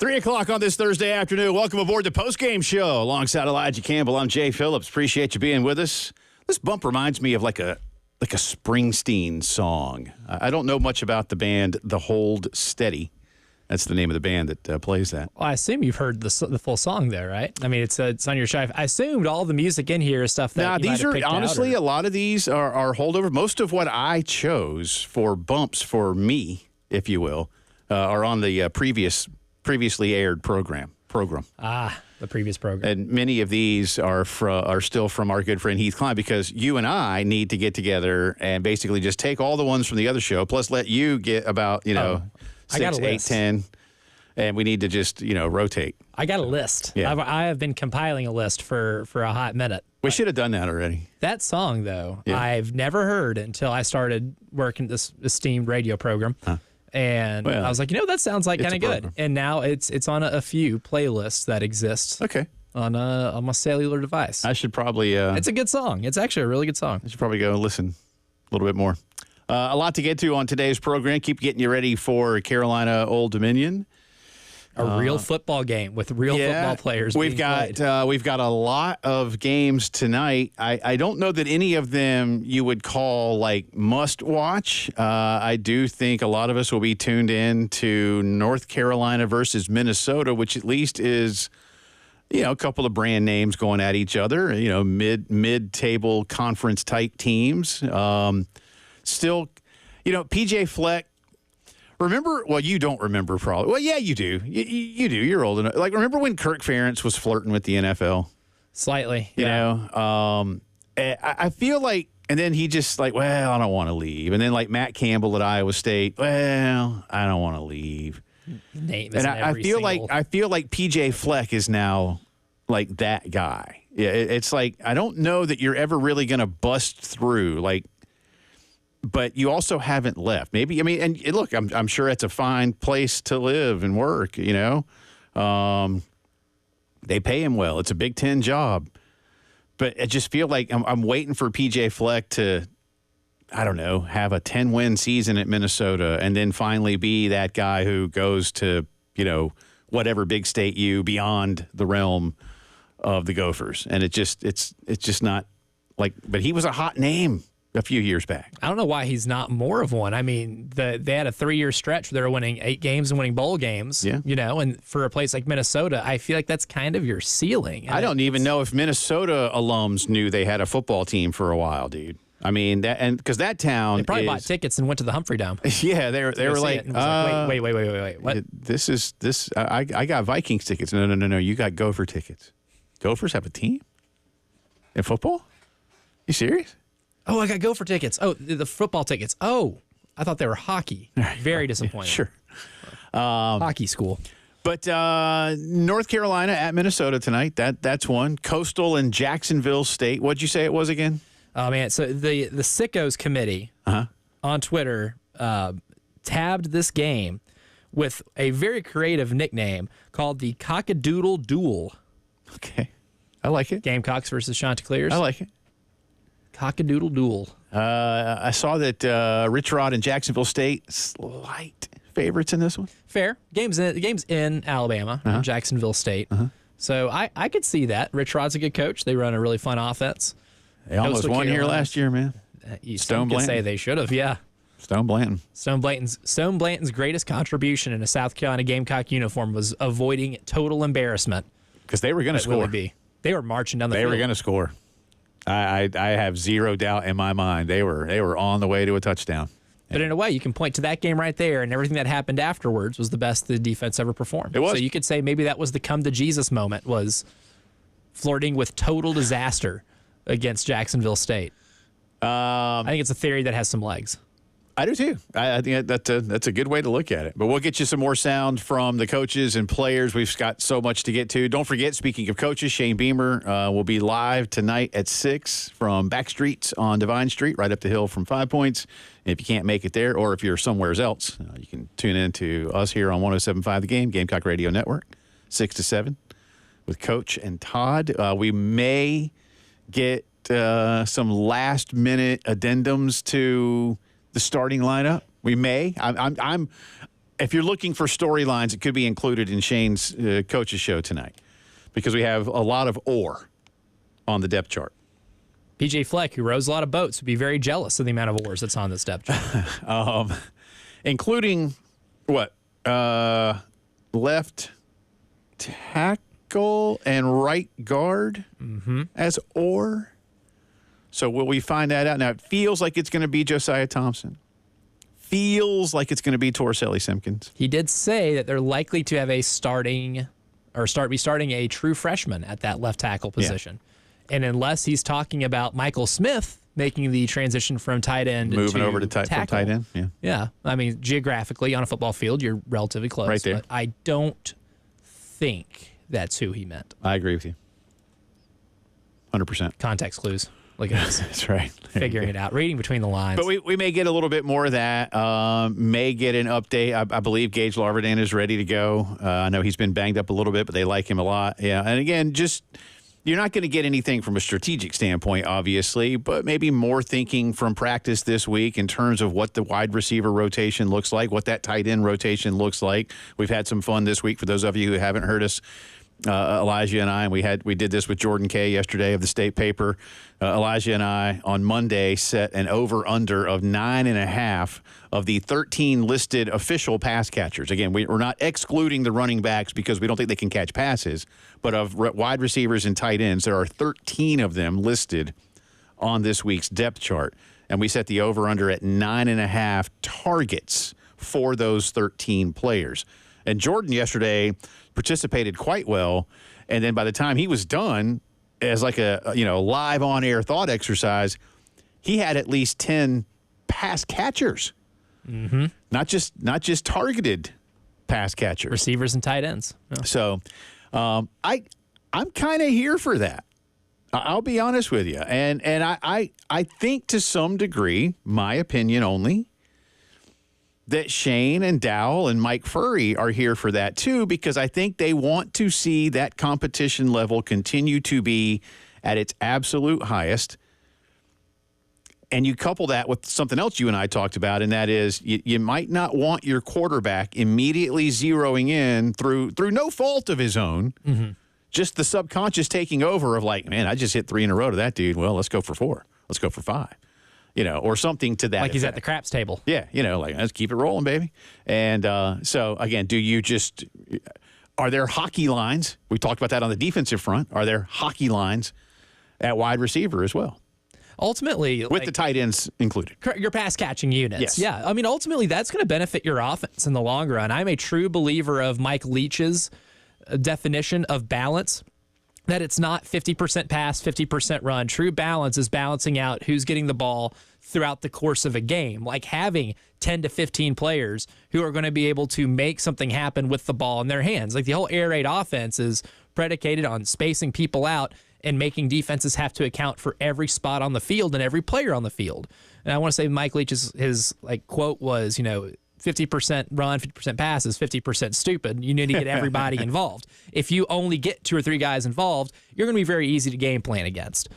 3 o'clock on this Thursday afternoon. Welcome aboard the Postgame Show. Alongside Elijah Campbell, I'm Jay Phillips. Appreciate you being with us. This bump reminds me of like a Springsteen song. I don't know much about the band The Hold Steady. That's the name of the band that plays that. Well, I assume you've heard the full song there, right? I mean, it's on your drive. I assumed all the music in here is stuff that you these might have are picked honestly out, a lot of these are holdover. Most of what I chose for bumps for me, if you will, are on the previously aired program. The previous program. And many of these are still from our good friend Heath Klein, because you and I need to get together and basically just take all the ones from the other show, plus let you get about, 6, 8, 10, and we need to just, rotate. I got a list. Yeah. I have been compiling a list for a hot minute. We should have done that already. That song, though, Yeah. I've never heard until I started working this esteemed radio program. Huh. And I was like, that sounds like kind of good. program. And now it's on a few playlists that exist Okay. on my cellular device. I should probably... It's a good song. It's actually a really good song. I should probably go listen a little bit more. A lot to get to on today's program. Keep getting you ready for Carolina Old Dominion. A real football game with real football players. We've got a lot of games tonight. I don't know that any of them you would call like must watch. I do think a lot of us will be tuned in to North Carolina versus Minnesota, which at least is a couple of brand names going at each other. Mid-table conference type teams. Still, PJ Fleck. Remember? Well, you don't remember probably. Well, yeah, you do. You do. You're old enough. Like, remember when Kirk Ferentz was flirting with the NFL? Slightly. I feel like, and then he just like, well, I don't want to leave. And then like Matt Campbell at Iowa State, well, I don't want to leave. Name and I feel like PJ Fleck is now like that guy. Yeah, it's like I don't know that you're ever really going to bust through like. But you also haven't left. Maybe, and look, I'm sure it's a fine place to live and work, They pay him well. It's a Big Ten job. But I just feel like I'm waiting for PJ Fleck to, I don't know, have a 10-win season at Minnesota and then finally be that guy who goes to, whatever big state beyond the realm of the Gophers. And it's just not like, but he was a hot name a few years back. I don't know why he's not more of one. I mean, they had a 3-year stretch where they were winning 8 games and winning bowl games. Yeah. And for a place like Minnesota, I feel like that's kind of your ceiling. And I don't even know if Minnesota alums knew they had a football team for a while, dude. I mean, because that town they probably bought tickets and went to the Humphrey Dome. Yeah, they were like, wait, what? I got Vikings tickets. No, you got Gopher tickets. Gophers have a team in football? You serious? Oh, I got Gopher tickets. Oh, the football tickets. Oh, I thought they were hockey. Very disappointing. Sure. Hockey school. But North Carolina at Minnesota tonight, that's one. Coastal and Jacksonville State. What'd you say it was again? Oh, man. So the Sickos Committee on Twitter tabbed this game with a very creative nickname called the Cockadoodle Duel. Okay. I like it. Gamecocks versus Chanticleers. I like it. Cockadoodle Duel. I saw that Rich Rod and Jacksonville State slight favorites in this one. Fair. Game's in Alabama, in Jacksonville State. So I could see that. Rich Rod's a good coach. They run a really fun offense. They almost won here last year, man. Stone Blanton. Say they should have, yeah. Stone Blanton. Stone Blanton's greatest contribution in a South Carolina Gamecock uniform was avoiding total embarrassment. Because they were going to score. They were marching down the field. They were going to score. I have zero doubt in my mind they were on the way to a touchdown. But in a way, you can point to that game right there, and everything that happened afterwards was the best the defense ever performed. It was. So you could say maybe that was the come to Jesus moment, was flirting with total disaster against Jacksonville State. I think it's a theory that has some legs. I do too. I think that's a good way to look at it. But we'll get you some more sound from the coaches and players. We've got so much to get to. Don't forget, speaking of coaches, Shane Beamer will be live tonight at 6 from Backstreets on Divine Street, right up the hill from 5 Points. And if you can't make it there, or if you're somewhere else, you can tune in to us here on 107.5 The Game, Gamecock Radio Network, 6 to 7 with Coach and Todd. We may get some last-minute addendums to the starting lineup. We may. if you're looking for storylines, it could be included in Shane's coach's show tonight because we have a lot of ore on the depth chart. PJ Fleck, who rows a lot of boats, would be very jealous of the amount of oars that's on this depth chart. Including what? Left tackle and right guard as ore. So will we find that out? Now, it feels like it's going to be Josiah Thompson. Feels like it's going to be Torricelli Simpkins. He did say that they're likely to have be starting a true freshman at that left tackle position. Yeah. And unless he's talking about Michael Smith making the transition from tight end moving to over to tackle. tight end. Yeah. I mean, geographically on a football field, you're relatively close. Right there. But I don't think that's who he meant. I agree with you. 100%. Context clues. Look at this. That's right. Figuring it out. Reading between the lines. But we may get a little bit more of that. May get an update. I believe Gage Larverdin is ready to go. I know he's been banged up a little bit, but they like him a lot. Yeah. And again, just you're not going to get anything from a strategic standpoint, obviously, but maybe more thinking from practice this week in terms of what the wide receiver rotation looks like, what that tight end rotation looks like. We've had some fun this week. For those of you who haven't heard us, Elijah and I, and we did this with Jordan Kay yesterday of the State Paper. Elijah and I on Monday set an over-under of 9.5 of the 13 listed official pass catchers. Again, we're not excluding the running backs because we don't think they can catch passes, but of wide receivers and tight ends, there are 13 of them listed on this week's depth chart, and we set the over-under at 9.5 targets for those 13 players. And Jordan yesterday participated quite well, and then by the time he was done, as like a live on-air thought exercise, he had at least 10 pass catchers, not just targeted pass catchers, receivers and tight ends. Yeah. So, I'm kind of here for that. I'll be honest with you, and I think to some degree, my opinion only, that Shane and Dowell and Mike Furry are here for that too, because I think they want to see that competition level continue to be at its absolute highest. And you couple that with something else you and I talked about, and that is you might not want your quarterback immediately zeroing in through no fault of his own, just the subconscious taking over of like, man, I just hit 3 in a row to that dude. Well, let's go for 4. Let's go for 5. Or something to that. Like he's at the craps table. Yeah, like, let's keep it rolling, baby. And so, again, are there hockey lines? We talked about that on the defensive front. Are there hockey lines at wide receiver as well? Ultimately, with the tight ends included. Your pass catching units. Yes. Yeah. I mean, ultimately, that's going to benefit your offense in the long run. I'm a true believer of Mike Leach's definition of balance, that it's not 50% pass, 50% run. True balance is balancing out who's getting the ball throughout the course of a game, like having 10 to 15 players who are going to be able to make something happen with the ball in their hands. Like the whole air raid offense is predicated on spacing people out and making defenses have to account for every spot on the field and every player on the field. And I want to say Mike Leach's his quote was, 50% run, 50% pass is 50% stupid. You need to get everybody involved. If you only get 2 or 3 guys involved, you're going to be very easy to game plan against.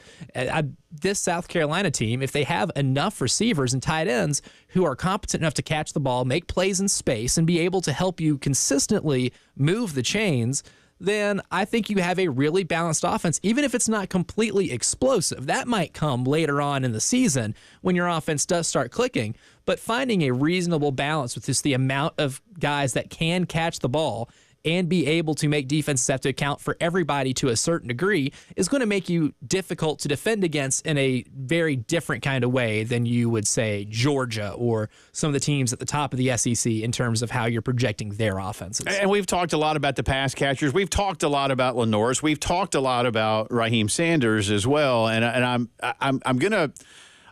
This South Carolina team, if they have enough receivers and tight ends who are competent enough to catch the ball, make plays in space, and be able to help you consistently move the chains, then I think you have a really balanced offense, even if it's not completely explosive. That might come later on in the season when your offense does start clicking. But finding a reasonable balance with just the amount of guys that can catch the ball and be able to make defenses have to account for everybody to a certain degree is going to make you difficult to defend against in a very different kind of way than you would say Georgia or some of the teams at the top of the SEC in terms of how you're projecting their offenses. And we've talked a lot about the pass catchers. We've talked a lot about Lenore's. We've talked a lot about Raheem Sanders as well. And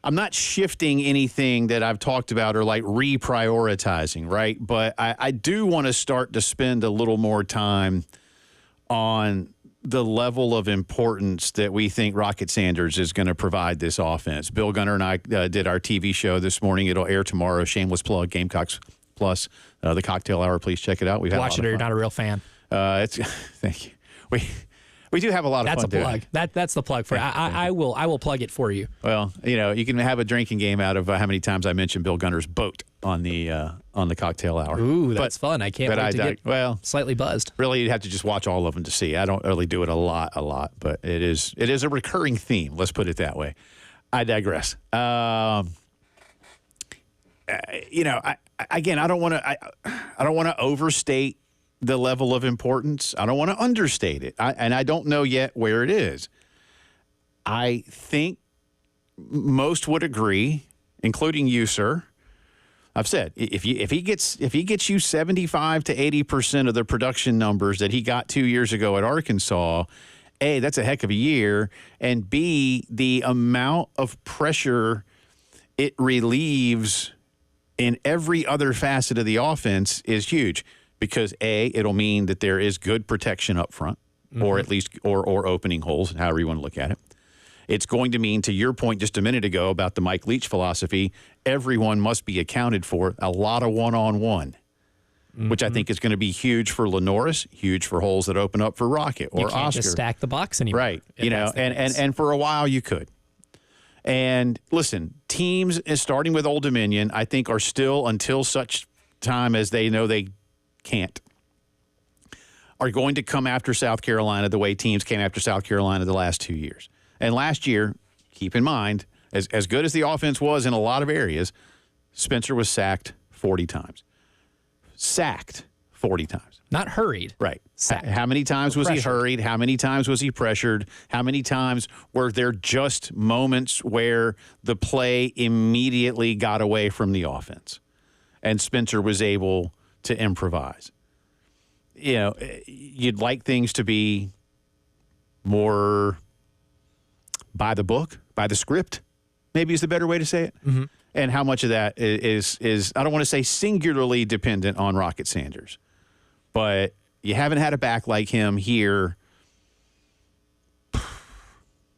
I'm not shifting anything that I've talked about or like reprioritizing, right? But I do want to start to spend a little more time on the level of importance that we think Rocket Sanders is going to provide this offense. Bill Gunner and I did our TV show this morning. It'll air tomorrow. Shameless plug, Gamecocks Plus, the Cocktail Hour. Please check it out. We've had Watch it or you're not a real fan. Thank you. We do have a lot of fun. That's a plug. That's the plug for it. I will plug it for you. Well, you can have a drinking game out of how many times I mentioned Bill Gunner's boat on the cocktail hour. Ooh, that's fun. I can't wait to get slightly buzzed. Really, you'd have to just watch all of them to see. I don't really do it a lot, but it is a recurring theme. Let's put it that way. I digress. I don't want to overstate the level of importance. I don't want to understate it. And I don't know yet where it is. I think most would agree, including you, sir. I've said if he gets you 75 to 80% of the production numbers that he got 2 years ago at Arkansas, A, that's a heck of a year, and B, the amount of pressure it relieves in every other facet of the offense is huge because A, it'll mean that there is good protection up front, or at least or opening holes, however you want to look at it. It's going to mean, to your point just a minute ago about the Mike Leach philosophy, everyone must be accounted for, a lot of one-on-one, which I think is going to be huge for Lenoris, huge for holes that open up for Rocket or Oscar. You can't just stack the box anymore. Right. And for a while you could. And listen, teams, starting with Old Dominion, I think are still, until such time as they know they can't, are going to come after South Carolina the way teams came after South Carolina the last 2 years. And last year, keep in mind, as good as the offense was in a lot of areas, Spencer was sacked 40 times. Sacked 40 times. Not hurried. Right. Sacked. How many times was he hurried? How many times was he pressured? How many times were there just moments where the play immediately got away from the offense and Spencer was able to improvise? You know, you'd like things to be more by the book, by the script, maybe is the better way to say it. Mm-hmm. And how much of that is I don't want to say singularly dependent on Rocket Sanders, but you haven't had a back like him here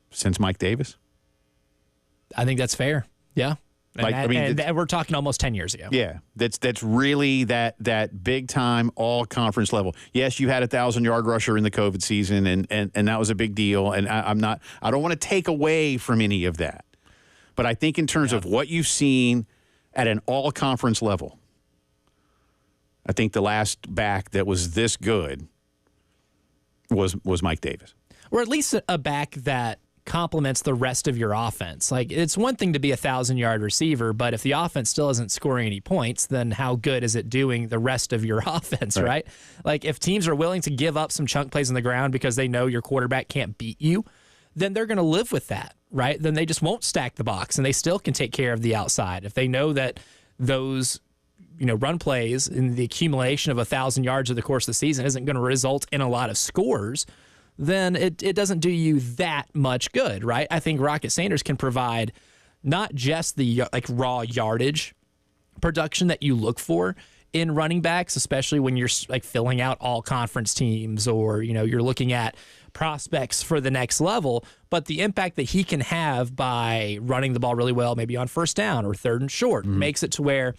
since Mike Davis. I think that's fair. Yeah. And we're talking almost 10 years ago. Yeah, that's really that big time all conference level. Yes, you had a 1,000-yard rusher in the COVID season, and that was a big deal. And I don't want to take away from any of that, but I think in terms of what you've seen at an all conference level, I think the last back that was this good was Mike Davis, or at least a back that complements the rest of your offense. Like, it's one thing to be a 1,000-yard receiver, but if the offense still isn't scoring any points, then how good is it doing the rest of your offense, right? Like, if teams are willing to give up some chunk plays on the ground because they know your quarterback can't beat you, then they're going to live with that, right? Then they just won't stack the box, and they still can take care of the outside. If they know that those run plays in the accumulation of 1,000 yards over the course of the season isn't going to result in a lot of scores, then it doesn't do you that much good, right? I think Rocket Sanders can provide not just the raw yardage production that you look for in running backs, especially when you're filling out all conference teams or you're looking at prospects for the next level, but the impact that he can have by running the ball really well, maybe on first down or third and short, makes it to where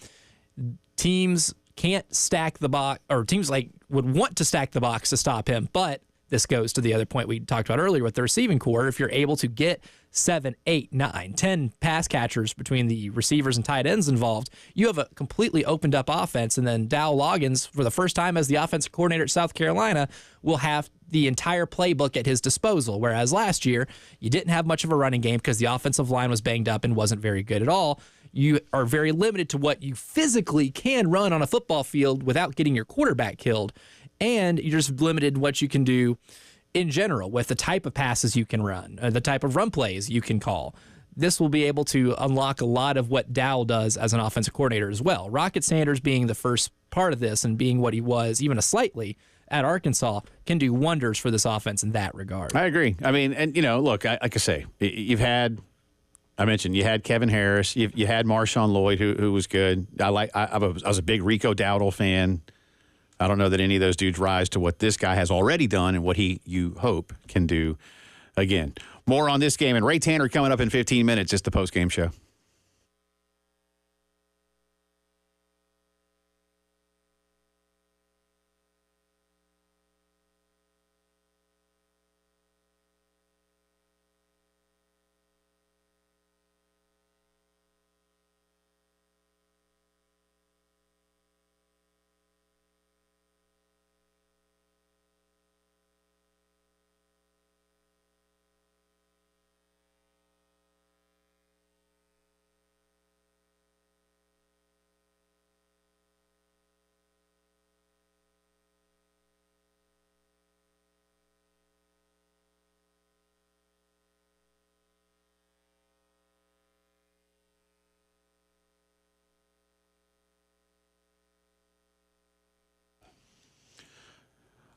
teams can't stack the box, or teams would want to stack the box to stop him, but this goes to the other point we talked about earlier with the receiving core. If you're able to get 7, 8, 9, 10 pass catchers between the receivers and tight ends involved, you have a completely opened up offense. And then Dow Loggins, for the first time as the offensive coordinator at South Carolina, will have the entire playbook at his disposal. Whereas last year, you didn't have much of a running game because the offensive line was banged up and wasn't very good at all. You are very limited to what you physically can run on a football field without getting your quarterback killed. And you're just limited in what you can do in general with the type of passes you can run, the type of run plays you can call. This will be able to unlock a lot of what Dow does as an offensive coordinator as well. Rocket Sanders being the first part of this and being what he was, even slightly, at Arkansas, can do wonders for this offense in that regard. I agree. I mean, and, look, like I say, I mentioned you had Kevin Harris, you had Marshawn Lloyd, who was good. I was a big Rico Dowdle fan. I don't know that any of those dudes rise to what this guy has already done and what you hope can do again. More on this game and Ray Tanner coming up in 15 minutes. It's the postgame show.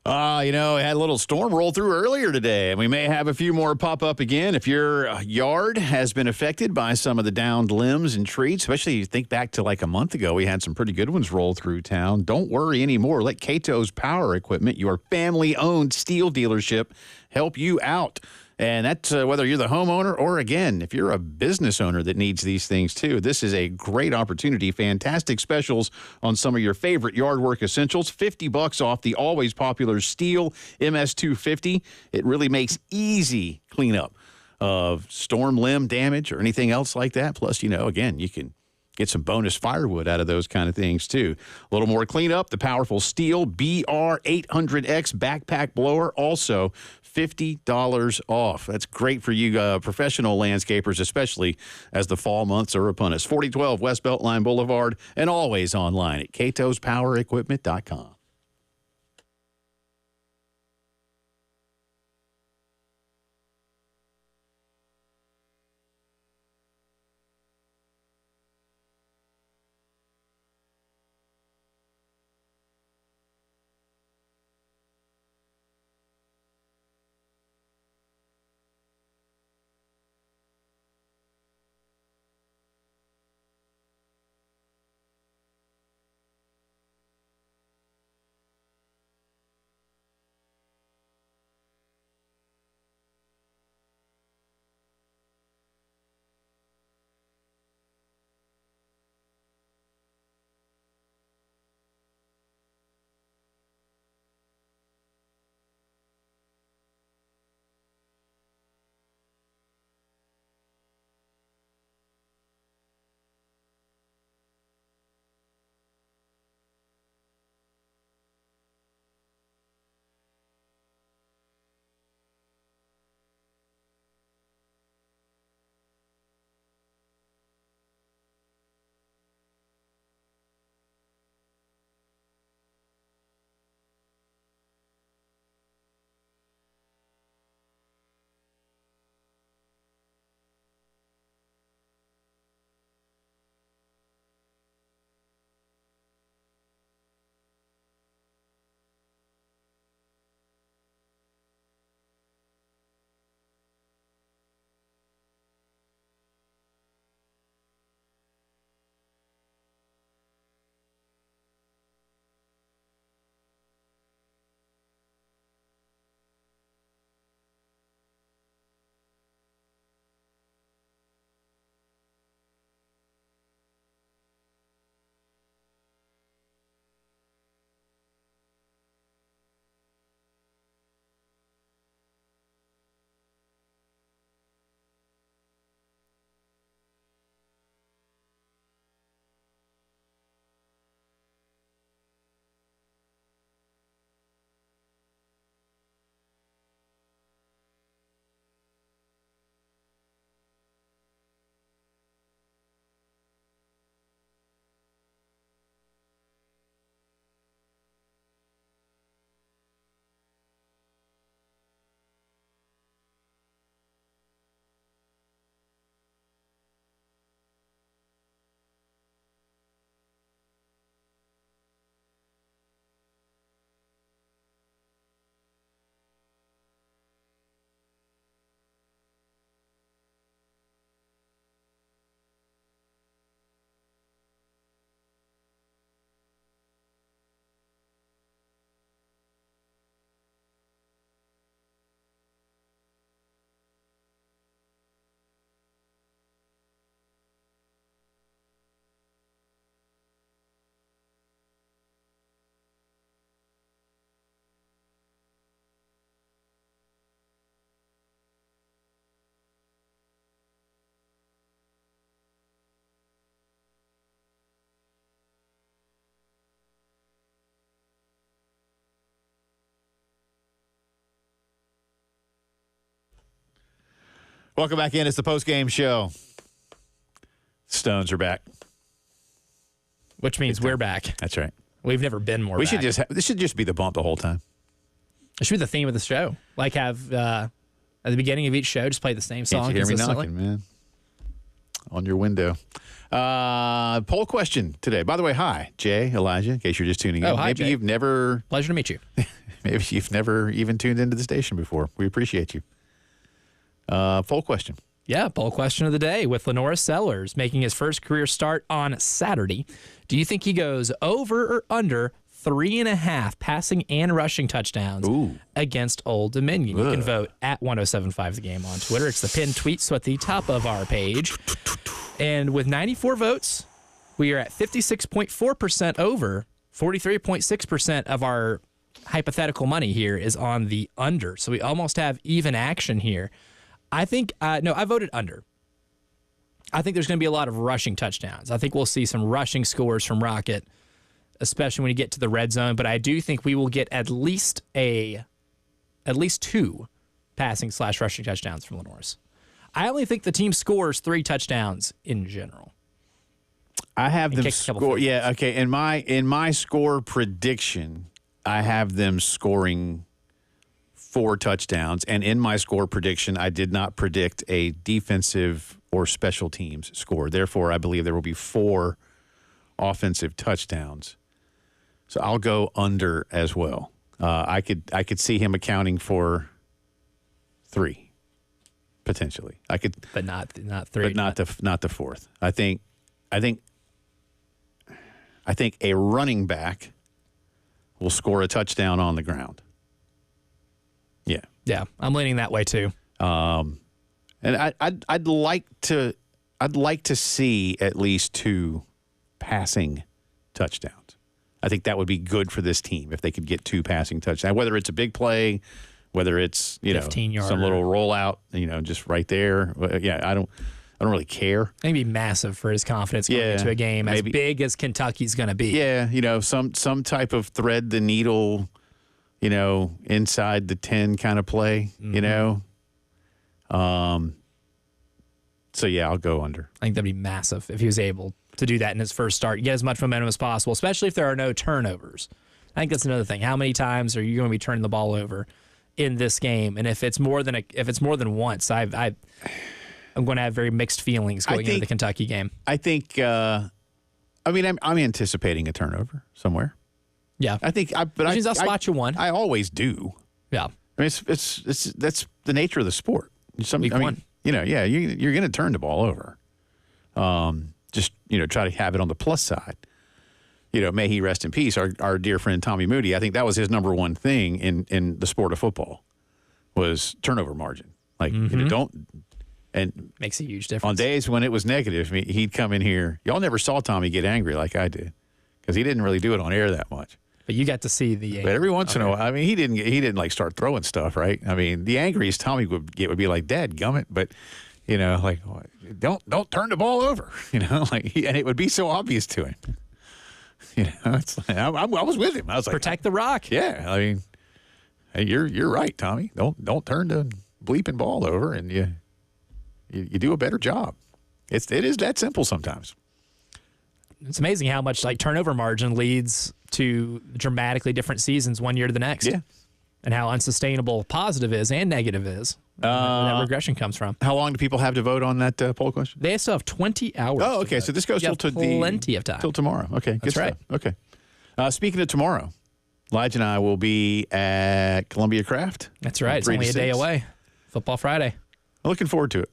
Had a little storm roll through earlier today, and we may have a few more pop up again. If your yard has been affected by some of the downed limbs and trees, especially you think back to like a month ago, we had some pretty good ones roll through town. Don't worry anymore. Let Cato's Power Equipment, your family-owned steel dealership, help you out. And that's whether you're the homeowner or, again, if you're a business owner that needs these things too. This is a great opportunity. Fantastic specials on some of your favorite yard work essentials. $50 off the always popular Steel MS250. It really makes easy cleanup of storm limb damage or anything else like that. Plus, again, you can get some bonus firewood out of those kind of things, too. A little more cleanup. The powerful Steel BR800X backpack blower, also $50 off. That's great for you professional landscapers, especially as the fall months are upon us. 4012 West Beltline Boulevard, and always online at catospowerequipment.com. Welcome back in. It's the postgame show. Stones are back. Which means we're back. That's right. We've never been more back. This should just be the bump the whole time. It should be the theme of the show. Like have at the beginning of each show, just play the same song. Can't you hear me knocking, man? On your window. Poll question today. By the way, hi, Jay, Elijah, in case you're just tuning in. Hi, Maybe Jay. you've never... Pleasure to meet you. maybe you've never even tuned into the station before. We appreciate you. Poll question. Yeah, poll question of the day with Lenora Sellers making his first career start on Saturday. Do you think he goes over or under 3.5 passing and rushing touchdowns against Old Dominion? You can vote at 1075 The Game on Twitter. It's the pinned tweet, so at the top of our page. And with 94 votes, we are at 56.4% over. 43.6% of our hypothetical money here is on the under. So we almost have even action here. I think, no, I voted under. I think there's going to be a lot of rushing touchdowns. I think we'll see some rushing scores from Rocket, especially when you get to the red zone. But I do think we will get at least 2 passing/rushing touchdowns from Lenore's. I only think the team scores 3 touchdowns in general. I have them score. Yeah, okay. In my score prediction, I have them scoring 4 touchdowns, and in my score prediction, I did not predict a defensive or special teams score. Therefore, I believe there will be 4 offensive touchdowns. So I'll go under as well. I could see him accounting for 3 potentially. I could, but not 3, but not the 4th. I think a running back will score a touchdown on the ground. Yeah. Yeah, I'm leaning that way too. And I'd like to see at least 2 passing touchdowns. I think that would be good for this team if they could get 2 passing touchdowns. Whether it's a big play, whether it's, you know, some little rollout, you know, just right there. Yeah, I don't really care. It'd be massive for his confidence going into a game as big as Kentucky's going to be. Yeah, you know, some type of thread the needle, you know, inside the 10 kind of play, you know. So, yeah, I'll go under. I think that'd be massive if he was able to do that in his first start. Get as much momentum as possible, especially if there are no turnovers. I think that's another thing. How many times are you going to be turning the ball over in this game? And if it's more than once, I'm going to have very mixed feelings going into the Kentucky game. I think, I'm anticipating a turnover somewhere. Yeah, I think, but which means I'll spot you one. I always do. Yeah, I mean, it's that's the nature of the sport. Week one. You know, yeah, you're going to turn the ball over. Just, you know, try to have it on the plus side. You know, may he rest in peace. Our dear friend Tommy Moody, I think that was his number one thing in the sport of football was turnover margin. Like, you know, and makes a huge difference. On days when it was negative, he'd come in here. Y'all never saw Tommy get angry like I did because he didn't really do it on air that much. But you got to see the. But every once in a while, I mean, he didn't like start throwing stuff, right? I mean, the angriest Tommy would get would be like, "Dad, gummit," but you know, like, don't turn the ball over, you know, like, and it would be so obvious to him. You know, it's like, I was with him. I was like, protect the rock. Yeah, I mean, hey, you're right, Tommy. Don't turn the bleeping ball over, and you do a better job. It is that simple sometimes. It's amazing how much like turnover margin leads to dramatically different seasons one year to the next. Yeah. And how unsustainable positive is and negative is. That regression comes from. How long do people have to vote on that poll question? They still have 20 hours. Oh, okay. So this goes till plenty of time. Till tomorrow. Okay. Good That's stuff. right. Okay. Speaking of tomorrow, Elijah and I will be at Columbia Craft. That's right. It's only a day away. Football Friday. I'm looking forward to it.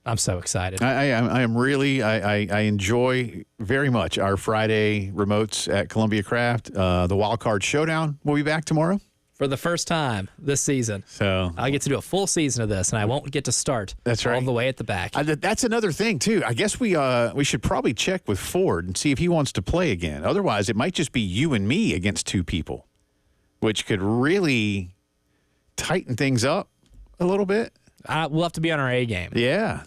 I'm so excited. I am really. I enjoy very much our Friday remotes at Columbia Craft. The Wild Card Showdown will be back tomorrow for the first time this season. So I get to do a full season of this, and I won't get to start. That's right. All the way at the back. That's another thing too. I guess we should probably check with Ford and see if he wants to play again. Otherwise, it might just be you and me against 2 people, which could really tighten things up a little bit. We'll have to be on our A game. Yeah.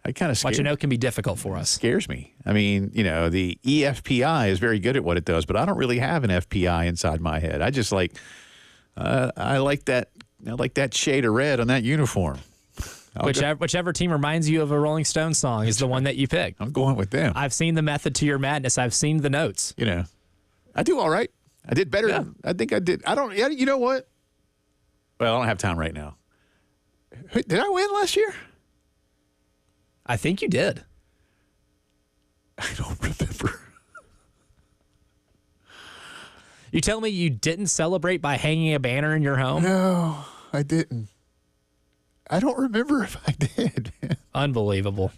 I kind of which I know can be difficult for us. Scares me. I mean, you know, the EFPI is very good at what it does, but I don't really have an FPI inside my head. I just like, I like that shade of red on that uniform. Whichever team reminds you of a Rolling Stones song is the one that you pick. I'm going with them. I've seen the method to your madness. I've seen the notes. You know, I do all right. I did better. Yeah. I think I did. You know what? Well, I don't have time right now. Did I win last year? I think you did. I don't remember. You tell me you didn't celebrate by hanging a banner in your home? No, I didn't. I don't remember if I did. Unbelievable.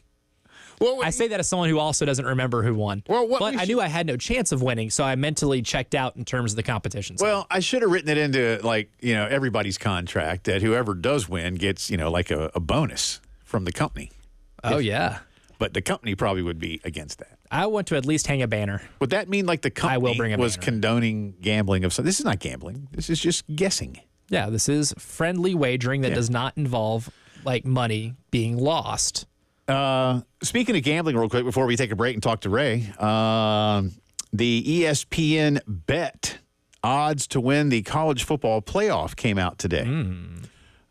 Well, I say that as someone who also doesn't remember who won. Well, but I knew I had no chance of winning, so I mentally checked out in terms of the competition. Well, I should have written it into, everybody's contract that whoever does win gets, like a bonus from the company. Oh, yeah. But the company probably would be against that. I want to at least hang a banner. Would that mean like the company was banner. condoning gambling of something? This is not gambling. This is just guessing. Yeah, this is friendly wagering that does not involve like money being lost. Speaking of gambling real quick before we take a break and talk to Ray, the ESPN bet odds to win the college football playoff came out today.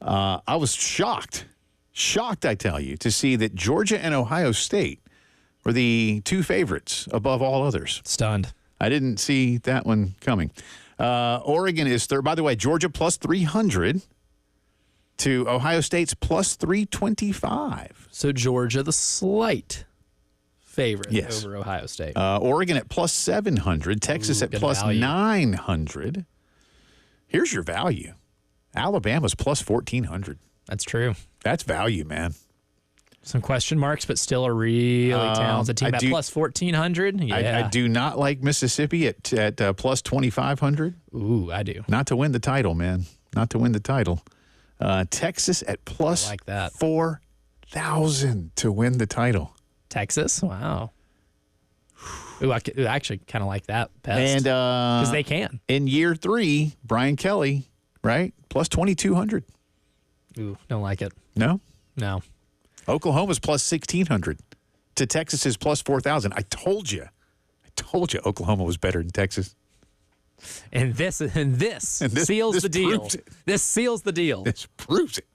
I was shocked, I tell you, to see that Georgia and Ohio State were the two favorites above all others. Stunned. I didn't see that one coming. Oregon is third. By the way, Georgia plus 300 to Ohio State's plus 325. So Georgia, the slight favorite over Ohio State. Oregon at plus 700. Texas at plus 900. Here's your value. Alabama's plus 1,400. That's true. That's value, man. Some question marks, but still a really talented team at plus 1,400. Yeah. I do not like Mississippi at plus 2,500. Ooh, I do. Not to win the title, man. Not to win the title. Texas at plus 4,000 to win the title. Texas? Wow. Ooh, I actually kind of like that best. And because they can. In year 3, Brian Kelly, right? Plus 2,200. Ooh, don't like it. No? No. Oklahoma's plus 1,600 to Texas's plus 4,000. I told you Oklahoma was better than Texas. And this seals the deal. This seals the deal. This proves it.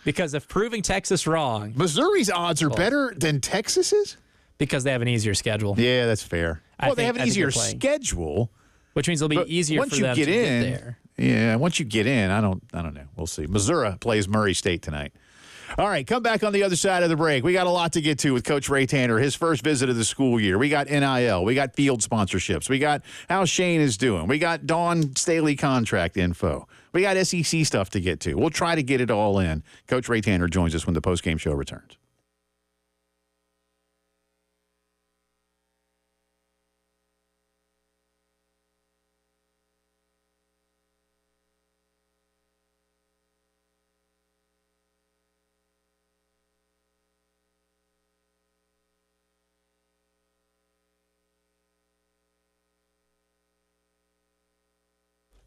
Because if proving Texas wrong. Missouri's odds are better than Texas's? Because they have an easier schedule. Yeah, that's fair. Well, they have an easier schedule. Which means it'll be easier for them to get there. Yeah, once you get in, I don't know. We'll see. Missouri plays Murray State tonight. All right, come back on the other side of the break. We got a lot to get to with Coach Ray Tanner, his first visit of the school year. We got NIL. We got field sponsorships. We got how Shane is doing. We got Dawn Staley contract info. We got SEC stuff to get to. We'll try to get it all in. Coach Ray Tanner joins us when the postgame show returns.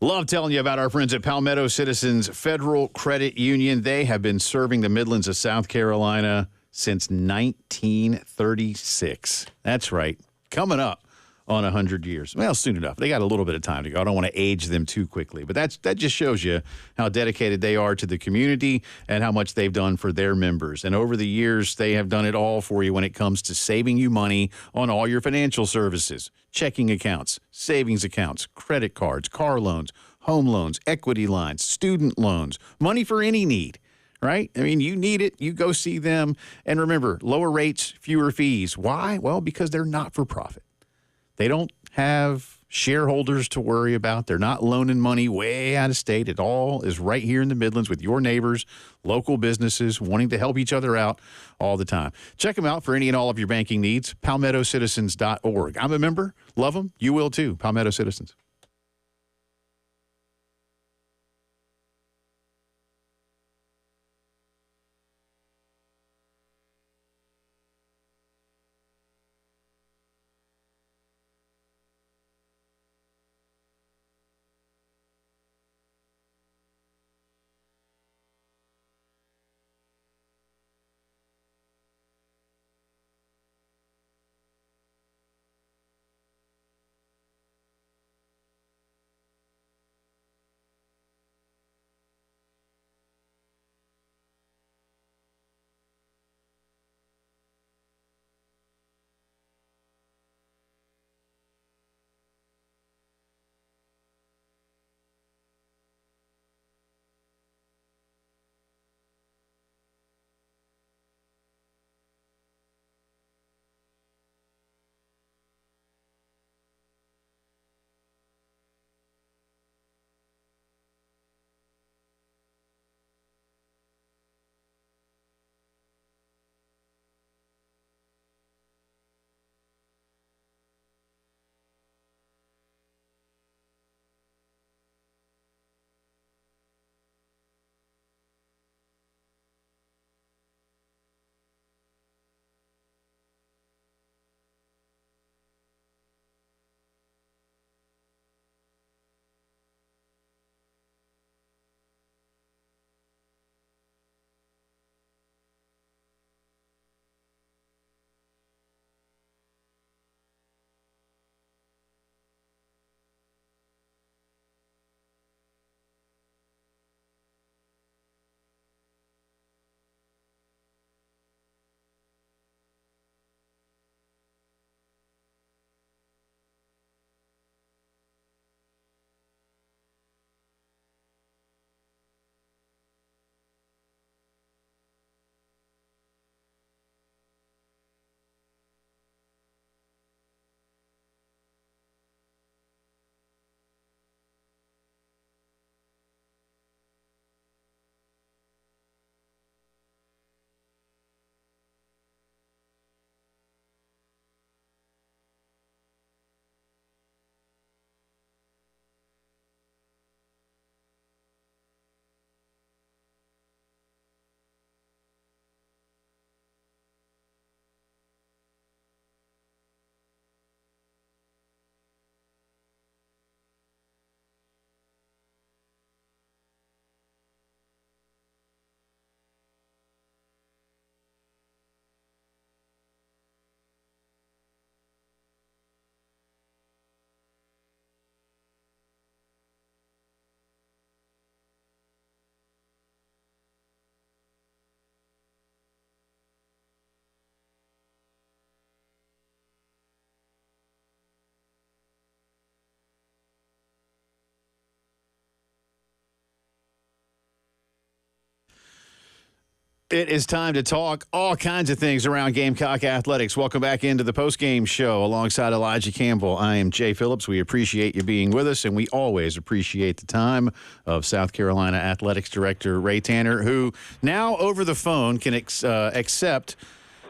Love telling you about our friends at Palmetto Citizens Federal Credit Union. They have been serving the Midlands of South Carolina since 1936. That's right. Coming up on 100 years. Well, soon enough. They got a little bit of time to go. I don't want to age them too quickly. But that just shows you how dedicated they are to the community and how much they've done for their members. And over the years, they have done it all for you when it comes to saving you money on all your financial services. Checking accounts, savings accounts, credit cards, car loans, home loans, equity lines, student loans, money for any need, right? I mean, you need it, you go see them. And remember, lower rates, fewer fees. Why? Well, because they're not for profit. They don't have shareholders to worry about. They're not loaning money way out of state. It all is right here in the Midlands with your neighbors, local businesses wanting to help each other out all the time. Check them out for any and all of your banking needs. PalmettoCitizens.org. I'm a member. Love them. You will too. Palmetto Citizens. It is time to talk all kinds of things around Gamecock athletics. Welcome back into the postgame show alongside Elijah Campbell. I am Jay Phillips. We appreciate you being with us, and we always appreciate the time of South Carolina Athletics Director Ray Tanner, who now over the phone can accept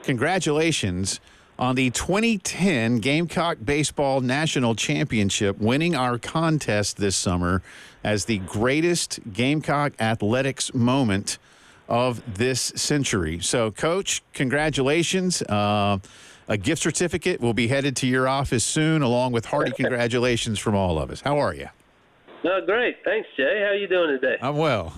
congratulations on the 2010 Gamecock Baseball National Championship, winning our contest this summer as the greatest Gamecock athletics moment of this century. So, Coach, congratulations. A gift certificate will be headed to your office soon, along with hearty congratulations from all of us. How are you? Great. Thanks, Jay. How are you doing today? I'm well.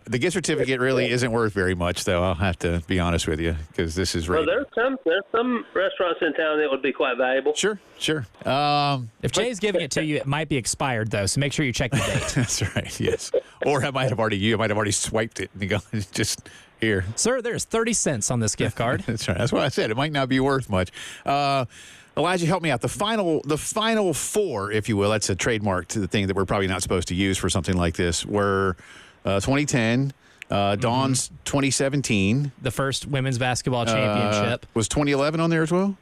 The gift certificate really isn't worth very much, though. I'll have to be honest with you, because this is Well, there's some restaurants in town that would be quite valuable. Sure. If Jay's giving it to you, it might be expired, though, so make sure you check the date. That's right, yes. Or you might have already swiped it and you go, just here. Sir, there's 30 cents on this gift card. That's right. That's what I said. It might not be worth much. Elijah, help me out. The final four, if you will, that's a trademark to the thing that we're probably not supposed to use for something like this, were 2010, Dawn's 2017. The first women's basketball championship. Was 2011 on there as well?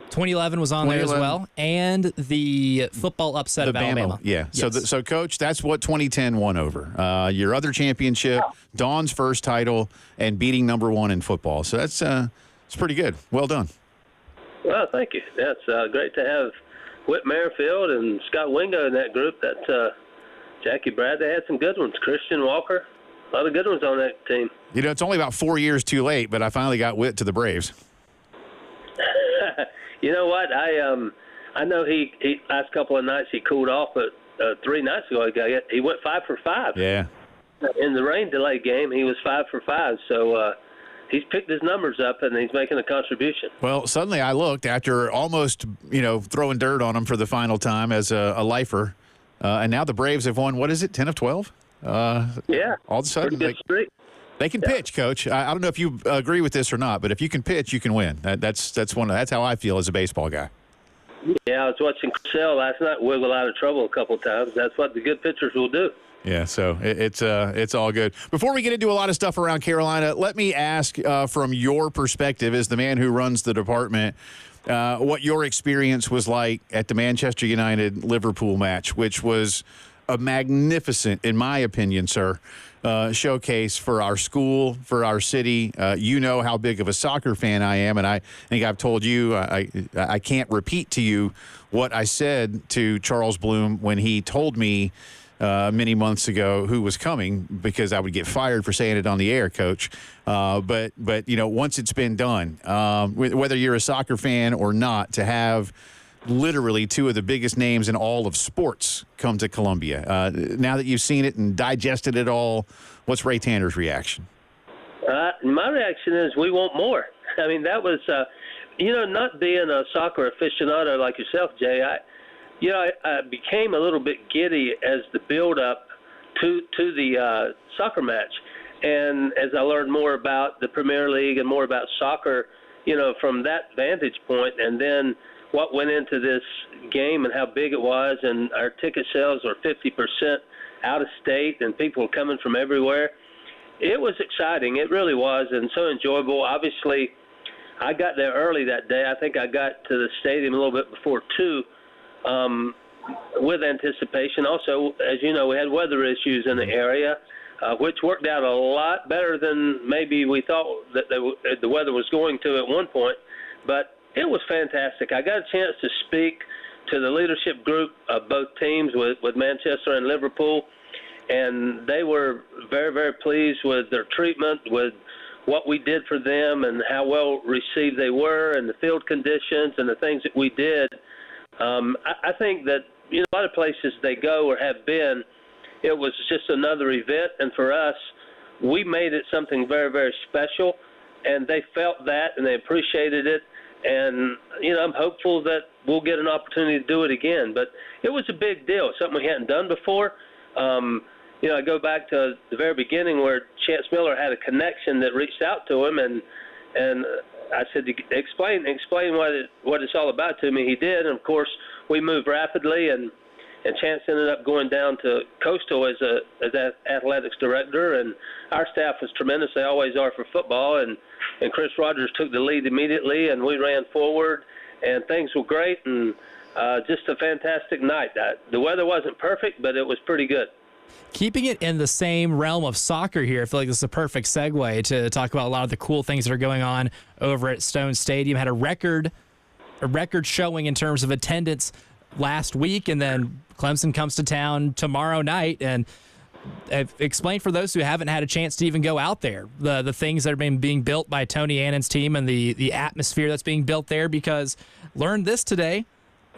2011 was on there as well, and the football upset of Alabama. Yeah. Yes. So, Coach, that's what 2010 won over. Your other championship, Dawn's first title, and beating number one in football. So that's it's pretty good. Well done. Well, thank you. That's great to have Whit Merrifield and Scott Wingo in that group. That Jackie Brad, they had some good ones. Christian Walker, a lot of good ones on that team. You know, it's only about 4 years too late, but I finally got Whit to the Braves. You know what? I know he last couple of nights he cooled off, but 3 nights ago he went 5 for 5. Yeah. In the rain delay game, he was 5 for 5. So he's picked his numbers up and he's making a contribution. Well, suddenly I looked after almost throwing dirt on him for the final time as a lifer, and now the Braves have won. What is it? 10 of 12. Yeah. All of a sudden, pretty good streak. They can pitch, Coach. I don't know if you agree with this or not, but if you can pitch, you can win. That's how I feel as a baseball guy. Yeah, I was watching Crisell last night wiggle out of trouble a couple of times. That's what the good pitchers will do. Yeah, so it's all good. Before we get into a lot of stuff around Carolina, let me ask from your perspective as the man who runs the department, what your experience was like at the Manchester United-Liverpool match, which was a magnificent, in my opinion, sir, showcase for our school, for our city. You know how big of a soccer fan I am, and I think I've told you I can't repeat to you what I said to Charles Bloom when he told me many months ago who was coming, because I would get fired for saying it on the air, Coach. But once it's been done, whether you're a soccer fan or not, to have literally two of the biggest names in all of sports come to Columbia. Now that you've seen it and digested it all, what's Ray Tanner's reaction? My reaction is we want more. I mean, that was, not being a soccer aficionado like yourself, Jay, I became a little bit giddy as the build-up to the soccer match. And as I learned more about the Premier League and more about soccer, from that vantage point, and then what went into this game and how big it was, and our ticket sales are 50% out of state, and people coming from everywhere. It was exciting. It really was, and so enjoyable. Obviously, I got there early that day. I think I got to the stadium a little bit before 2 with anticipation. Also, as you know, we had weather issues in the area, which worked out a lot better than maybe we thought that the weather was going to at one point. But it was fantastic. I got a chance to speak to the leadership group of both teams with Manchester and Liverpool, and they were very, very pleased with their treatment, with what we did for them and how well received they were, and the field conditions and the things that we did. I think that a lot of places they go or have been, it was just another event, and for us, we made it something very, very special, and they felt that and they appreciated it. And, I'm hopeful that we'll get an opportunity to do it again. But it was a big deal, something we hadn't done before. I go back to the very beginning where Chance Miller had a connection that reached out to him, and I said, explain what it's all about to me. He did, and, of course, we moved rapidly, and and Chance ended up going down to Coastal as athletics director, and our staff was tremendous. They always are for football, and Chris Rogers took the lead immediately, and we ran forward, and things were great, and just a fantastic night. The weather wasn't perfect, but it was pretty good. Keeping it in the same realm of soccer here, I feel like this is a perfect segue to talk about a lot of the cool things that are going on over at Stone Stadium. Had a record showing in terms of attendance last week, and then Clemson comes to town tomorrow night. And explain for those who haven't had a chance to even go out there the things that are being built by Tony Annan's team and the atmosphere that's being built there, because learned this today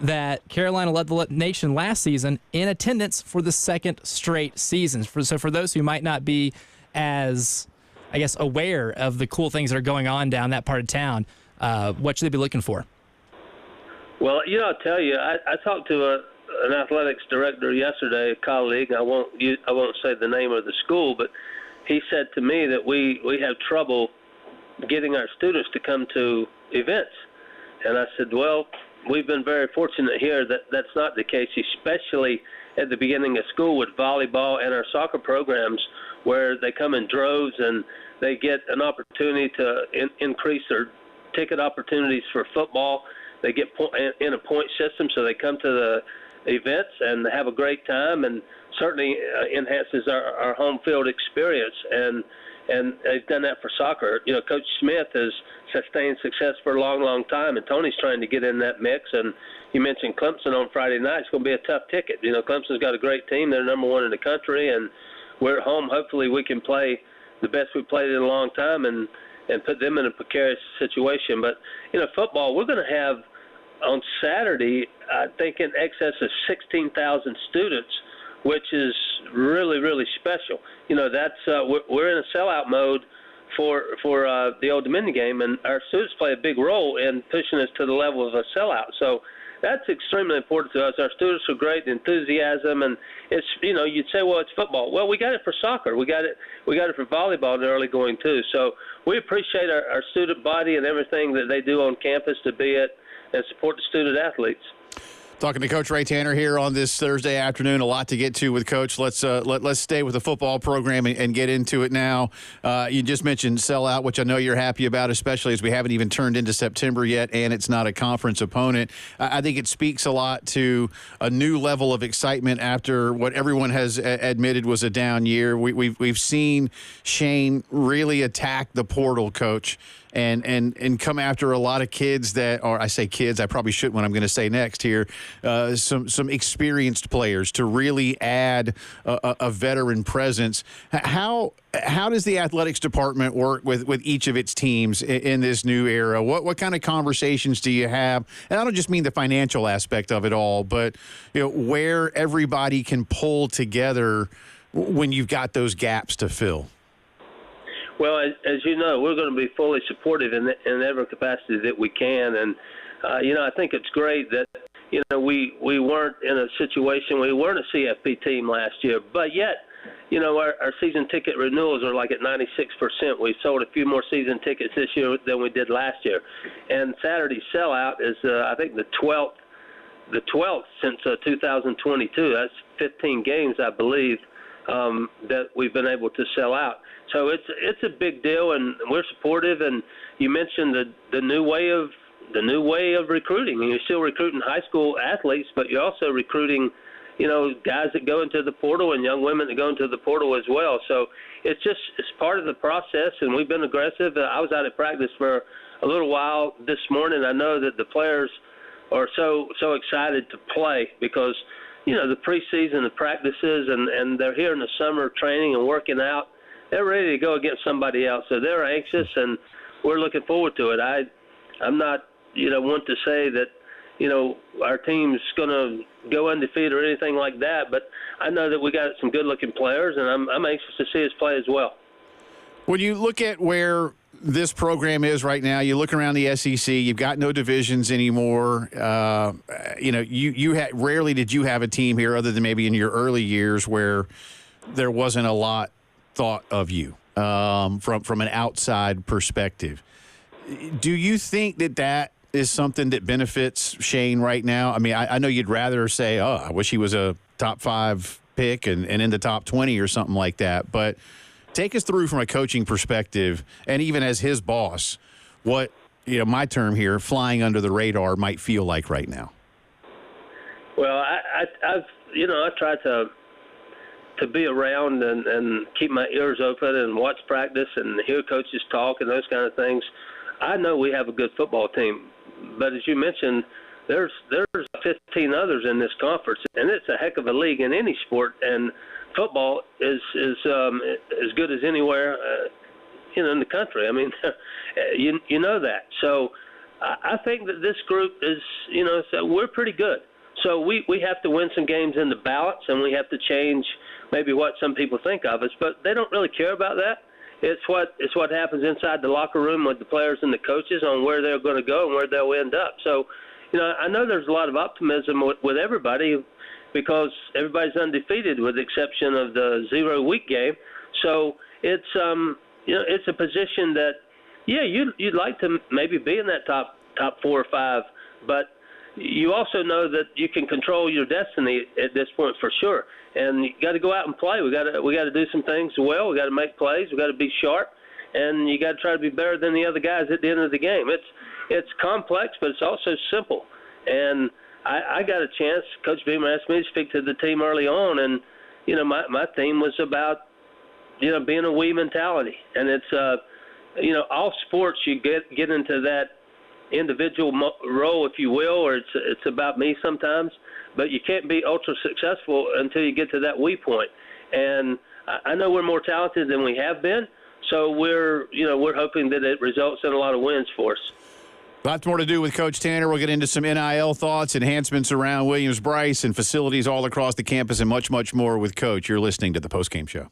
that Carolina led the nation last season in attendance for the second straight season. So for those who might not be as, I guess, aware of the cool things that are going on down that part of town, what should they be looking for? Well, I'll tell you, I talked to an athletics director yesterday, a colleague. I won't say the name of the school, but he said to me that we have trouble getting our students to come to events. And I said, well, we've been very fortunate here that that's not the case, especially at the beginning of school with volleyball and our soccer programs, where they come in droves and they get an opportunity to increase their ticket opportunities for football. They get in a point system, so they come to the events and have a great time, and certainly enhances our home field experience. And they've done that for soccer. Coach Smith has sustained success for a long, long time, and Tony's trying to get in that mix. And you mentioned Clemson on Friday night. It's going to be a tough ticket. Clemson's got a great team. They're number one in the country, and we're at home. Hopefully we can play the best we've played in a long time and put them in a precarious situation. But, football, we're going to have on Saturday, I think, in excess of 16,000 students, which is really, really special. That's we're in a sellout mode for the Old Dominion game, and our students play a big role in pushing us to the level of a sellout. So that's extremely important to us. Our students are great, enthusiasm, and it's you'd say, well, it's football. Well, we got it for soccer. We got it for volleyball in the early going too. So we appreciate our student body and everything that they do on campus to be it and support the student athletes. Talking to Coach Ray Tanner here on this Thursday afternoon. A lot to get to with Coach. Let's stay with the football program and get into it now. You just mentioned sellout, which I know you're happy about, especially as we haven't even turned into September yet, and it's not a conference opponent. I think it speaks a lot to a new level of excitement after what everyone has admitted was a down year. We've seen Shane really attack the portal, Coach, and come after a lot of kids that are, I say kids, I probably shouldn't what I'm going to say next here, some experienced players to really add a veteran presence. How does the athletics department work with each of its teams in this new era? What kind of conversations do you have? And I don't just mean the financial aspect of it all, but where everybody can pull together when you've got those gaps to fill. Well, as you know, we're going to be fully supportive in every capacity that we can. And, I think it's great that, we weren't in a situation, we weren't a CFP team last year, but yet, our season ticket renewals are like at 96%. We've sold a few more season tickets this year than we did last year. And Saturday's sellout is, I think, the 12th since 2022. That's 15 games, I believe, that we've been able to sell out. So it's a big deal, and we're supportive. And you mentioned the new way of recruiting. You're still recruiting high school athletes, but you're also recruiting, guys that go into the portal and young women that go into the portal as well. So it's part of the process, and we've been aggressive. I was out at practice for a little while this morning. I know that the players are so excited to play because, the preseason, the practices, and they're here in the summer training and working out. They're ready to go against somebody else. So they're anxious, and we're looking forward to it. I'm not, want to say that, our team's going to go undefeated or anything like that, but I know that we got some good-looking players, and I'm anxious to see us play as well. When you look at where this program is right now, you look around the SEC, you've got no divisions anymore. Rarely did you have a team here other than maybe in your early years where there wasn't a lot thought of you from an outside perspective. Do you think that is something that benefits Shane right now? I mean, I know you'd rather say, oh, I wish he was a top 5 pick and in the top 20 or something like that. But take us through from a coaching perspective, and even as his boss, what, my term here, flying under the radar might feel like right now. Well, I've I try to be around and keep my ears open and watch practice and hear coaches talk and those kind of things. I know we have a good football team, but as you mentioned, there's 15 others in this conference, and it's a heck of a league in any sport. And football is as good as anywhere, in the country. I mean, you know that. So I think that this group is, so we're pretty good. So we have to win some games in the balance, and we have to change maybe what some people think of us, but they don't really care about that. It's what happens inside the locker room with the players and the coaches on where they're going to go and where they'll end up. So, I know there's a lot of optimism with everybody because everybody's undefeated with the exception of the 0-week game. So it's it's a position that, you'd like to maybe be in that top 4 or 5, but you also know that you can control your destiny at this point for sure. And you got to go out and play. We got to do some things well. We got to make plays. We got to be sharp, and you got to try to be better than the other guys at the end of the game. It's complex, but it's also simple. And I got a chance. Coach Beamer asked me to speak to the team early on, and my theme was about being a we mentality. And it's all sports you get into that individual role, if you will, or it's about me sometimes. But you can't be ultra successful until you get to that we point. And I know we're more talented than we have been, so we're hoping that it results in a lot of wins for us. Lots more to do with Coach Tanner. We'll get into some NIL thoughts, enhancements around Williams-Brice, and facilities all across the campus, and much, much more with Coach. You're listening to the Postgame Show.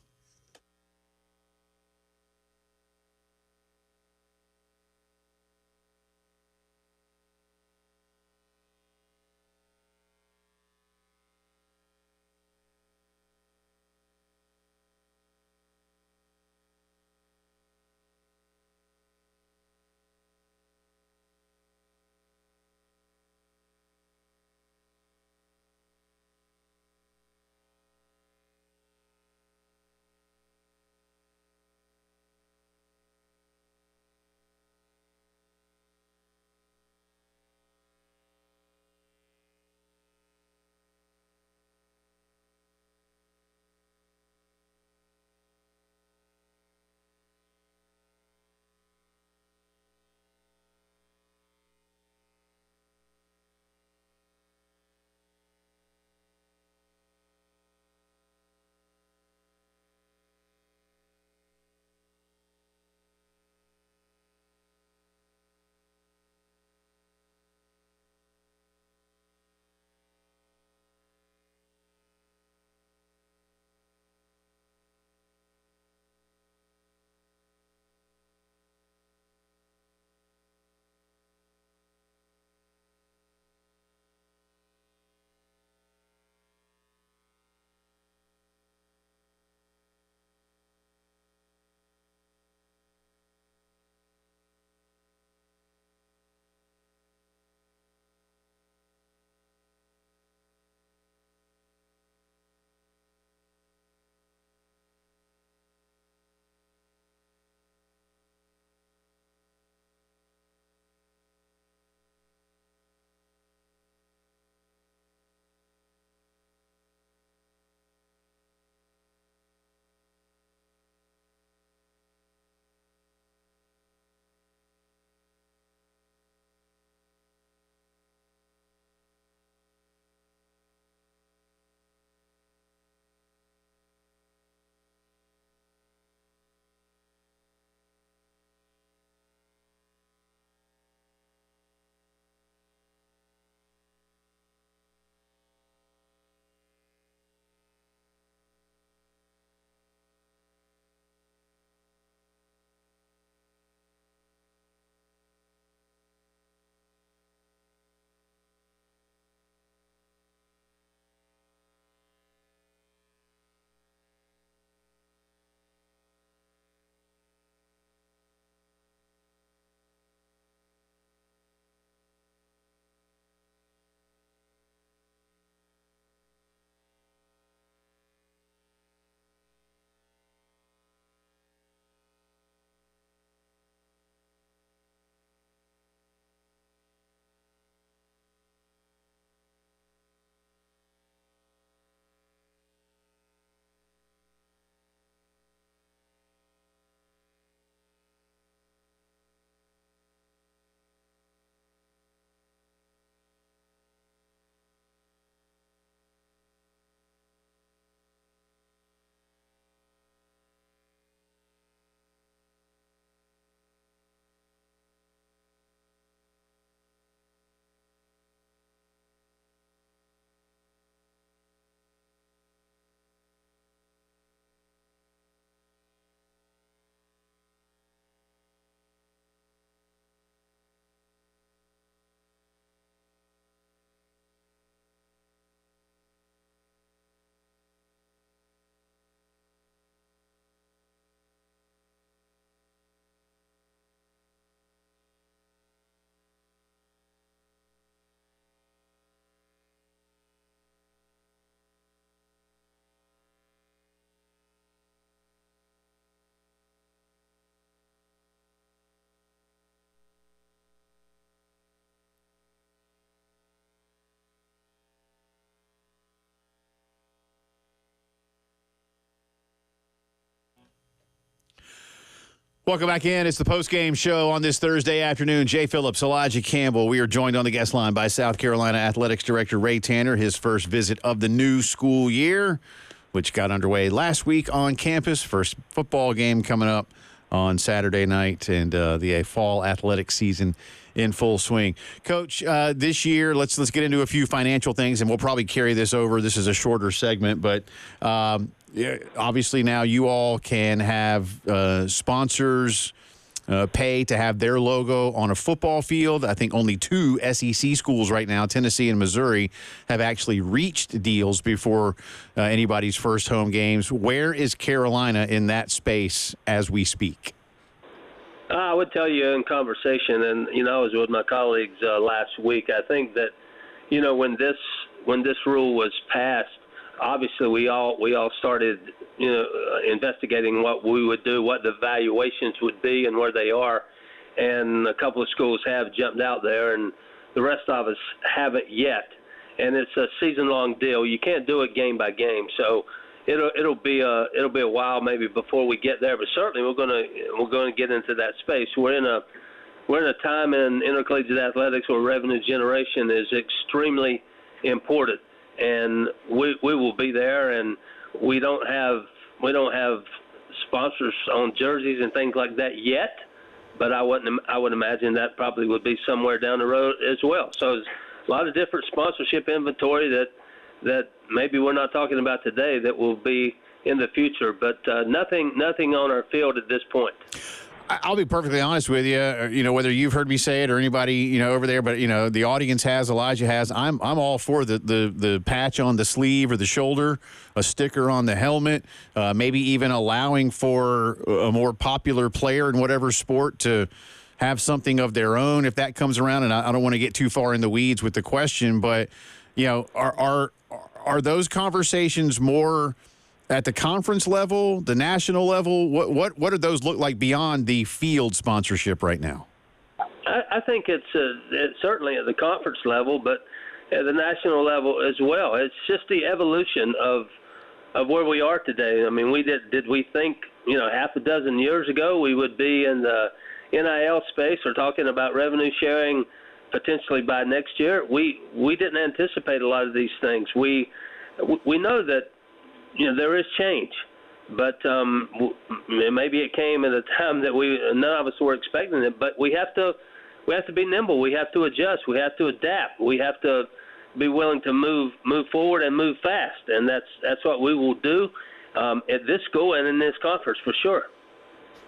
Welcome back in. It's the postgame show on this Thursday afternoon. Jay Phillips, Elijah Campbell. We are joined on the guest line by South Carolina Athletics Director Ray Tanner, his first visit of the new school year, which got underway last week on campus. First football game coming up on Saturday night, and the fall athletic season in full swing. Coach, this year, let's get into a few financial things, and we'll probably carry this over. This is a shorter segment, but obviously now you all can have sponsors pay to have their logo on a football field. I think only 2 SEC schools right now, Tennessee and Missouri, have actually reached deals before anybody's first home games. Where is Carolina in that space as we speak? I would tell you in conversation, and I was with my colleagues last week. I think that when this rule was passed, obviously we all started investigating what we would do, what the valuations would be, and where they are. And a couple of schools have jumped out there, and the rest of us haven't yet. And it's a season-long deal. You can't do it game by game, so it'll be a while maybe before we get there. But certainly we're gonna get into that space. We're in a time in intercollegiate athletics where revenue generation is extremely important. And we will be there, and we don't have sponsors on jerseys and things like that yet, but I would imagine that probably would be somewhere down the road as well. So there's a lot of different sponsorship inventory that maybe we're not talking about today that will be in the future, but nothing on our field at this point. I'll be perfectly honest with you, whether you've heard me say it or anybody, over there, but, the audience has, Elijah has, I'm all for the patch on the sleeve or the shoulder, a sticker on the helmet, maybe even allowing for a more popular player in whatever sport to have something of their own if that comes around. And I don't want to get too far in the weeds with the question, but, are those conversations more at the conference level, the national level? What do those look like beyond the field sponsorship right now? I think it's certainly at the conference level, but at the national level as well. It's just the evolution of where we are today. I mean, did we think half a dozen years ago we would be in the NIL space or talking about revenue sharing potentially by next year? We didn't anticipate a lot of these things. We know that there is change, but maybe it came at a time that none of us were expecting it. But we have to be nimble. We have to adjust. We have to adapt. We have to be willing to move forward and move fast, and that's what we will do at this school and in this conference for sure.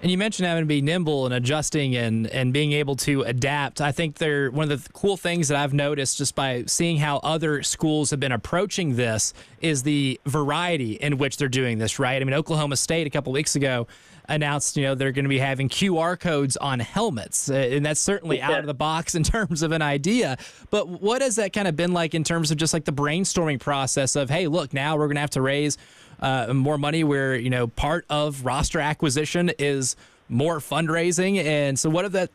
And you mentioned having to be nimble and adjusting and being able to adapt. I think one of the cool things that I've noticed just by seeing how other schools have been approaching this is the variety in which they're doing this, right? I mean, Oklahoma State a couple weeks ago announced, they're going to be having QR codes on helmets, and that's certainly out of the box in terms of an idea. But what has that kind of been like in terms of just like the brainstorming process of, hey, look, now we're going to have to raise more money where, part of roster acquisition is more fundraising. And so what have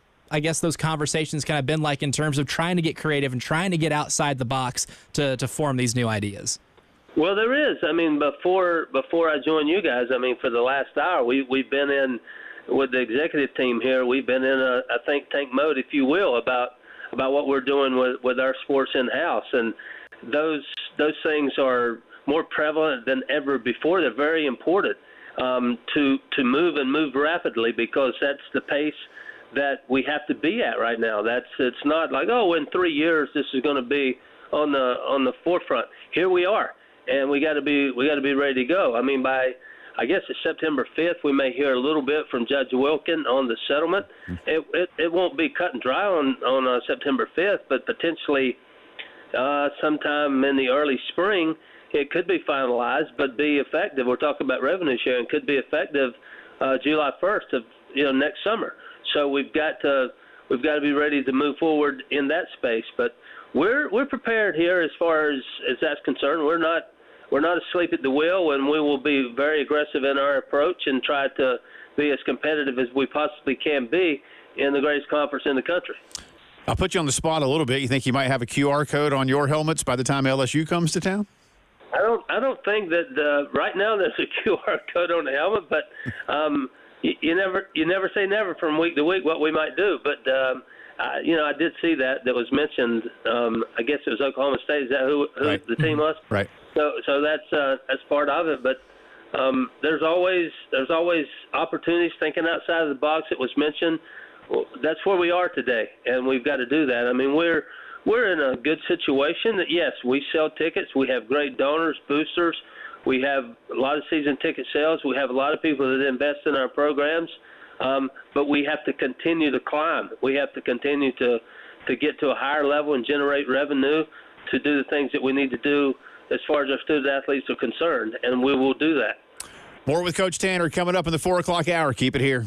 those conversations kind of been like in terms of trying to get creative and trying to get outside the box to form these new ideas? Well, there is. I mean, before I joined you guys, for the last hour, we've been in with the executive team here. We've been in a think tank mode, if you will, about what we're doing with our sports in-house. And those things are more prevalent than ever before. They're very important to move rapidly, because that's the pace that we have to be at right now. It's not like, in 3 years this is going to be on the forefront. Here we are, and we got to be ready to go. I guess it's September 5th. We may hear a little bit from Judge Wilkin on the settlement. It won't be cut and dry on September 5th, but potentially sometime in the early spring it could be finalized, but be effective. We're talking about revenue sharing. Could be effective July 1st of next summer. So we've got to be ready to move forward in that space. But we're prepared here as far as that's concerned. We're not asleep at the wheel, and we will be very aggressive in our approach and try to be as competitive as we possibly can be in the greatest conference in the country. I'll put you on the spot a little bit. You think you might have a QR code on your helmets by the time LSU comes to town? I don't think that right now there's a QR code on the helmet, but you never say never from week to week what we might do, but I did see that was mentioned. I guess it was Oklahoma State. Is that who Right. the team was? Right. So that's part of it, but there's always opportunities thinking outside of the box. It was mentioned. Well, that's where we are today, and we've got to do that. I mean, we're in a good situation. That yes, we sell tickets. We have great donors, boosters. We have a lot of season ticket sales. We have a lot of people that invest in our programs, but we have to continue to climb. We have to continue to get to a higher level and generate revenue to do the things that we need to do as far as our student athletes are concerned, and we will do that. More with Coach Tanner coming up in the 4 o'clock hour. Keep it here.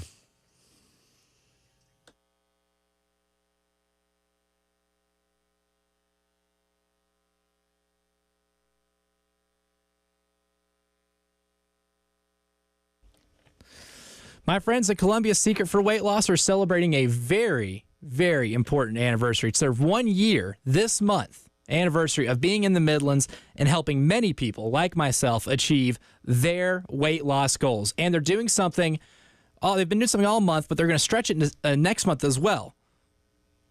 My friends at Columbia Secret for Weight Loss are celebrating a very, very important anniversary. It's their 1 year this month anniversary of being in the Midlands and helping many people like myself achieve their weight loss goals. And they're doing something, they've been doing something all month, but they're going to stretch it into, next month as well.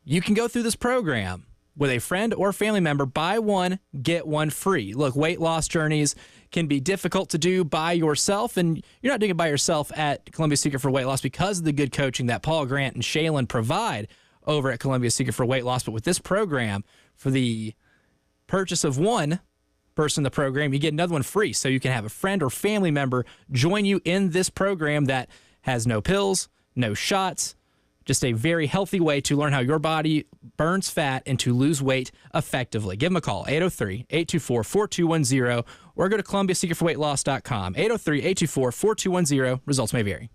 You can go through this program with a friend or family member, buy one, get one free. Look, weight loss journeys can be difficult to do by yourself, and you're not doing it by yourself at Columbia Secret for Weight Loss because of the good coaching that Paul Grant and Shaylin provide over at Columbia Secret for Weight Loss. But with this program, for the purchase of one person in the program, you get another one free, so you can have a friend or family member join you in this program that has no pills, no shots, just a very healthy way to learn how your body burns fat and to lose weight effectively. Give them a call, 803-824-4210, or go to ColumbiaSecretForWeightLoss.com, 803-824-4210. Results may vary.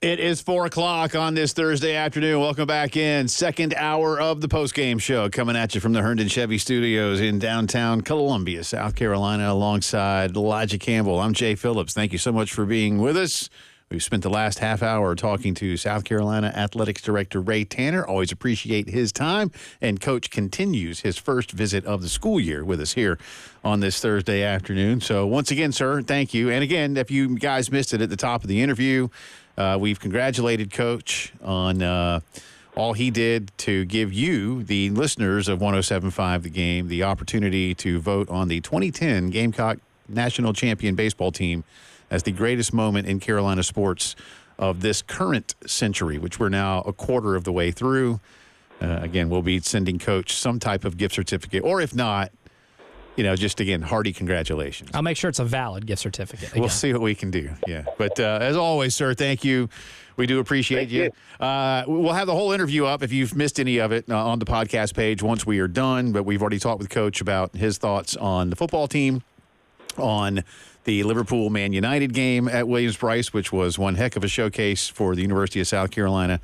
It is 4 o'clock on this Thursday afternoon. Welcome back in. Second hour of the postgame show coming at you from the Herndon Chevy Studios in downtown Columbia, South Carolina, alongside Elijah Campbell. I'm Jay Phillips. Thank you so much for being with us. We've spent the last half hour talking to South Carolina Athletics Director Ray Tanner. Always appreciate his time. And Coach continues his first visit of the school year with us here on this Thursday afternoon. So once again, sir, thank you. And again, if you guys missed it at the top of the interview, we've congratulated Coach on all he did to give you, the listeners of 107.5 The Game, the opportunity to vote on the 2010 Gamecock National Champion Baseball team as the greatest moment in Carolina sports of this current century, which we're now a quarter of the way through. Again, we'll be sending Coach some type of gift certificate, or if not, just, again, hearty congratulations. I'll make sure it's a valid gift certificate. Again. We'll see what we can do, yeah. But as always, sir, thank you. We do appreciate you. We'll have the whole interview up if you've missed any of it on the podcast page once we are done. But we've already talked with Coach about his thoughts on the football team, on the Liverpool-Man United game at Williams-Brice, which was one heck of a showcase for the University of South Carolina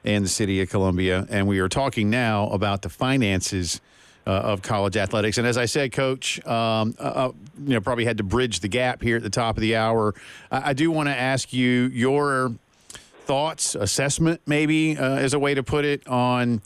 and the city of Columbia. And we are talking now about the finances of college athletics. And as I said, Coach, probably had to bridge the gap here at the top of the hour. I do want to ask you your thoughts, assessment maybe, as a way to put it, on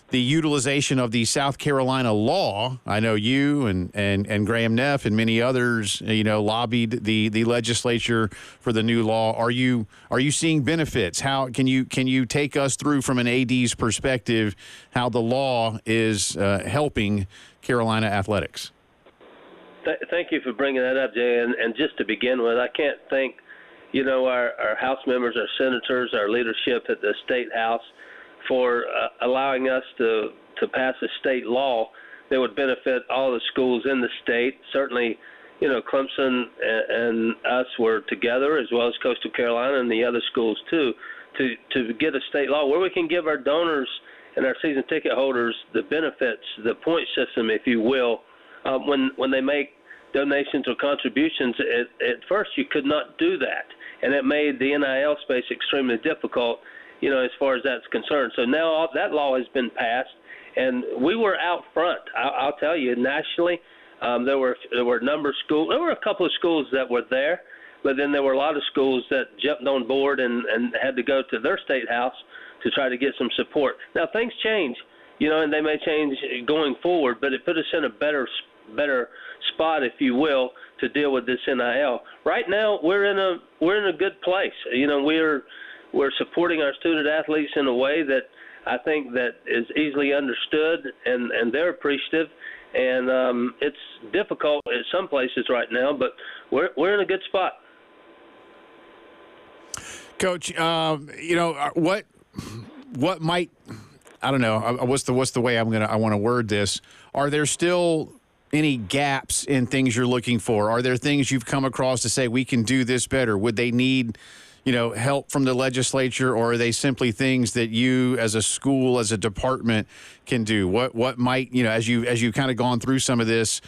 the utilization of the South Carolina law. I know you and Graham Neff and many others, lobbied the legislature for the new law. Are you seeing benefits? How can you take us through from an AD's perspective how the law is helping Carolina athletics? Thank you for bringing that up, Jay. And just to begin with, I can't thank our House members, our senators, our leadership at the State House for allowing us to pass a state law that would benefit all the schools in the state. Certainly, Clemson and us were together, as well as Coastal Carolina and the other schools too, to get a state law where we can give our donors and our season ticket holders the benefits, the point system, if you will, when they make donations or contributions. At first, you could not do that, and it made the NIL space extremely difficult, as far as that's concerned. So now that law has been passed, and we were out front. I'll tell you, nationally, there were a number of schools. There were a couple of schools that were there, but then there were a lot of schools that jumped on board and had to go to their state house to try to get some support. Now, things change, and they may change going forward, but it put us in a better spot, if you will, to deal with this NIL. Right now, we're in a good place. We're supporting our student athletes in a way that I think that is easily understood, and they're appreciative. And it's difficult at some places right now, but we're in a good spot. Coach, what might, I don't know, what's the way I want to word this? Are there still any gaps in things you're looking for? Are there things you've come across to say we can do this better? Would they need help from the legislature, or are they simply things that you as a school, as a department can do? What might, as you kind of gone through some of this,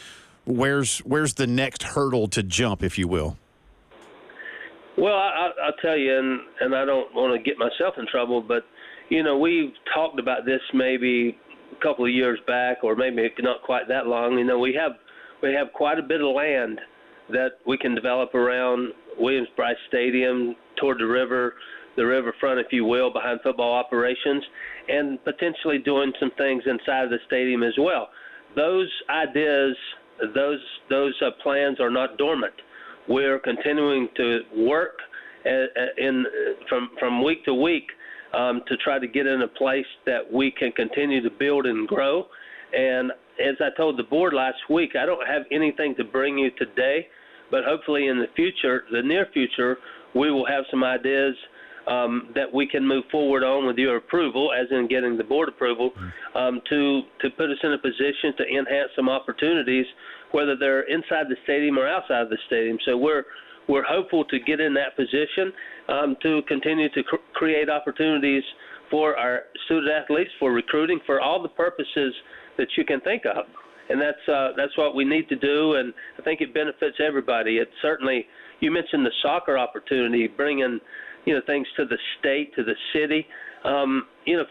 where's the next hurdle to jump, if you will? Well, I'll tell you, and I don't want to get myself in trouble, but, we've talked about this maybe a couple of years back, or maybe not quite that long. We have quite a bit of land that we can develop around Williams-Brice Stadium, toward the riverfront, if you will, behind football operations, and potentially doing some things inside of the stadium as well. Those ideas, those plans are not dormant. We're continuing to work from week to week to try to get in a place that we can continue to build and grow. And as I told the board last week, I don't have anything to bring you today, but hopefully in the future, the near future, we will have some ideas that we can move forward on with your approval, as in getting the board approval, to put us in a position to enhance some opportunities, whether they're inside the stadium or outside the stadium. So we're hopeful to get in that position to continue to create opportunities for our student athletes, for recruiting, for all the purposes that you can think of. And that's what we need to do, and I think it benefits everybody. It certainly, you mentioned the soccer opportunity, bringing things to the state, to the city.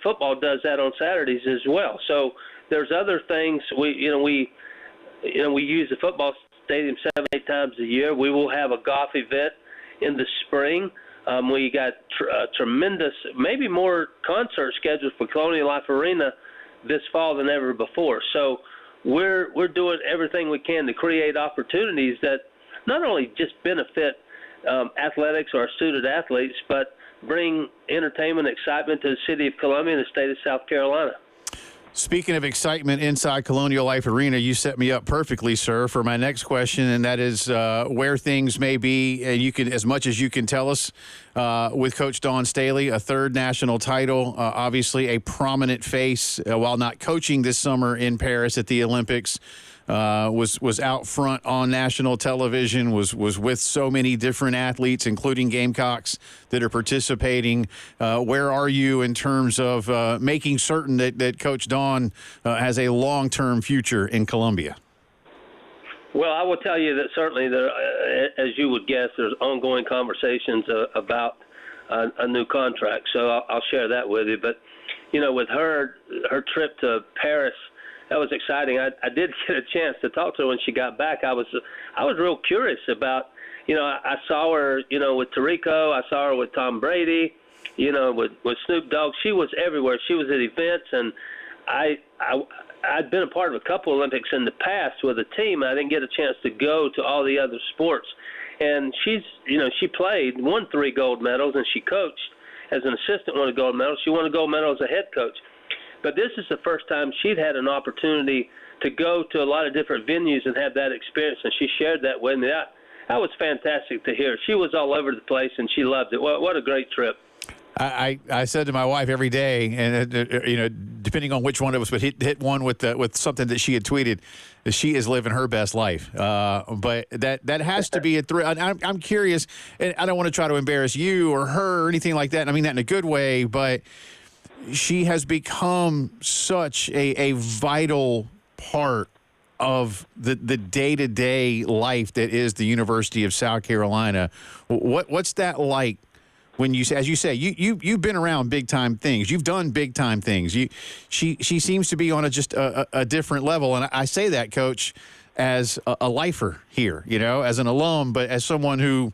Football does that on Saturdays as well. So there's other things. We use the football stadium 7-8 times a year. We will have a golf event in the spring. We got tremendous, maybe more concerts scheduled for Colonial Life Arena this fall than ever before. So we're doing everything we can to create opportunities that not only just benefit athletics or our student athletes, but bring entertainment, excitement to the city of Columbia and the state of South Carolina. Speaking of excitement inside Colonial Life Arena, you set me up perfectly, sir, for my next question, and that is where things may be. And you can, as much as you can tell us, with Coach Dawn Staley, a third national title, obviously a prominent face, while not coaching this summer in Paris at the Olympics. Was out front on national television, was with so many different athletes, including Gamecocks, that are participating. Where are you in terms of making certain that Coach Dawn has a long-term future in Columbia? Well, I will tell you that certainly, as you would guess, there's ongoing conversations about a new contract. So I'll share that with you. But, with her trip to Paris, that was exciting. I did get a chance to talk to her when she got back. I was real curious about, I saw her, with Tirico. I saw her with Tom Brady, with Snoop Dogg. She was everywhere. She was at events, and I'd been a part of a couple Olympics in the past with a team. I didn't get a chance to go to all the other sports. And she played, won 3 gold medals, and she coached as an assistant, won a gold medal. She won a gold medal as a head coach. But this is the first time she'd had an opportunity to go to a lot of different venues and have that experience, and she shared that with me. That was fantastic to hear. She was all over the place, and she loved it. What a great trip. I said to my wife every day, and depending on which one it was, but hit one with something that she had tweeted, that she is living her best life. But that has to be a thrill. I'm curious, and I don't want to try to embarrass you or her or anything like that. And I mean that in a good way, but she has become such a vital part of the day-to-day life that is the University of South Carolina. What's that like when you, as you say, you've been around big-time things. You've done big-time things. She seems to be on just a different level. And I say that, Coach, as a lifer here, as an alum, but as someone who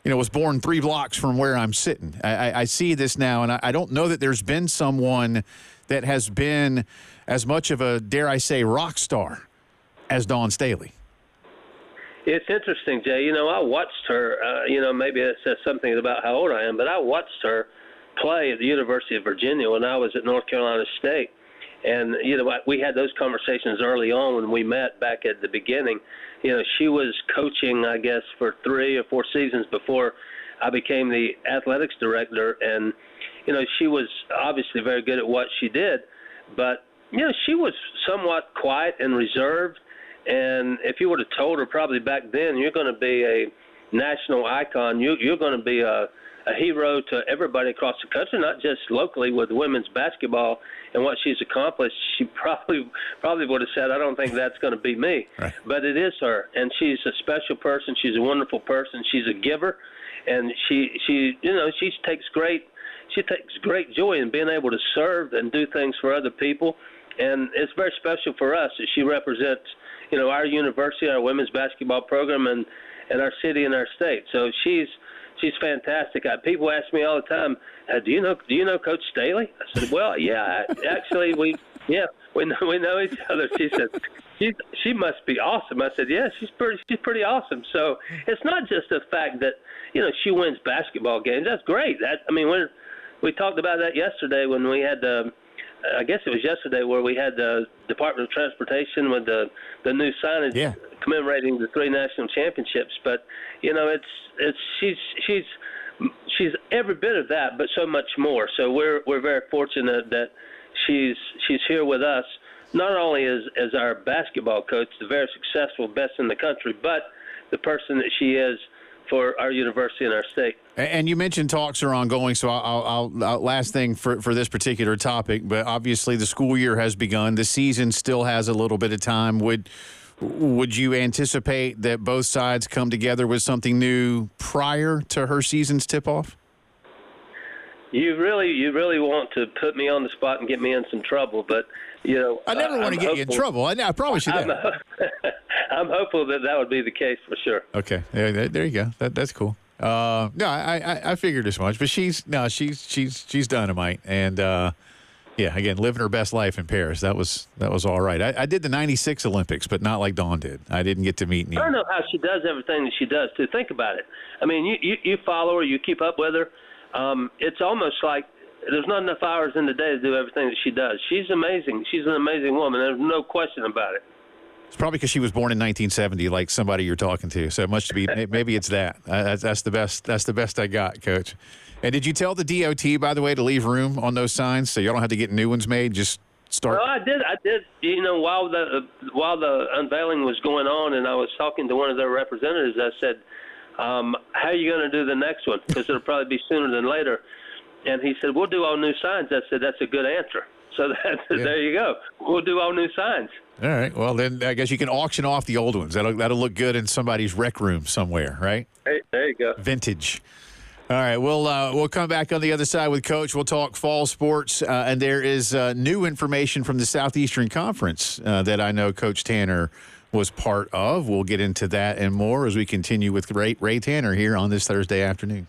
was born 3 blocks from where I'm sitting. I see this now, and I don't know that there's been someone that has been as much of a, dare I say, rock star as Dawn Staley. It's interesting, Jay. I watched her, maybe it says something about how old I am, but I watched her play at the University of Virginia when I was at North Carolina State. And, we had those conversations early on when we met back at the beginning. She was coaching, I guess, for 3 or 4 seasons before I became the athletics director. And, she was obviously very good at what she did. But, she was somewhat quiet and reserved. And if you would have told her probably back then, you're going to be a national icon, you're going to be a hero to everybody across the country, not just locally with women's basketball and what she's accomplished, she probably would have said, I don't think that's going to be me. Right. But it is her, and she's a special person. She's a wonderful person. She's a giver, and she takes great joy in being able to serve and do things for other people. And it's very special for us that she represents, our university, our women's basketball program, and our city and our state. So she's fantastic. People ask me all the time, do you know Coach Staley? I said, well, yeah, actually we know each other. She said, she must be awesome. I said, yeah, she's pretty awesome. So it's not just the fact that she wins basketball games. That's great. We talked about that yesterday when we had I guess it was yesterday where we had the Department of Transportation with the new signage commemorating the 3 national championships. But she's every bit of that, but so much more. So we're very fortunate that she's here with us, not only as our basketball coach, the very successful, best in the country, but the person that she is for our university and our state. And you mentioned talks are ongoing, so I'll last thing for this particular topic, but obviously the school year has begun. The season still has a little bit of time. Would you anticipate that both sides come together with something new prior to her season's tip-off? You really want to put me on the spot and get me in some trouble, but I never want to get you in trouble. I promise you that. I'm hopeful that would be the case for sure. Okay, there you go. That's cool. No, I figured as much, but she's dynamite, and again, living her best life in Paris. That was all right. I did the '96 Olympics, but not like Dawn did. I didn't get to meet. I don't know how she does everything that she does. Too. Think about it. I mean, you follow her, you keep up with her. It's almost like there's not enough hours in the day to do everything that she does. She's amazing. She's an amazing woman. There's no question about it. It's probably because she was born in 1970, like somebody you're talking to. So it must be maybe it's that. That's the best. That's the best I got, Coach. And did you tell the DOT, by the way, to leave room on those signs so you don't have to get new ones made? Just start. Well, I did. While the unveiling was going on, and I was talking to one of their representatives, I said, "How are you going to do the next one? Because it'll probably be sooner than later." And he said, "We'll do all new signs." I said, "That's a good answer." So there you go. We'll do all new signs. All right. Well, then I guess you can auction off the old ones. That'll look good in somebody's rec room somewhere, right? Hey, there you go. Vintage. All right. We'll come back on the other side with Coach. We'll talk fall sports, and there is new information from the Southeastern Conference that I know Coach Tanner was part of. We'll get into that and more as we continue with Ray Tanner here on this Thursday afternoon.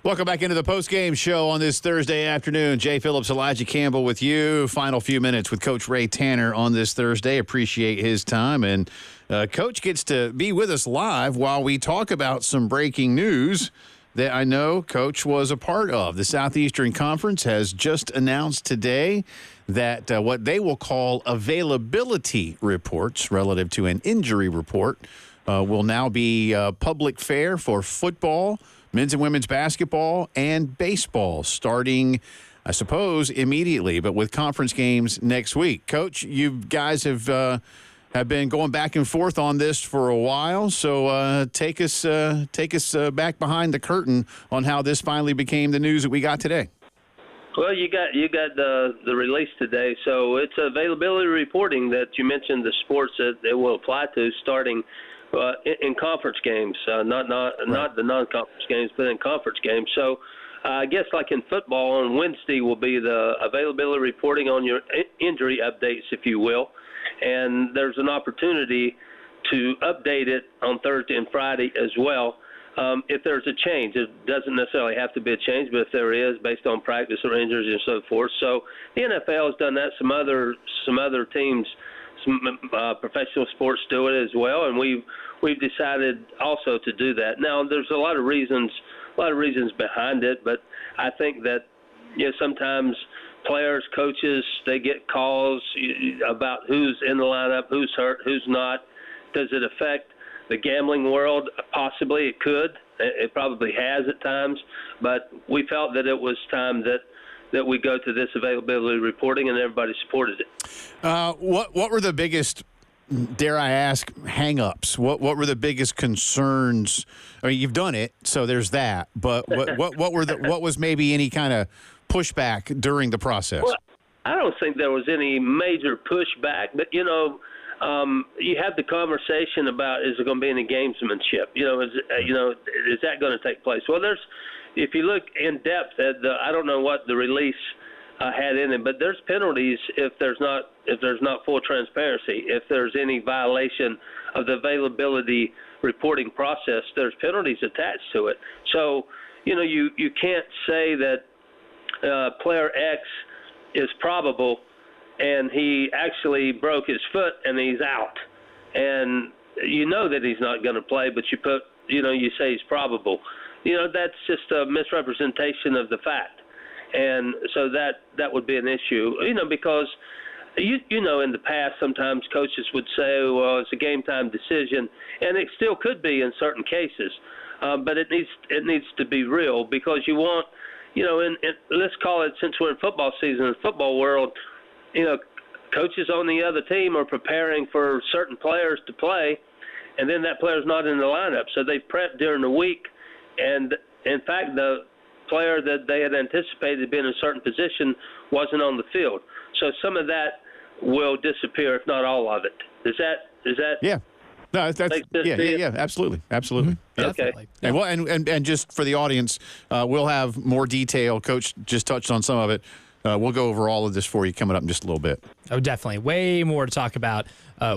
Welcome back into the Postgame show on this Thursday afternoon. Jay Phillips, Elijah Campbell with you. Final few minutes with Coach Ray Tanner on this Thursday. Appreciate his time. And Coach gets to be with us live while we talk about some breaking news that I know Coach was a part of. The Southeastern Conference has just announced today that what they will call availability reports relative to an injury report will now be public fare for football, men's and women's basketball, and baseball starting, I suppose, immediately, but with conference games next week. Coach, you guys have been going back and forth on this for a while, so take us back behind the curtain on how this finally became the news that we got today. Well, you got the release today, so it's availability reporting that you mentioned the sports that it will apply to starting in conference games, not the non-conference games, but in conference games. So I guess like in football on Wednesday will be the availability reporting on your injury updates, if you will. And there's an opportunity to update it on Thursday and Friday as well. If there's a change, it doesn't necessarily have to be a change, but if there is, based on practice or injuries and so forth. So the NFL has done that. Some other teams, some professional sports do it as well, and we've decided also to do that. Now, there's a lot of reasons behind it, but I think that sometimes players, coaches, they get calls about who's in the lineup, who's hurt, who's not. Does it affect the gambling world? Possibly it could. It probably has at times, but we felt that it was time that we go to this availability reporting, and everybody supported it. What were the biggest, dare I ask, hang-ups? What were the biggest concerns? I mean, you've done it, so there's that. But what was maybe any kind of pushback during the process? Well, I don't think there was any major pushback, but you have the conversation about, is there going to be any gamesmanship? Is that going to take place? Well, if you look in depth at I don't know what the release had in it, but there's penalties if there's not full transparency. If there's any violation of the availability reporting process, there's penalties attached to it. So, you can't say that player X is probable and he actually broke his foot and he's out. And you know that he's not going to play, but you say he's probable. That's just a misrepresentation of the fact. And so that would be an issue, because in the past sometimes coaches would say, well, it's a game time decision, and it still could be in certain cases, but it needs to be real, because you want, and let's call it, since we're in football season, in the football world, coaches on the other team are preparing for certain players to play, and then that player's not in the lineup, so they prepped during the week, and in fact the player that they had anticipated being in a certain position wasn't on the field. So some of that will disappear, if not all of it. Is that? Yeah. No, that's yeah, absolutely. Mm-hmm. Yeah. Okay. And just for the audience, we'll have more detail. Coach just touched on some of it. We'll go over all of this for you coming up in just a little bit. Oh, definitely. Way more to talk about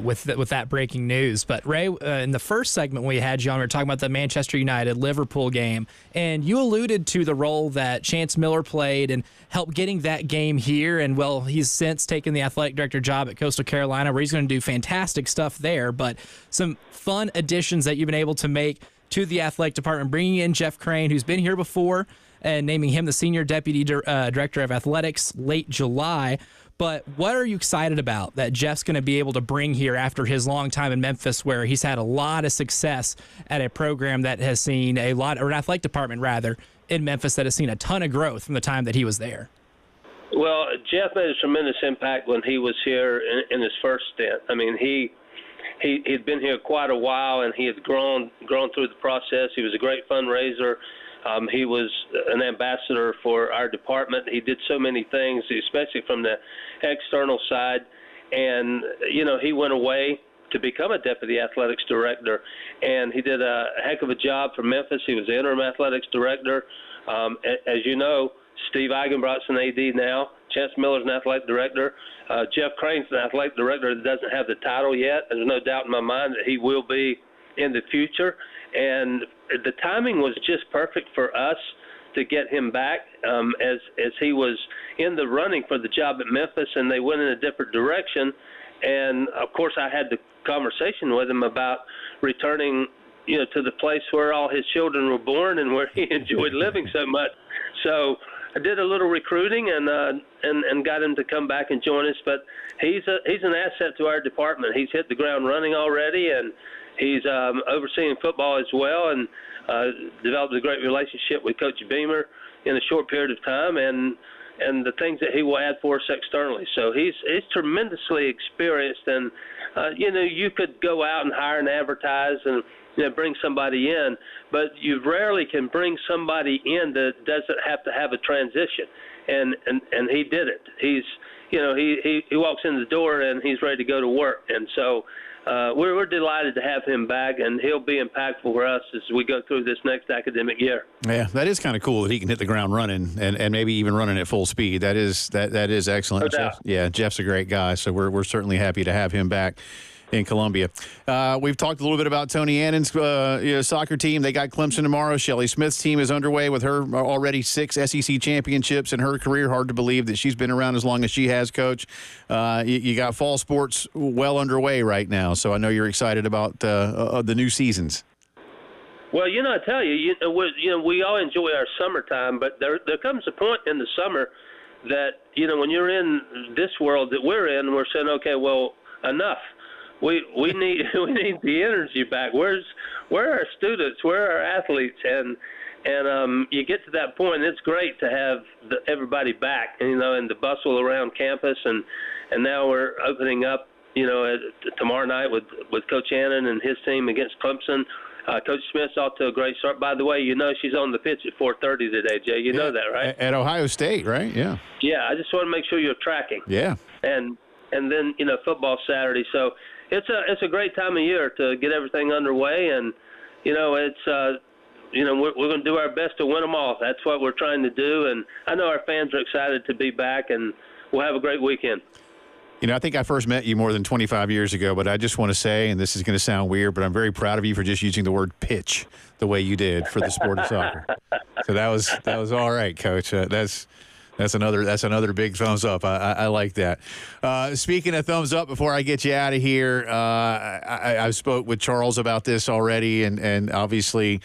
with that breaking news. But, Ray, in the first segment when we had you on, we were talking about the Manchester United-Liverpool game, and you alluded to the role that Chance Miller played and helped getting that game here. And, well, he's since taken the athletic director job at Coastal Carolina, where he's going to do fantastic stuff there. But some fun additions that you've been able to make to the athletic department, bringing in Jeff Crane, who's been here before, and naming him the Senior Deputy Director of Athletics late July. But what are you excited about that Jeff's going to be able to bring here after his long time in Memphis, where he's had a lot of success at a program that has seen or an athletic department, rather, in Memphis that has seen a ton of growth from the time that he was there? Well, Jeff made a tremendous impact when he was here in his first stint. I mean, he'd been here quite a while, and he had grown through the process. He was a great fundraiser. He was an ambassador for our department. He did so many things, especially from the external side. And, he went away to become a deputy athletics director, and he did a heck of a job for Memphis. He was the interim athletics director. As you know, Steve Eigenbrot's an AD now. Chance Miller's an athletic director. Jeff Crane's an athletic director that doesn't have the title yet. There's no doubt in my mind that he will be in the future. And the timing was just perfect for us to get him back as he was in the running for the job at Memphis, and they went in a different direction. And, of course, I had the conversation with him about returning, to the place where all his children were born and where he enjoyed living so much. So I did a little recruiting and got him to come back and join us. But he's an asset to our department. He's hit the ground running already, and he's overseeing football as well, and developed a great relationship with Coach Beamer in a short period of time, and the things that he will add for us externally. So he's tremendously experienced, and you could go out and hire and advertise and bring somebody in, but you rarely can bring somebody in that doesn't have to have a transition, and he did it. He walks in the door and he's ready to go to work, and so we're delighted to have him back, and he'll be impactful for us as we go through this next academic year. Yeah, that is kind of cool that he can hit the ground running and maybe even running at full speed. That is excellent. No doubt. Jeff's a great guy, so we're certainly happy to have him back in Columbia. We've talked a little bit about Tony Annan's soccer team. They got Clemson tomorrow. Shelley Smith's team is underway with her already 6 SEC championships in her career. Hard to believe that she's been around as long as she has, Coach. You got fall sports well underway right now, so I know you're excited about the new seasons. Well, I tell you, we all enjoy our summertime, but there comes a point in the summer that, when you're in this world that we're in, we're saying, okay, well, enough. We need the energy back. Where are our students? Where are our athletes? And you get to that point. It's great to have everybody back, and the bustle around campus, and now we're opening up, tomorrow night with Coach Annan and his team against Clemson. Coach Smith's off to a great start. By the way, she's on the pitch at 4:30 today, Jay. You know that, right? At Ohio State, right? Yeah. Yeah. I just want to make sure you're tracking. Yeah. And then football Saturday. So. It's a great time of year to get everything underway, and we're going to do our best to win them all. That's what we're trying to do, and I know our fans are excited to be back, and we'll have a great weekend. I think I first met you more than 25 years ago, but I just want to say, and this is going to sound weird, but I'm very proud of you for just using the word pitch the way you did for the sport of soccer. So that was all right, Coach. That's another big thumbs up. I like that. Speaking of thumbs up, before I get you out of here, I spoke with Charles about this already, and obviously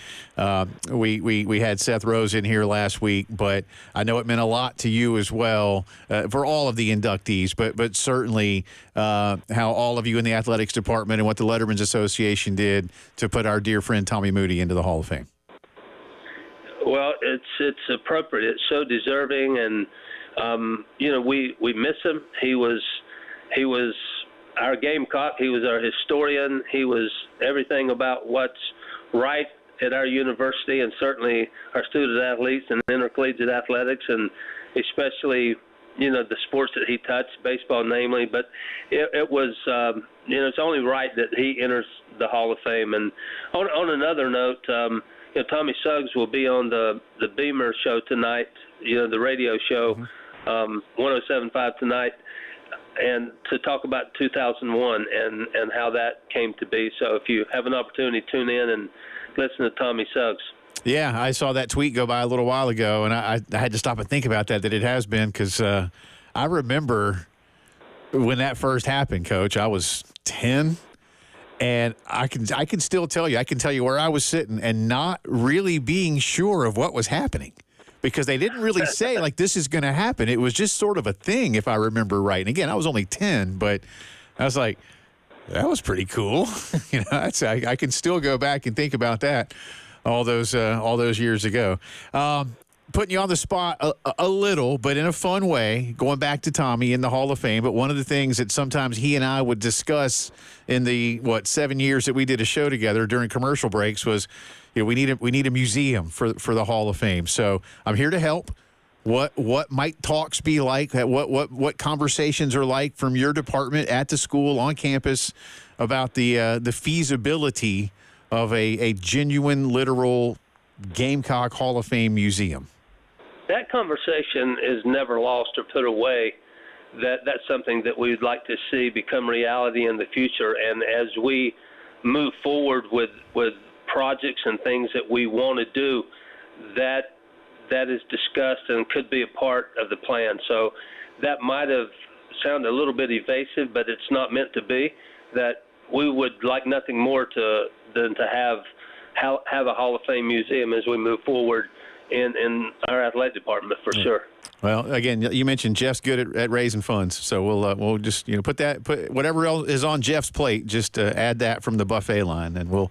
we had Seth Rose in here last week, but I know it meant a lot to you as well for all of the inductees, but certainly how all of you in the athletics department and what the Letterman's Association did to put our dear friend Tommy Moody into the Hall of Fame. Well, it's appropriate. It's so deserving, and we miss him. He was our Gamecock. He was our historian. He was everything about what's right at our university, and certainly our student athletes and intercollegiate athletics, and especially the sports that he touched, baseball namely. But it was it's only right that he enters the Hall of Fame. And on another note. Tommy Suggs will be on the Beamer show tonight, the radio show, 107.5 tonight, and to talk about 2001 and how that came to be. So if you have an opportunity, tune in and listen to Tommy Suggs. Yeah, I saw that tweet go by a little while ago, and I had to stop and think about that it has been, because I remember when that first happened, Coach. I was 10. And I can still tell you, where I was sitting and not really being sure of what was happening, because they didn't really say, like, this is going to happen. It was just sort of a thing, if I remember right. And again, I was only 10, but I was like, that was pretty cool. I can still go back and think about that all those years ago. Putting you on the spot a little, but in a fun way, going back to Tommy in the Hall of Fame. But one of the things that sometimes he and I would discuss in the 7 years that we did a show together during commercial breaks was, we need a museum for the Hall of Fame. So I'm here to help. What might talks be like? What conversations are like from your department at the school on campus about the feasibility of a genuine, literal Gamecock Hall of Fame museum? That conversation is never lost or put away. That's something that we'd like to see become reality in the future. And as we move forward with projects and things that we want to do, that is discussed and could be a part of the plan. So that might have sounded a little bit evasive, but it's not meant to be. That we would like nothing more than to have a Hall of Fame museum as we move forward in our athletic department for sure. Well, again, you mentioned Jeff's good at raising funds, so we'll just put whatever else is on Jeff's plate, just add that from the buffet line, and we'll.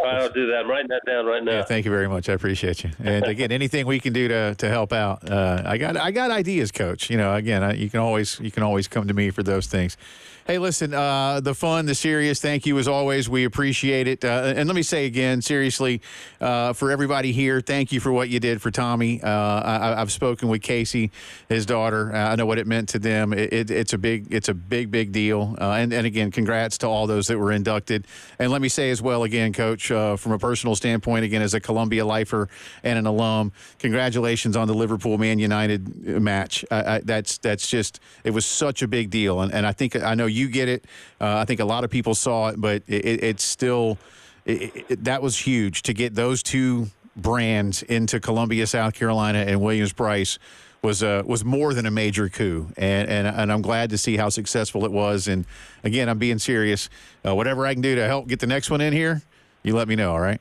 I'll do that. I'm writing that down right now. Yeah, thank you very much. I appreciate you. And again, anything we can do to help out, I got ideas, Coach. Again, you can always come to me for those things. Hey, listen, the fun, the serious, thank you as always. We appreciate it. And let me say again, seriously, for everybody here, thank you for what you did for Tommy. I've spoken with Casey, his daughter. I know what it meant to them. It's a big deal. And again, congrats to all those that were inducted. And let me say as well, again, Coach, from a personal standpoint, again, as a Columbia lifer and an alum, congratulations on the Liverpool Man United match. That's just, it was such a big deal. And I know you get it. I think a lot of people saw it, but it's still that was huge to get those two brands into Columbia, South Carolina, and Williams-Brice was more than a major coup, and I'm glad to see how successful it was. And again, I'm being serious. Whatever I can do to help get the next one in here, you let me know. All right.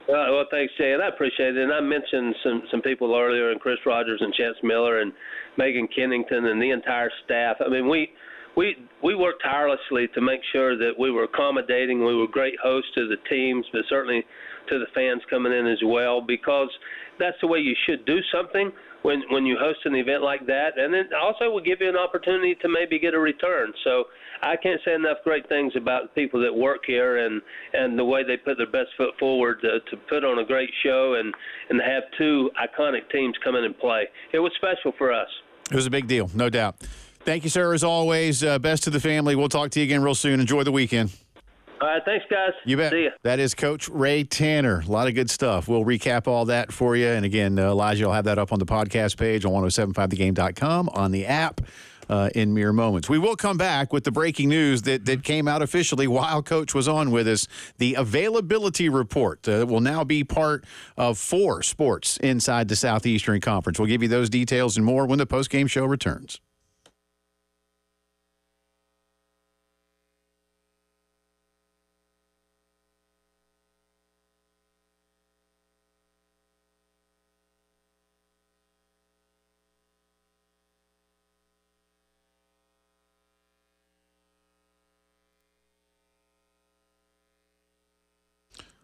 Well, thanks, Jay, and I appreciate it. And I mentioned some people earlier, and Chris Rogers and Chance Miller and Megan Kennington and the entire staff. I mean, we worked tirelessly to make sure that we were accommodating. We were great hosts to the teams, but certainly to the fans coming in as well, because that's the way you should do something when you host an event like that. And then also will give you an opportunity to maybe get a return. So I can't say enough great things about the people that work here and the way they put their best foot forward to put on a great show and to have two iconic teams come in and play. It was special for us. It was a big deal, no doubt. Thank you, sir, as always. Best to the family. We'll talk to you again real soon. Enjoy the weekend. All right, thanks, guys. You bet. See ya. That is Coach Ray Tanner. A lot of good stuff. We'll recap all that for you. And again, Elijah will have that up on the podcast page on 1075thegame.com, on the app in mere moments. We will come back with the breaking news that came out officially while Coach was on with us. The availability report will now be part of 4 sports inside the Southeastern Conference. We'll give you those details and more when the postgame show returns.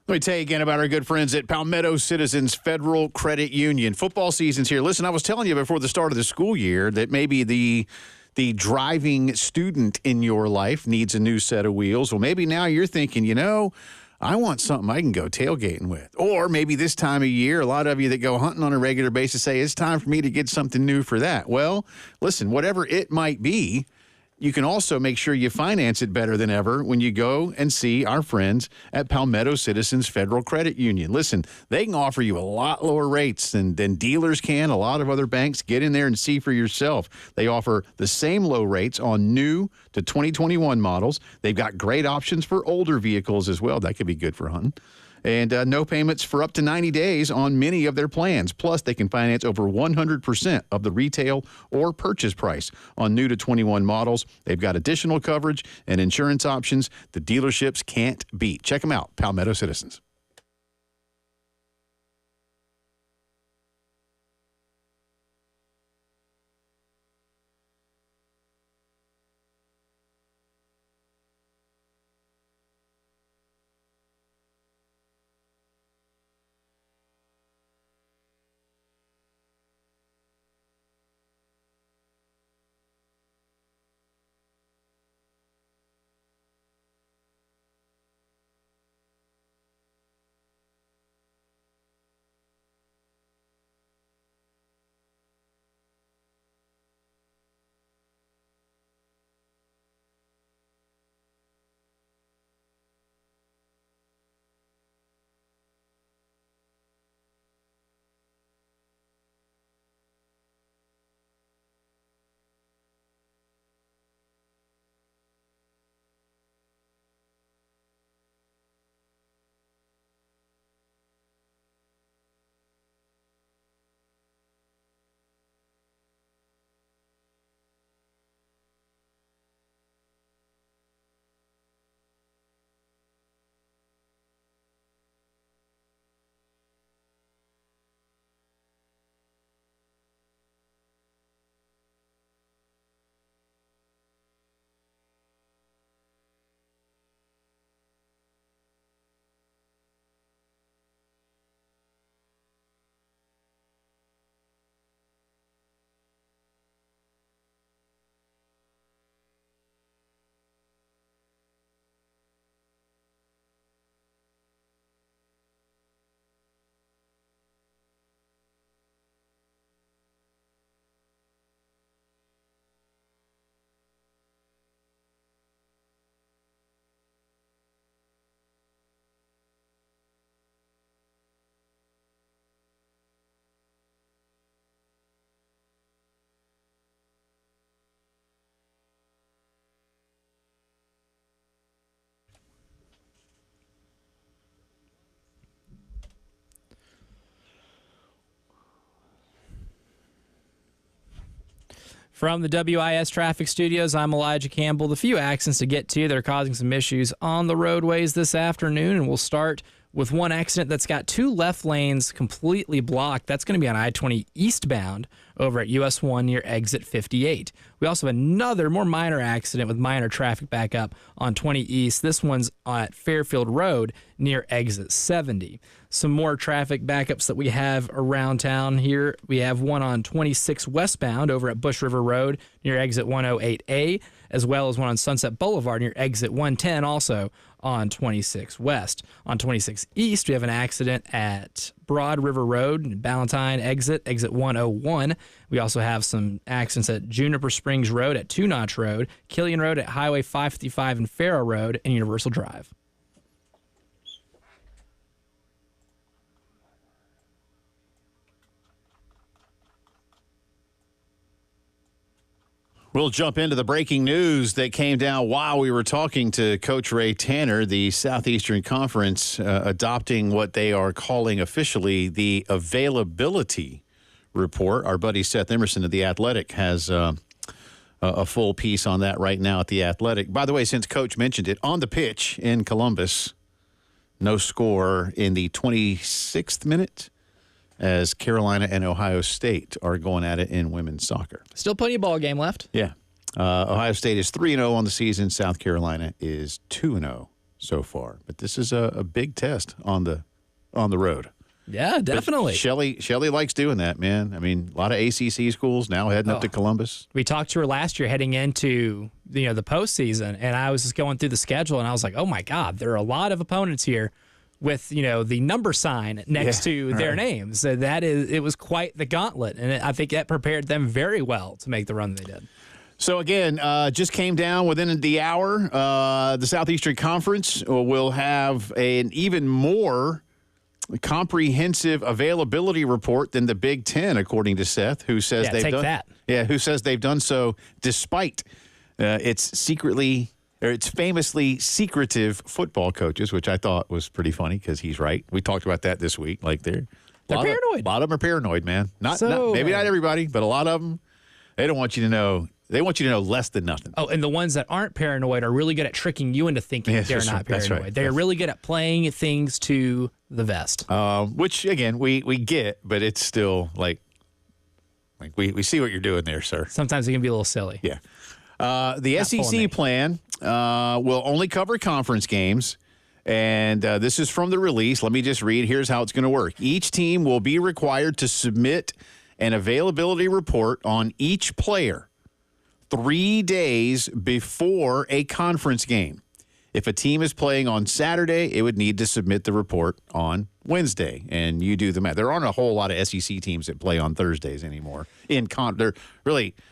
Let me tell you again about our good friends at Palmetto Citizens Federal Credit Union. Football season's here. Listen, I was telling you before the start of the school year that maybe the driving student in your life needs a new set of wheels. Well, maybe now you're thinking, I want something I can go tailgating with. Or maybe this time of year, a lot of you that go hunting on a regular basis say, it's time for me to get something new for that. Well, listen, whatever it might be, you can also make sure you finance it better than ever when you go and see our friends at Palmetto Citizens Federal Credit Union. Listen, they can offer you a lot lower rates than dealers can. A lot of other banks. Get in there and see for yourself. They offer the same low rates on new to 2021 models. They've got great options for older vehicles as well. That could be good for hunting. And no payments for up to 90 days on many of their plans. Plus, they can finance over 100% of the retail or purchase price on new to 21 models. They've got additional coverage and insurance options the dealerships can't beat. Check them out, Palmetto Citizens. From the WIS Traffic Studios, I'm Elijah Campbell. The few accidents to get to that are causing some issues on the roadways this afternoon, and we'll start with one accident that's got two left lanes completely blocked. That's going to be on I-20 eastbound over at US 1 near exit 58. We also have another more minor accident with minor traffic backup on 20 east. This one's at Fairfield Road near exit 70. Some more traffic backups that we have around town here. We have one on 26 westbound over at Bush River Road near exit 108A, as well as one on Sunset Boulevard near exit 110, also on 26 west. On 26 east, we have an accident at Broad River Road, Ballantyne exit 101. We also have some accidents at Juniper Springs Road at Two Notch Road, Killian Road at Highway 555 and Farrow Road, and Universal Drive. We'll jump into the breaking news that came down while we were talking to Coach Ray Tanner. The Southeastern Conference adopting what they are calling officially the availability report. Our buddy Seth Emerson of The Athletic has a full piece on that right now at The Athletic. By the way, since Coach mentioned it, on the pitch in Columbus, no score in the 26th minute, as Carolina and Ohio State are going at it in women's soccer. Still plenty of ball game left. Yeah. Ohio State is 3-0 on the season. South Carolina is 2-0 so far. But this is a big test on the road. Yeah, definitely. Shelly likes doing that, man. I mean, a lot of ACC schools now heading up to Columbus. We talked to her last year heading into the postseason, and I was just going through the schedule, and I was like, oh, my God, there are a lot of opponents here with, the number sign next to their names. So it was quite the gauntlet, and I think that prepared them very well to make the run they did. So, again, just came down within the hour. The Southeastern Conference will have an even more comprehensive availability report than the Big Ten, according to Seth, who says who says they've done so despite its famously secretive football coaches, which I thought was pretty funny because he's right. We talked about that this week. Like they're paranoid. A lot of them are paranoid, man. Maybe not everybody, but a lot of them. They don't want you to know. They want you to know less than nothing. Oh, and the ones that aren't paranoid are really good at tricking you into thinking they're not paranoid. That's right. They're really good at playing things to the vest. Which again we get, but it's still like we see what you're doing there, sir. Sometimes it can be a little silly. Yeah. The SEC plan will only cover conference games, and this is from the release. Let me just read. Here's how it's going to work. Each team will be required to submit an availability report on each player 3 days before a conference game. If a team is playing on Saturday, it would need to submit the report on Wednesday, and you do the math. There aren't a whole lot of SEC teams that play on Thursdays anymore. They're really –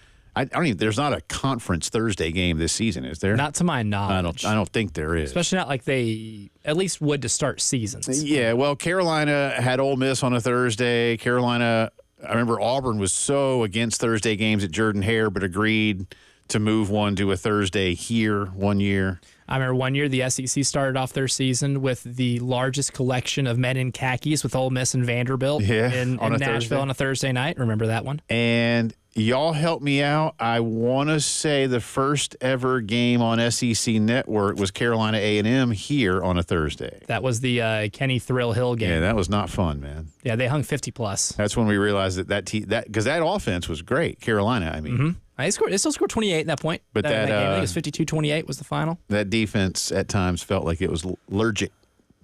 there's not a conference Thursday game this season, is there? Not to my knowledge. I don't think there is. Especially not like they at least would to start seasons. Yeah, well, Carolina had Ole Miss on a Thursday. Carolina, I remember Auburn was so against Thursday games at Jordan-Hare, but agreed to move one to a Thursday here one year. I remember one year the SEC started off their season with the largest collection of men in khakis with Ole Miss and Vanderbilt in Nashville on a Thursday night. Remember that one? And y'all help me out. I want to say the first ever game on SEC Network was Carolina A&M here on a Thursday. That was the Kenny Thrill Hill game. Yeah, that was not fun, man. Yeah, they hung 50-plus. That's when we realized that because that offense was great, Carolina, I mean. Mm-hmm. They still scored 28 at that point. But that game, I think it was 52-28 was the final. That defense at times felt like it was allergic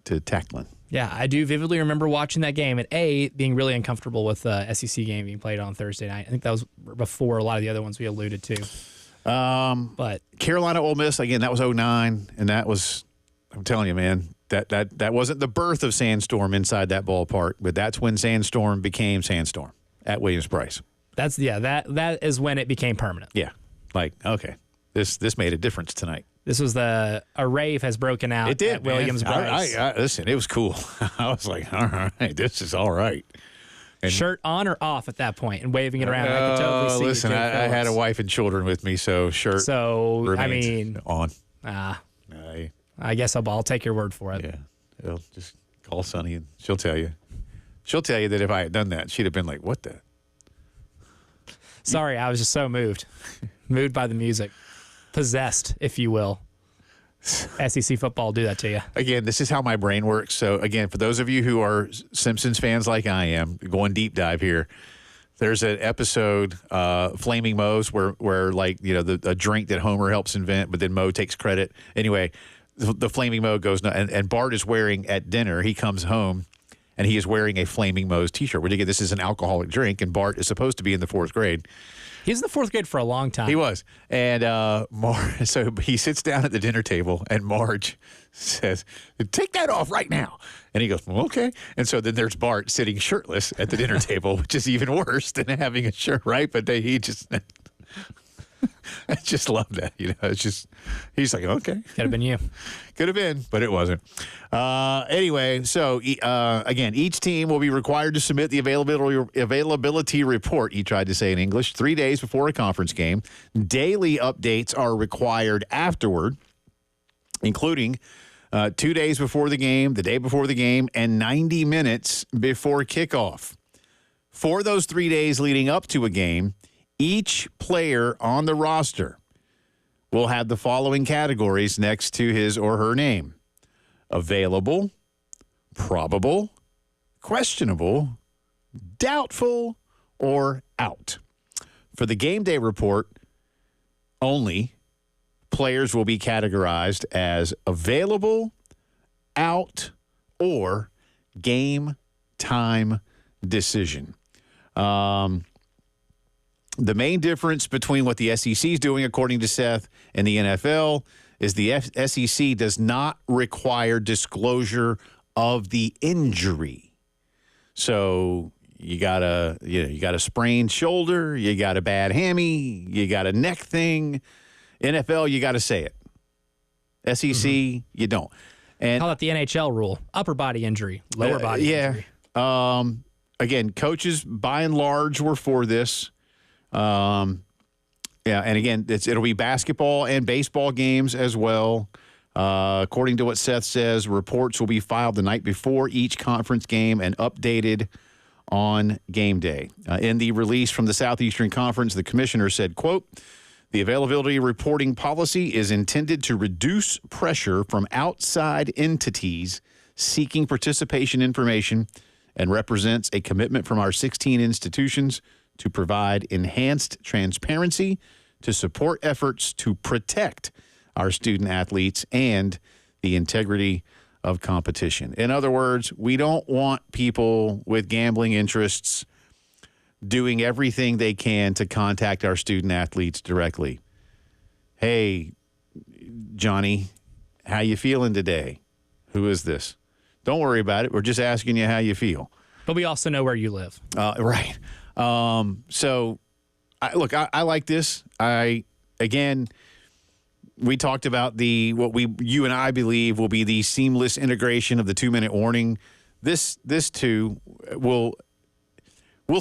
to tackling. Yeah, I do vividly remember watching that game and being really uncomfortable with the SEC game being played on Thursday night. I think that was before a lot of the other ones we alluded to. But Carolina Ole Miss, again, that was 2009, and that was, I'm telling you, man, that wasn't the birth of Sandstorm inside that ballpark, but that's when Sandstorm became Sandstorm at Williams-Brice. That is when it became permanent. Yeah. Like, okay, this made a difference tonight. This was a rave has broken out at Williams-Brice. Listen, it was cool. I was like, all right, this is all right. And shirt on or off at that point and waving it around. I could totally see. Listen, I had a wife and children with me, so shirt. So I mean, on. I guess I'll take your word for it. Yeah, well, just call Sonny and she'll tell you. She'll tell you that if I had done that, she'd have been like, "What the." Sorry, I was just so moved. Moved by the music. Possessed, if you will. SEC football will do that to you. Again, this is how my brain works. So, again, for those of you who are Simpsons fans like I am, going deep dive here, there's an episode, Flaming Moe's, where like, you know, a drink that Homer helps invent, but then Moe takes credit. Anyway, the Flaming Moe goes, and Bart is wearing at dinner, he comes home, and he is wearing a Flaming Moe's T-shirt. Which, again, this is an alcoholic drink, and Bart is supposed to be in the 4th grade. He was in the 4th grade for a long time. He was. And so he sits down at the dinner table, and Marge says, "Take that off right now." And he goes, "Well, okay." And so then there's Bart sitting shirtless at the dinner table, which is even worse than having a shirt, right? But he just... I just love that. You know, it's just, he's like, okay. Could have been you. Could have been, but it wasn't. Anyway, so again, each team will be required to submit the availability report, he tried to say in English, 3 days before a conference game. Daily updates are required afterward, including 2 days before the game, the day before the game, and 90 minutes before kickoff. For those 3 days leading up to a game, each player on the roster will have the following categories next to his or her name: available, probable, questionable, doubtful, or out. For the game day report only, players will be categorized as available, out, or game time decision. The main difference between what the SEC is doing, according to Seth, and the NFL is the SEC does not require disclosure of the injury. So you got a sprained shoulder, you got a bad hammy, you got a neck thing. NFL, you got to say it. SEC, you don't. And call it the NHL rule: upper body injury, lower body injury. Again, coaches by and large were for this. And again, it'll be basketball and baseball games as well. According to what Seth says, reports will be filed the night before each conference game and updated on game day. In the release from the Southeastern Conference, the commissioner said, quote, "The availability reporting policy is intended to reduce pressure from outside entities seeking participation information and represents a commitment from our 16 institutions to provide enhanced transparency to support efforts to protect our student athletes and the integrity of competition." In other words, we don't want people with gambling interests doing everything they can to contact our student athletes directly. "Hey, Johnny, how you feeling today? Who is this? Don't worry about it. We're just asking you how you feel." But we also know where you live. Right. So, I like this. We talked about you and I believe will be the seamless integration of the 2-minute warning. This too we'll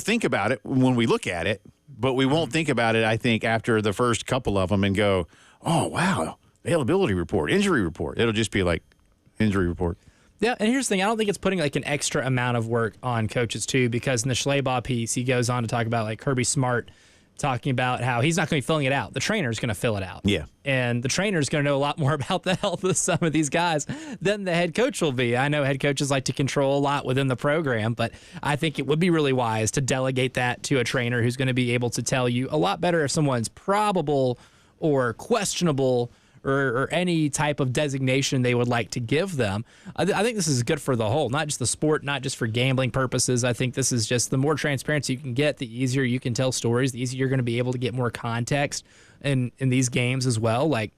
think about it when we look at it, but we won't think about it, I think, after the first couple of them and go, "Oh, wow, availability report, injury report." It'll just be like injury report. Yeah, and here's the thing. I don't think it's putting like an extra amount of work on coaches too, because in the Schleybaugh piece, he goes on to talk about like Kirby Smart talking about how he's not going to be filling it out. The trainer's going to fill it out. Yeah. And the trainer's going to know a lot more about the health of some of these guys than the head coach will be. I know head coaches like to control a lot within the program, but I think it would be really wise to delegate that to a trainer who's going to be able to tell you a lot better if someone's probable or questionable or any type of designation they would like to give them. I think this is good for the whole, not just the sport, not just for gambling purposes. I think this is just the more transparency you can get, the easier you can tell stories, the easier you're going to be able to get more context in these games as well. Like,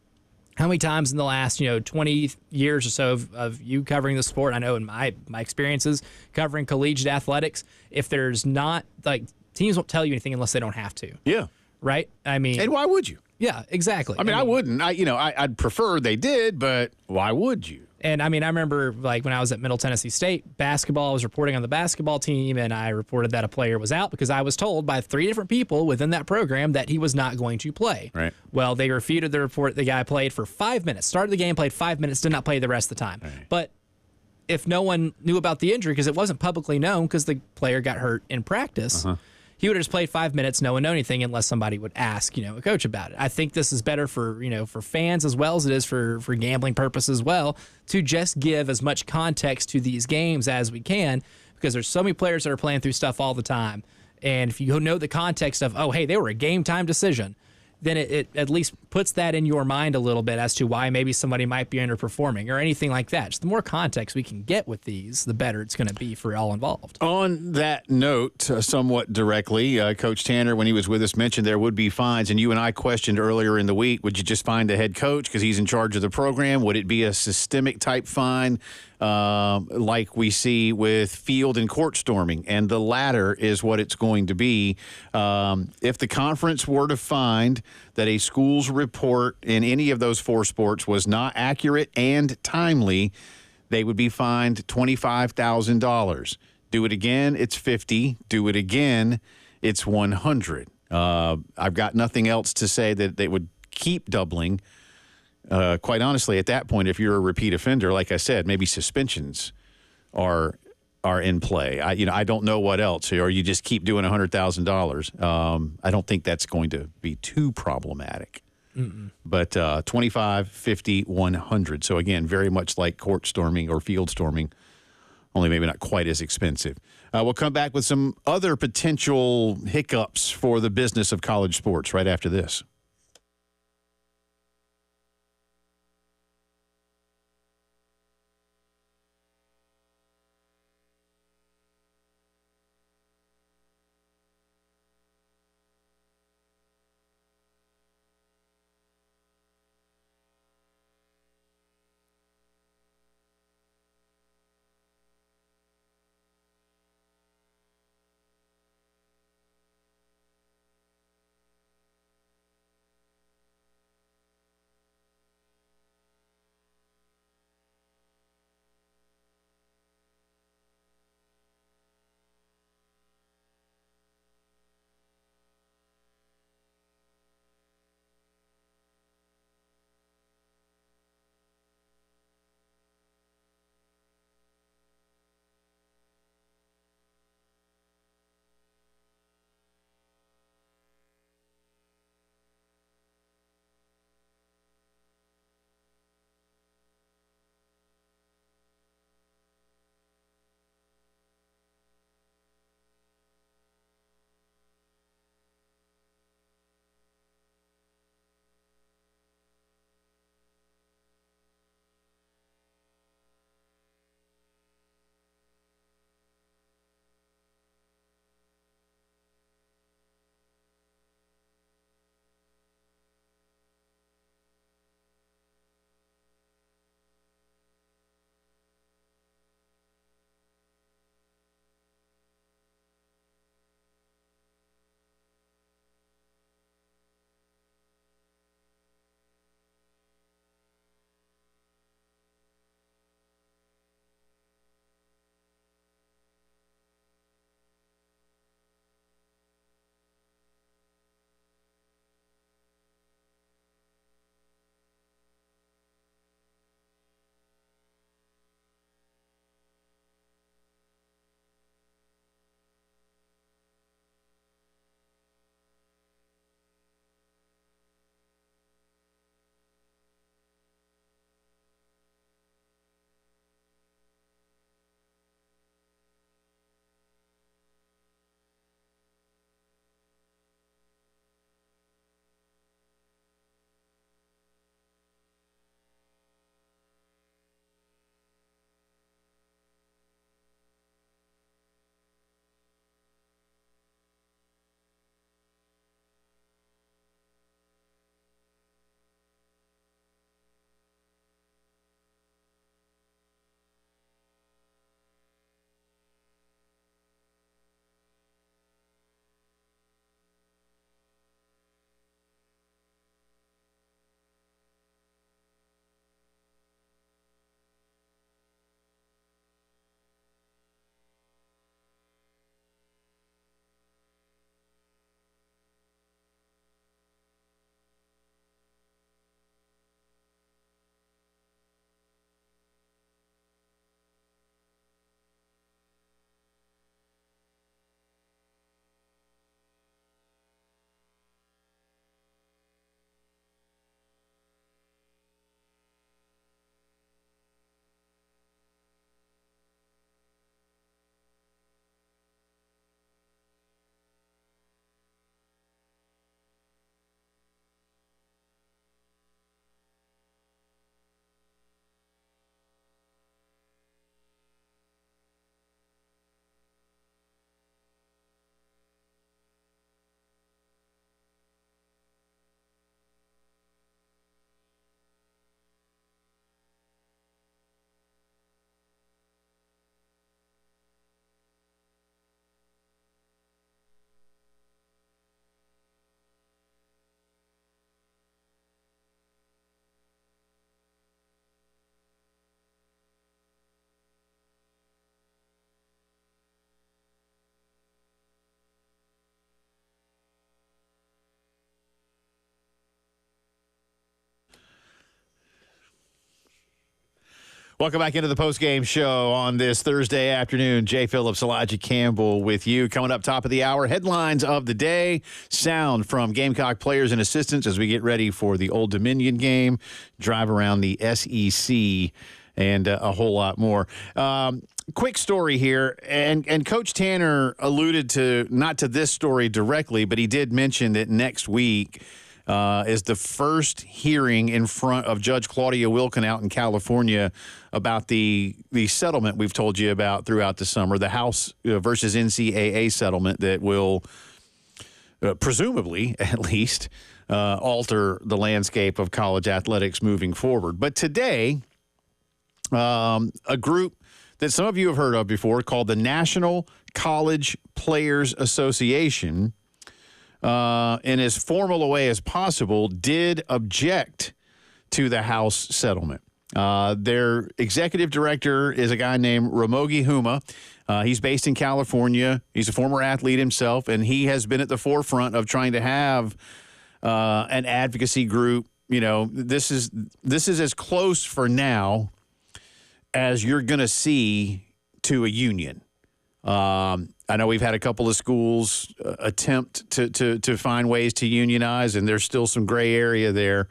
how many times in the last 20 years or so of you covering the sport, I know in my experiences covering collegiate athletics, if there's not, like, teams won't tell you anything unless they don't have to. Yeah. Right? I mean, and why would you? Yeah, exactly. I mean, I wouldn't. I'd prefer they did, but why would you? And I mean, I remember like when I was at Middle Tennessee State basketball, I was reporting on the basketball team, and I reported that a player was out because I was told by 3 different people within that program that he was not going to play. Right. Well, they refuted the report. The guy played for 5 minutes, started the game, played 5 minutes, did not play the rest of the time. Right. But if no one knew about the injury because it wasn't publicly known because the player got hurt in practice, he would have just played 5 minutes, no one know anything unless somebody would ask, a coach about it. I think this is better for, for fans as well as it is for gambling purposes as well, to just give as much context to these games as we can, because there's so many players that are playing through stuff all the time. And if you know the context of, oh, hey, they were a game time decision, then it at least puts that in your mind a little bit as to why maybe somebody might be underperforming or anything like that. Just the more context we can get with these, the better it's going to be for all involved. On that note, somewhat directly, Coach Tanner, when he was with us, mentioned there would be fines. And you and I questioned earlier in the week, would you just fine the head coach because he's in charge of the program? Would it be a systemic type fine like we see with field and court storming? And the latter is what it's going to be. If the conference were to find that a school's report in any of those 4 sports was not accurate and timely, they would be fined $25,000. Do it again, it's $50,000. Do it again, it's $100,000. I've got nothing else to say that they would keep doubling. Quite honestly, at that point, if you're a repeat offender, like I said, maybe suspensions are in play. I don't know what else, or you just keep doing $100,000. I don't think that's going to be too problematic. But 25, 50, 100. So again, very much like court storming or field storming, only maybe not quite as expensive. We'll come back with some other potential hiccups for the business of college sports right after this. Welcome back into the postgame show on this Thursday afternoon. Jay Phillips, Elijah Campbell with you. Coming up top of the hour, headlines of the day, sound from Gamecock players and assistants as we get ready for the Old Dominion game, drive around the SEC, and a whole lot more. Quick story here, and Coach Tanner alluded to, not to this story directly, but he did mention that next week is the first hearing in front of Judge Claudia Wilkin out in California about the settlement we've told you about throughout the summer, the House versus NCAA settlement that will presumably, at least, alter the landscape of college athletics moving forward. But today, a group that some of you have heard of before called the National College Players Association, in as formal a way as possible, did object to the House settlement. Their executive director is a guy named Ramogi Huma. He's based in California. He's a former athlete himself, and he has been at the forefront of trying to have an advocacy group. You know, this is as close for now as you're going to see to a union. I know we've had a couple of schools attempt to find ways to unionize, and there's still some gray area there.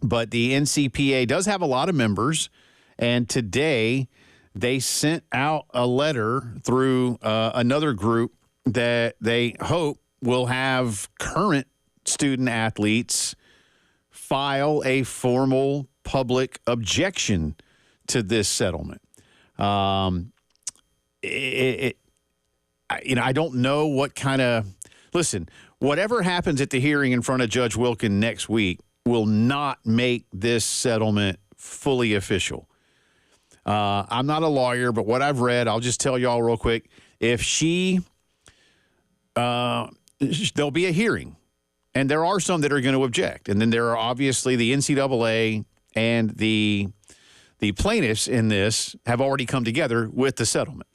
But the NCPA does have a lot of members, and today they sent out a letter through another group that they hope will have current student athletes file a formal public objection to this settlement. I don't know what kind of – listen, whatever happens at the hearing in front of Judge Wilkin next week will not make this settlement fully official. I'm not a lawyer, but what I've read, I'll just tell y'all real quick. If there'll be a hearing, and there are some that are going to object. And then there are obviously the NCAA and the plaintiffs in this have already come together with the settlement.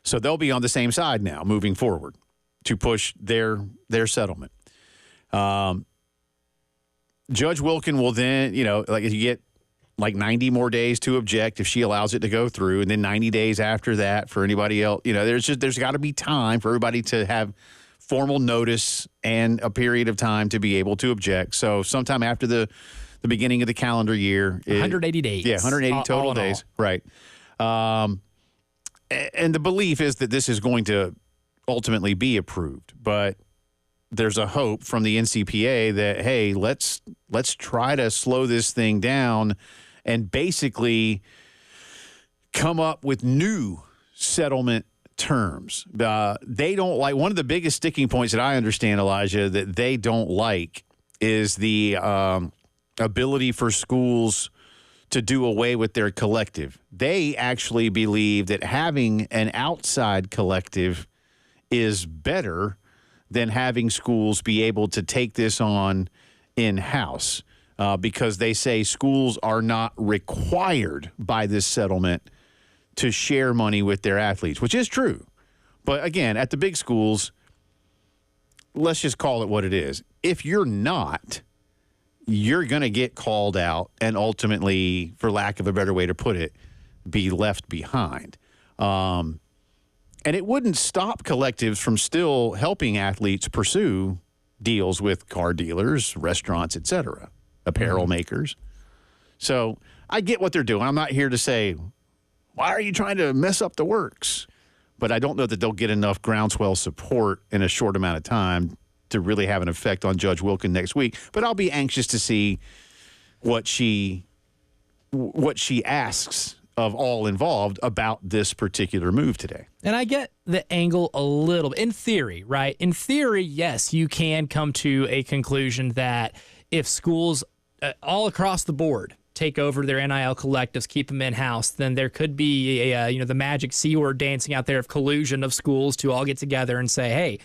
So they'll be on the same side now moving forward to push their settlement. Judge Wilkin will then, if you get like 90 more days to object if she allows it to go through, and then 90 days after that for anybody else. There's got to be time for everybody to have formal notice and a period of time to be able to object. So sometime after the beginning of the calendar year. 180 days. Yeah, 180 total days. Right. And the belief is that this is going to ultimately be approved. But there's a hope from the NCPA that, hey, let's try to slow this thing down and basically come up with new settlement terms. They don't like – one of the biggest sticking points that I understand, Elijah, that they don't like is the ability for schools to do away with their collective. They actually believe that having an outside collective is better than having schools be able to take this on in-house because they say schools are not required by this settlement to share money with their athletes, which is true. But again, at the big schools, let's just call it what it is. If you're not, you're going to get called out and ultimately, for lack of a better way to put it, be left behind. And it wouldn't stop collectives from still helping athletes pursue deals with car dealers, restaurants, et cetera, apparel makers. So I get what they're doing. I'm not here to say, why are you trying to mess up the works? But I don't know that they'll get enough groundswell support in a short amount of time to really have an effect on Judge Wilkin next week. But I'll be anxious to see what she asks of all involved about this particular move today. And I get the angle a little bit. In theory, right? In theory, yes, you can come to a conclusion that if schools all across the board take over their NIL collectives, keep them in-house, then there could be the magic C word dancing out there of collusion of schools to all get together and say, hey,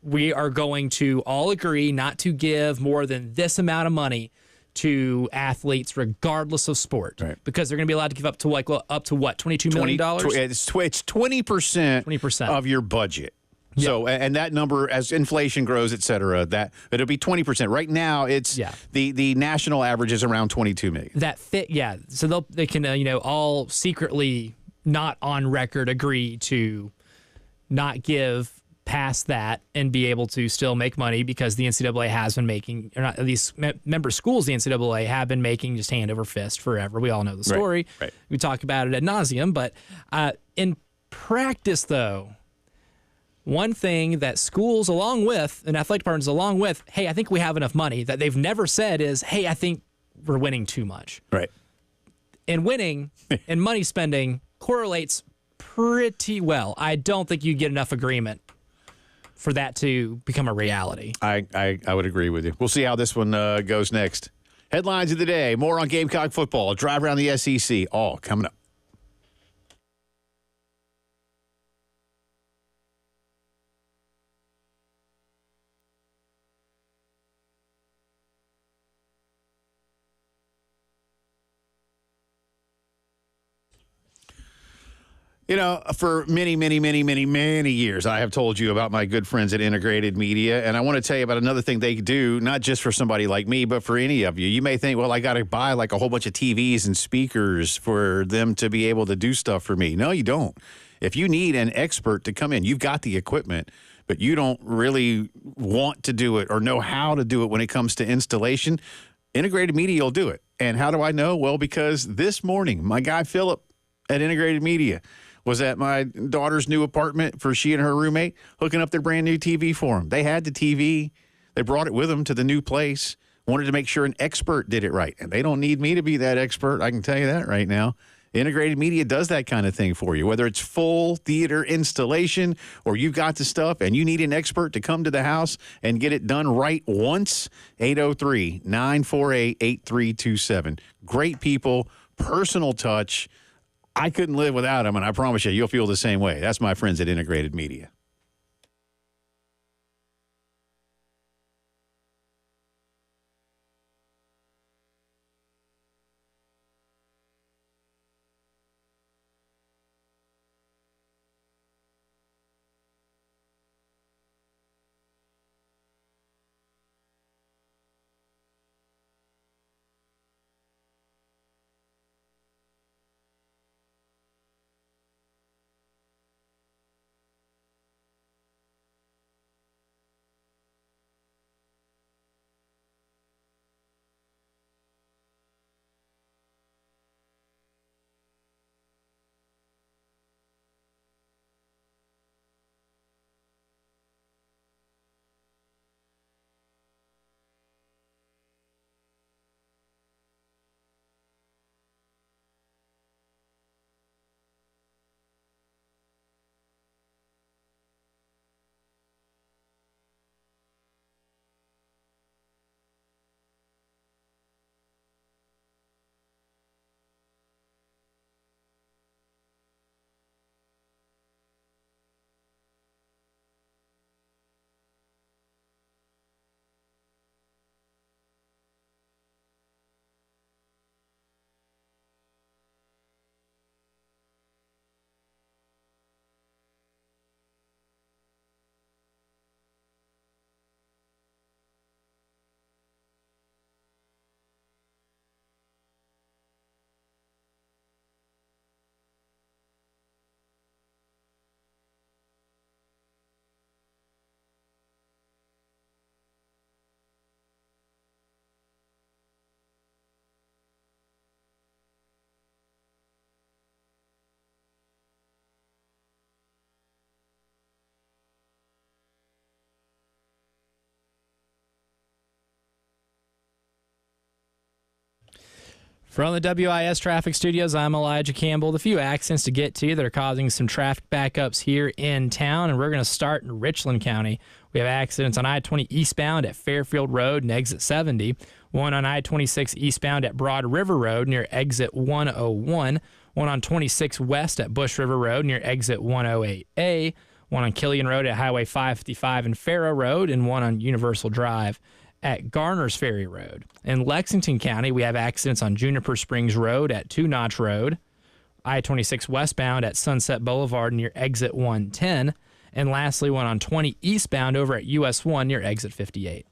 we are going to all agree not to give more than this amount of money to athletes regardless of sport, right? Because they're going to be allowed to give up to $22 million? It's 20% of your budget. So, and that number, as inflation grows, et cetera, that it'll be 20%. Right now, it's the national average is around 22 million. That fit, yeah. So they can, all secretly not on record agree to not give past that and be able to still make money because the NCAA has been making, or not, these member schools, the NCAA have been making just hand over fist forever. We all know the story. Right. We talk about it ad nauseum, but in practice, though, one thing that schools along with, and athletic departments along with, hey, I think we have enough money, that they've never said is, hey, I think we're winning too much. Right. And winning and money spending correlates pretty well. I don't think you get enough agreement for that to become a reality. I would agree with you. We'll see how this one goes next. Headlines of the day, more on Gamecock football, drive around the SEC, all coming up. For many years, I have told you about my good friends at Integrated Media, and I want to tell you about another thing they do, not just for somebody like me, but for any of you. You may think, well, I got to buy like a whole bunch of TVs and speakers for them to be able to do stuff for me. No, you don't. If you need an expert to come in, you've got the equipment, but you don't really want to do it or know how to do it when it comes to installation, Integrated Media will do it. And how do I know? Well, because this morning, my guy Philip at Integrated Media was at my daughter's new apartment for she and her roommate, hooking up their brand new TV for them. They had the TV. They brought it with them to the new place, wanted to make sure an expert did it right. And they don't need me to be that expert. I can tell you that right now. Integrated Media does that kind of thing for you, whether it's full theater installation or you've got the stuff and you need an expert to come to the house and get it done right once. 803-948-8327. Great people, personal touch. I couldn't live without them, and I promise you, you'll feel the same way. That's my friends at Integrated Media. From the WIS Traffic Studios, I'm Elijah Campbell. The few accidents to get to that are causing some traffic backups here in town, and we're going to start in Richland County. We have accidents on I-20 eastbound at Fairfield Road and exit 70, one on I-26 eastbound at Broad River Road near exit 101, one on 26 west at Bush River Road near exit 108A, one on Killian Road at Highway 555 and Farrow Road, and one on Universal Drive at Garner's Ferry Road. In Lexington County, we have accidents on Juniper Springs Road at Two Notch Road, I-26 westbound at Sunset Boulevard near exit 110, And lastly, one on 20 eastbound over at US 1 near exit 58.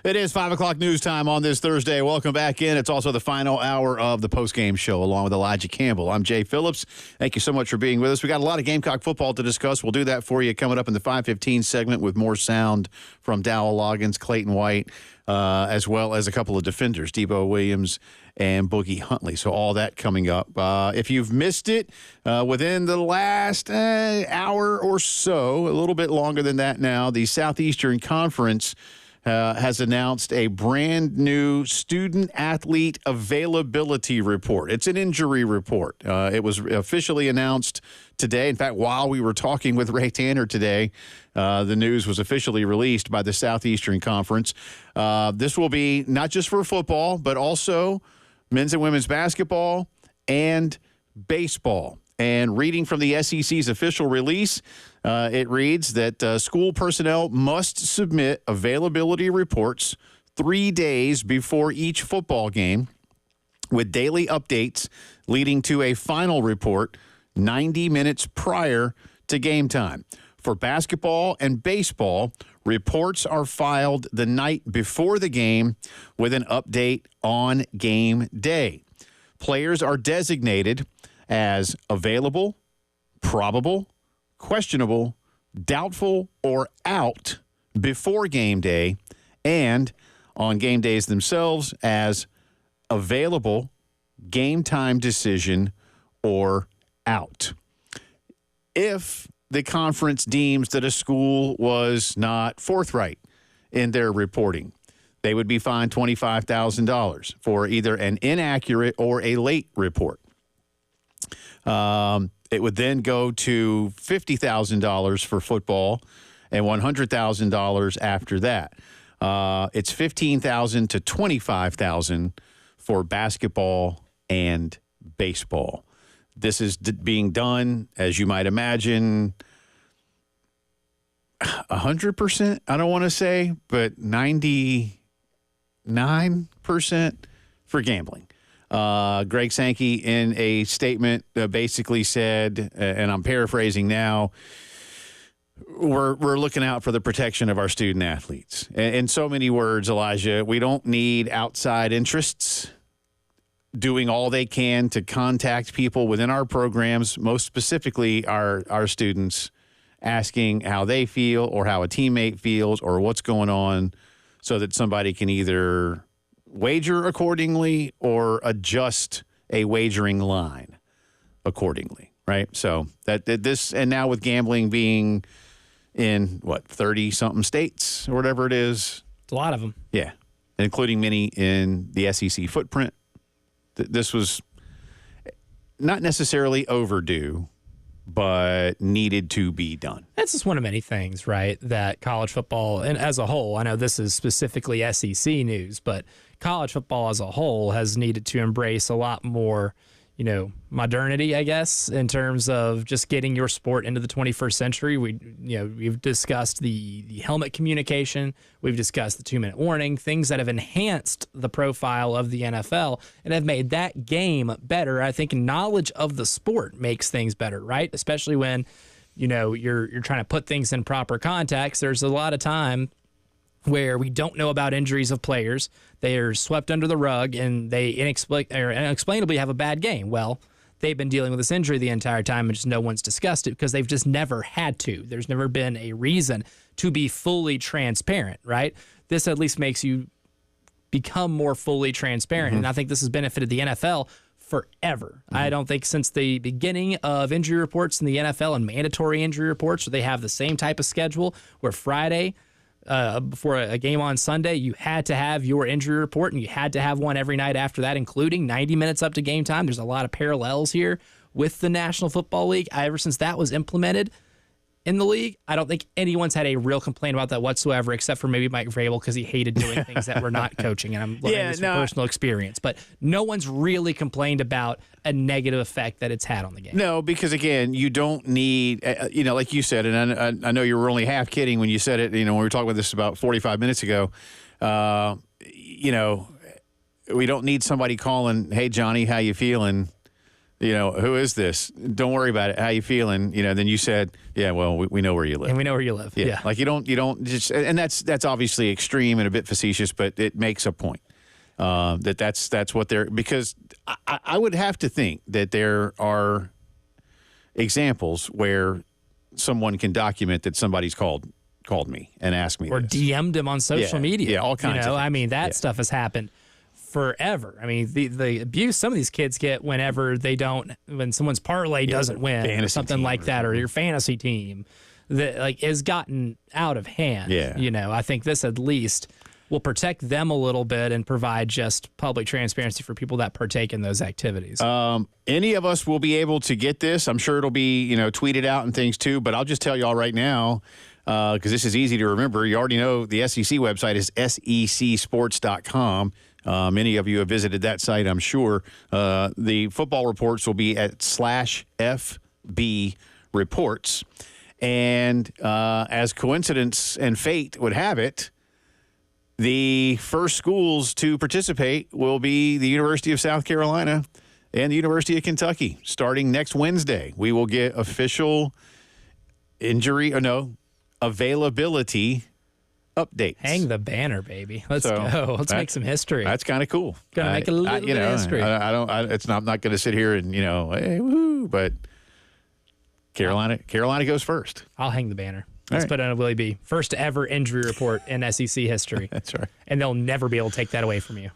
It is 5 o'clock news time on this Thursday. Welcome back in. It's also the final hour of the postgame show along with Elijah Campbell. I'm Jay Phillips. Thank you so much for being with us. We got a lot of Gamecock football to discuss. We'll do that for you coming up in the 5:15 segment with more sound from Dowell Loggins, Clayton White, as well as a couple of defenders, Debo Williams and Boogie Huntley. So all that coming up. If you've missed it within the last hour or so, a little bit longer than that now, the Southeastern Conference has announced a brand new student-athlete availability report. It's an injury report. It was officially announced today. In fact, while we were talking with Ray Tanner today, the news was officially released by the Southeastern Conference. This will be not just for football, but also men's and women's basketball and baseball. And reading from the SEC's official release, it reads that school personnel must submit availability reports 3 days before each football game, with daily updates leading to a final report 90 minutes prior to game time. For basketball and baseball, reports are filed the night before the game with an update on game day. Players are designated as available, probable, questionable, doubtful, or out before game day, and on game days themselves as available, game time decision, or out. If the conference deems that a school was not forthright in their reporting, they would be fined $25,000 for either an inaccurate or a late report. It would then go to $50,000 for football and $100,000 after that. It's $15,000 to $25,000 for basketball and baseball. This is being done, as you might imagine, 100%, I don't want to say, but 99% for gambling. Greg Sankey, in a statement, basically said, and I'm paraphrasing now, we're looking out for the protection of our student athletes. In so many words, Elijah, we don't need outside interests doing all they can to contact people within our programs, most specifically our students, asking how they feel or how a teammate feels or what's going on, so that somebody can either wager accordingly or adjust a wagering line accordingly, right? So that this, and now with gambling being in 30-something states or whatever it is. It's a lot of them. Yeah, including many in the SEC footprint. This was not necessarily overdue, but needed to be done. That's just one of many things, right, that college football, and as a whole, I know this is specifically SEC news, but college football as a whole has needed to embrace a lot more, modernity, I guess, in terms of just getting your sport into the 21st century. We've discussed the helmet communication. We've discussed the 2-minute warning, things that have enhanced the profile of the NFL and have made that game better. I think knowledge of the sport makes things better, right? Especially when, you're trying to put things in proper context. There's a lot of time where we don't know about injuries of players. They are swept under the rug, and they inexplicably have a bad game. Well, they've been dealing with this injury the entire time, and just no one's discussed it because they've just never had to. There's never been a reason to be fully transparent, right? This at least makes you become more fully transparent, and I think this has benefited the NFL forever. I don't think since the beginning of injury reports in the NFL and mandatory injury reports, where they have the same type of schedule where Friday, before a game on Sunday, you had to have your injury report, and you had to have one every night after that, including 90 minutes up to game time. There's a lot of parallels here with the National Football League. Ever since that was implemented in the league, I don't think anyone's had a real complaint about that whatsoever, except for maybe Mike Vrabel, because he hated doing things that were not coaching, and I'm learning this from personal experience. But no one's really complained about a negative effect that it's had on the game. No, because, again, you don't need, like you said, and I know you were only half kidding when you said it, when we were talking about this about 45 minutes ago, we don't need somebody calling, hey, Johnny, how you feeling? Who is this? Don't worry about it. How you feeling? Then you said, yeah, well, we know where you live. And we know where you live. Yeah. Like you don't just, and that's obviously extreme and a bit facetious, but it makes a point that's what they're, because I would have to think that there are examples where someone can document that somebody's called me and asked me or this. DM'd him on social media. Yeah, all kinds of things. That stuff has happened forever. The abuse some of these kids get when someone's parlay doesn't win or something like that, or your fantasy team that has gotten out of hand. Yeah. I think this at least will protect them a little bit and provide just public transparency for people that partake in those activities. Any of us will be able to get this. I'm sure it'll be, tweeted out and things too, but I'll just tell y'all right now, because this is easy to remember. You already know the SEC website is secsports.com. Many of you have visited that site, I'm sure. The football reports will be at /FB reports. And as coincidence and fate would have it, the first schools to participate will be the University of South Carolina and the University of Kentucky. Starting next Wednesday, we will get official availability updates. Hang the banner, baby. Let's go. Let's make some history. That's kind of cool. Gonna make a little bit of history. I'm not going to sit here and hey, woo, but Carolina goes first. I'll hang the banner. Let's put on a Willie B. First ever injury report in SEC history. That's right. And they'll never be able to take that away from you.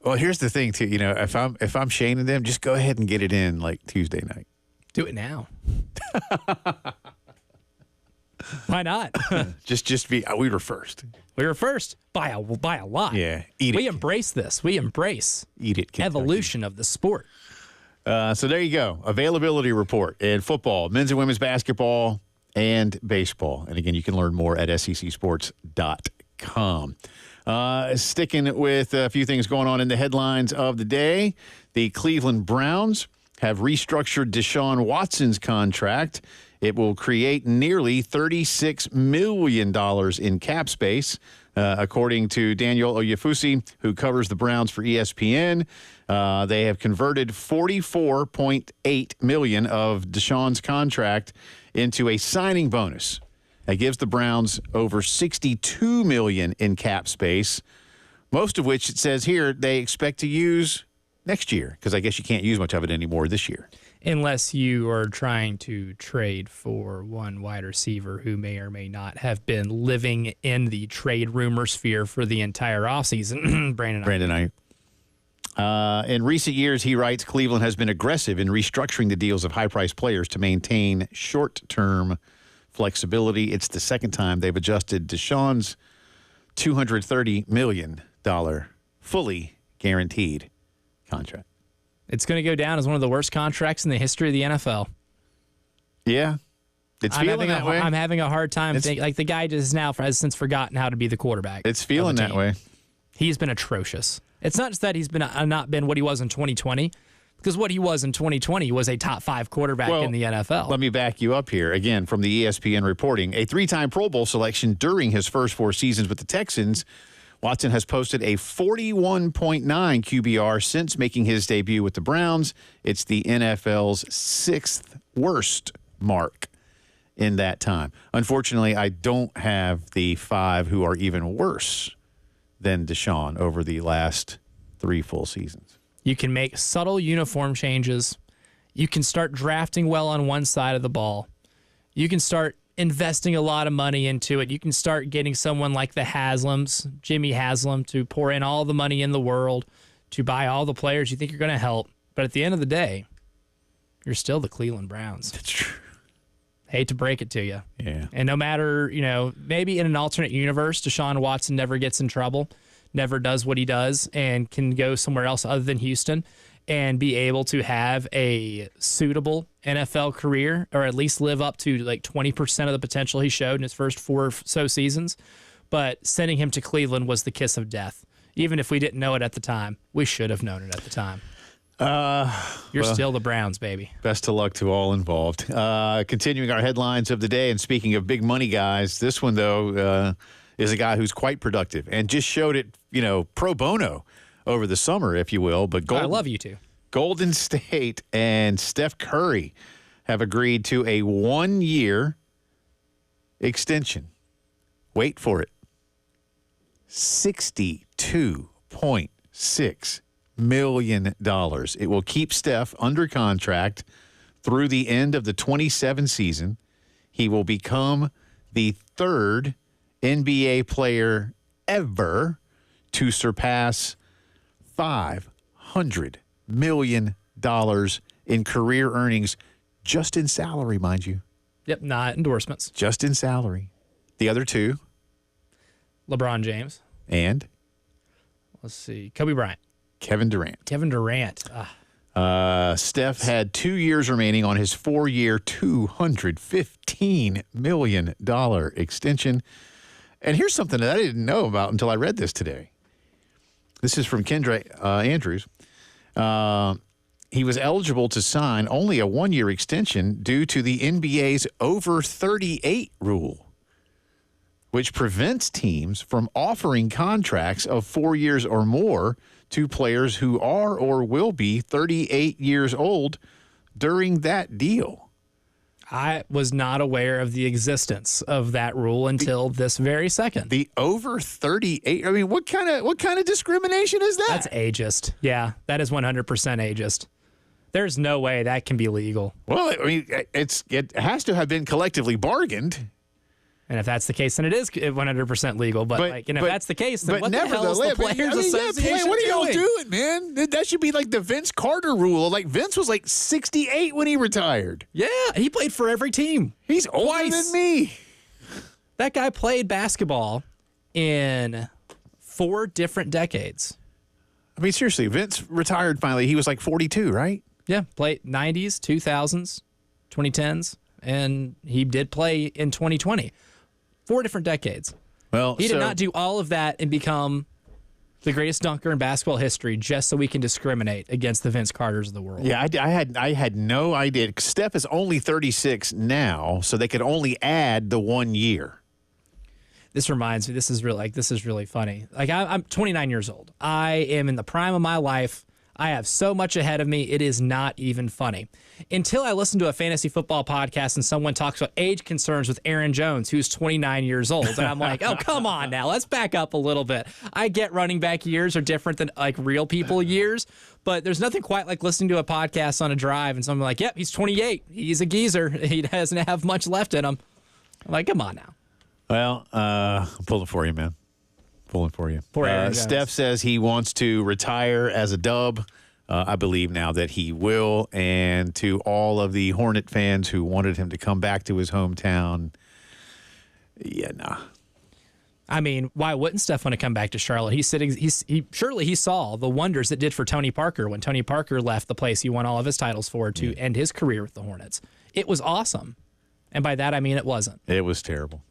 Well, here's the thing too. If I'm Shane and them, just go ahead and get it in like Tuesday night. Do it now. Why not? just be. We were first. We were first by a lot. Yeah, We embrace this. We embrace evolution of the sport. So there you go. Availability report in football, men's and women's basketball, and baseball. And again, you can learn more at secsports.com. Sticking with a few things going on in the headlines of the day, the Cleveland Browns have restructured Deshaun Watson's contract. It will create nearly $36 million in cap space, according to Daniel Oyefusi, who covers the Browns for ESPN. They have converted $44.8 million of Deshaun's contract into a signing bonus. That gives the Browns over $62 million in cap space, most of which it says here they expect to use next year, because I guess you can't use much of it anymore this year. Unless you are trying to trade for one wide receiver who may or may not have been living in the trade rumor sphere for the entire offseason. Brandon Ayuk. In recent years, he writes, Cleveland has been aggressive in restructuring the deals of high-priced players to maintain short-term flexibility. It's the second time they've adjusted Deshaun's $230 million fully guaranteed contract. It's going to go down as one of the worst contracts in the history of the NFL. Yeah. It's feeling that way. I'm having a hard time thinking. Like, the guy has since forgotten how to be the quarterback. It's feeling that way. He's been atrocious. It's not just that he's been not been what he was in 2020, because what he was in 2020 was a top 5 quarterback in the NFL. Let me back you up here. Again, from the ESPN reporting, a 3-time Pro Bowl selection during his first 4 seasons with the Texans, Watson has posted a 41.9 QBR since making his debut with the Browns. It's the NFL's 6th worst mark in that time. Unfortunately, I don't have the 5 who are even worse than Deshaun over the last 3 full seasons. You can make subtle uniform changes. You can start drafting well on one side of the ball. You can start investing a lot of money into it. You can start getting someone like the Haslams, Jimmy Haslam, to pour in all the money in the world to buy all the players you think you're going to help. But at the end of the day, you're still the Cleveland Browns. That's true. Hate to break it to you. Yeah. And no matter, maybe in an alternate universe, Deshaun Watson never gets in trouble, never does what he does, and can go somewhere else other than Houston and be able to have a suitable NFL career, or at least live up to like 20% of the potential he showed in his first 4 or so seasons. But sending him to Cleveland was the kiss of death. Even if we didn't know it at the time, we should have known it at the time. You're still the Browns, baby. Best of luck to all involved. Continuing our headlines of the day, and speaking of big money guys, this one, though, is a guy who's quite productive and just showed it, pro bono over the summer, if you will. But I love you too. Golden State and Steph Curry have agreed to a 1-year extension. Wait for it. $62.6 million. It will keep Steph under contract through the end of the 27 season. He will become the 3rd NBA player ever to surpass $500 million in career earnings, just in salary, mind you. Yep, not endorsements. Just in salary. The other two. LeBron James. And? Let's see. Kobe Bryant. Kevin Durant. Steph had 2 years remaining on his 4-year, $215 million extension. And here's something that I didn't know about until I read this today. This is from Kendra Andrews. He was eligible to sign only a 1-year extension due to the NBA's over 38 rule, which prevents teams from offering contracts of 4 years or more to players who are or will be 38 years old during that deal. I was not aware of the existence of that rule until this very second. The over 38. I mean, what kind of discrimination is that? That's ageist. Yeah, that is 100% ageist. There's no way that can be legal. Well, I mean, it has to have been collectively bargained. And if that's the case, then it is 100% legal. But if that's the case, then what the hell is the Players Association what are y'all doing? doing, man? That should be like the Vince Carter rule. Like, Vince was like 68 when he retired. Yeah, he played for every team. He's older than me. That guy played basketball in 4 different decades. I mean, seriously, Vince retired finally. He was like 42, right? Yeah, played 90s, 2000s, 2010s, and he did play in 2020. 4 different decades. Well, he did not do all of that and become the greatest dunker in basketball history just so we can discriminate against the Vince Carters of the world. Yeah, I had no idea. Steph is only 36 now, so they could only add the 1 year. This reminds me. This is really funny. Like I'm 29 years old. I am in the prime of my life. I have so much ahead of me, it is not even funny. Until I listen to a fantasy football podcast and someone talks about age concerns with Aaron Jones, who's 29 years old. And I'm like, oh, come on now. Let's back up a little bit. I get running back years are different than like real people years, but there's nothing quite like listening to a podcast on a drive and someone like, yep, he's 28. He's a geezer. He doesn't have much left in him. I'm like, come on now. Well, I'm pulling for you, man. Pulling for you. Poor Aaron Jones. Steph says he wants to retire as a Dub. I believe now that he will. And to all of the Hornet fans who wanted him to come back to his hometown, yeah, nah. I mean, why wouldn't Steph want to come back to Charlotte? Surely he saw the wonders it did for Tony Parker when Tony Parker left the place he won all of his titles for to end his career with the Hornets. It was awesome. And by that, I mean it wasn't. It was terrible.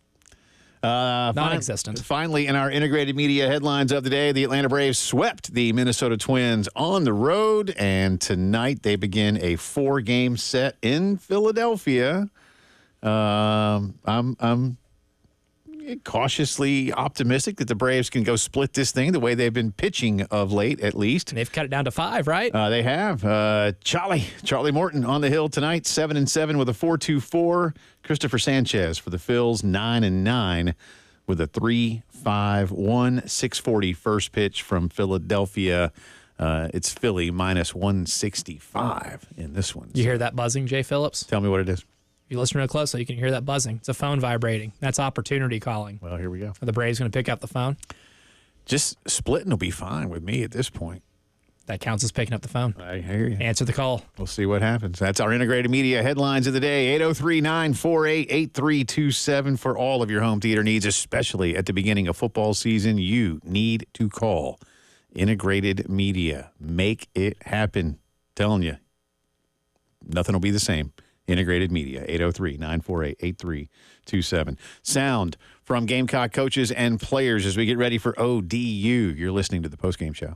Non-existent. Finally, in our integrated media headlines of the day, the Atlanta Braves swept the Minnesota Twins on the road, and tonight they begin a 4-game set in Philadelphia. I'm cautiously optimistic that the Braves can go split this thing the way they've been pitching of late, at least. And they've cut it down to 5, right? They have. Charlie Morton on the hill tonight, 7-7 with a 4.24. Christopher Sanchez for the Phils, 9-9 with a 3.51. 6:40 first pitch from Philadelphia. It's Philly minus 165 in this one. You hear that buzzing, Jay Phillips? Tell me what it is. If you listen real closely, you can hear that buzzing. It's a phone vibrating. That's opportunity calling. Well, here we go. Are the Braves going to pick up the phone? Just splitting will be fine with me at this point. That counts as picking up the phone. I hear you. Answer the call. We'll see what happens. That's our integrated media headlines of the day. 803-948-8327 for all of your home theater needs, especially at the beginning of football season. You need to call integrated media. Make it happen. Telling you, nothing will be the same. Integrated media, 803-948-8327. Sound from Gamecock coaches and players as we get ready for ODU. You're listening to the Postgame Show.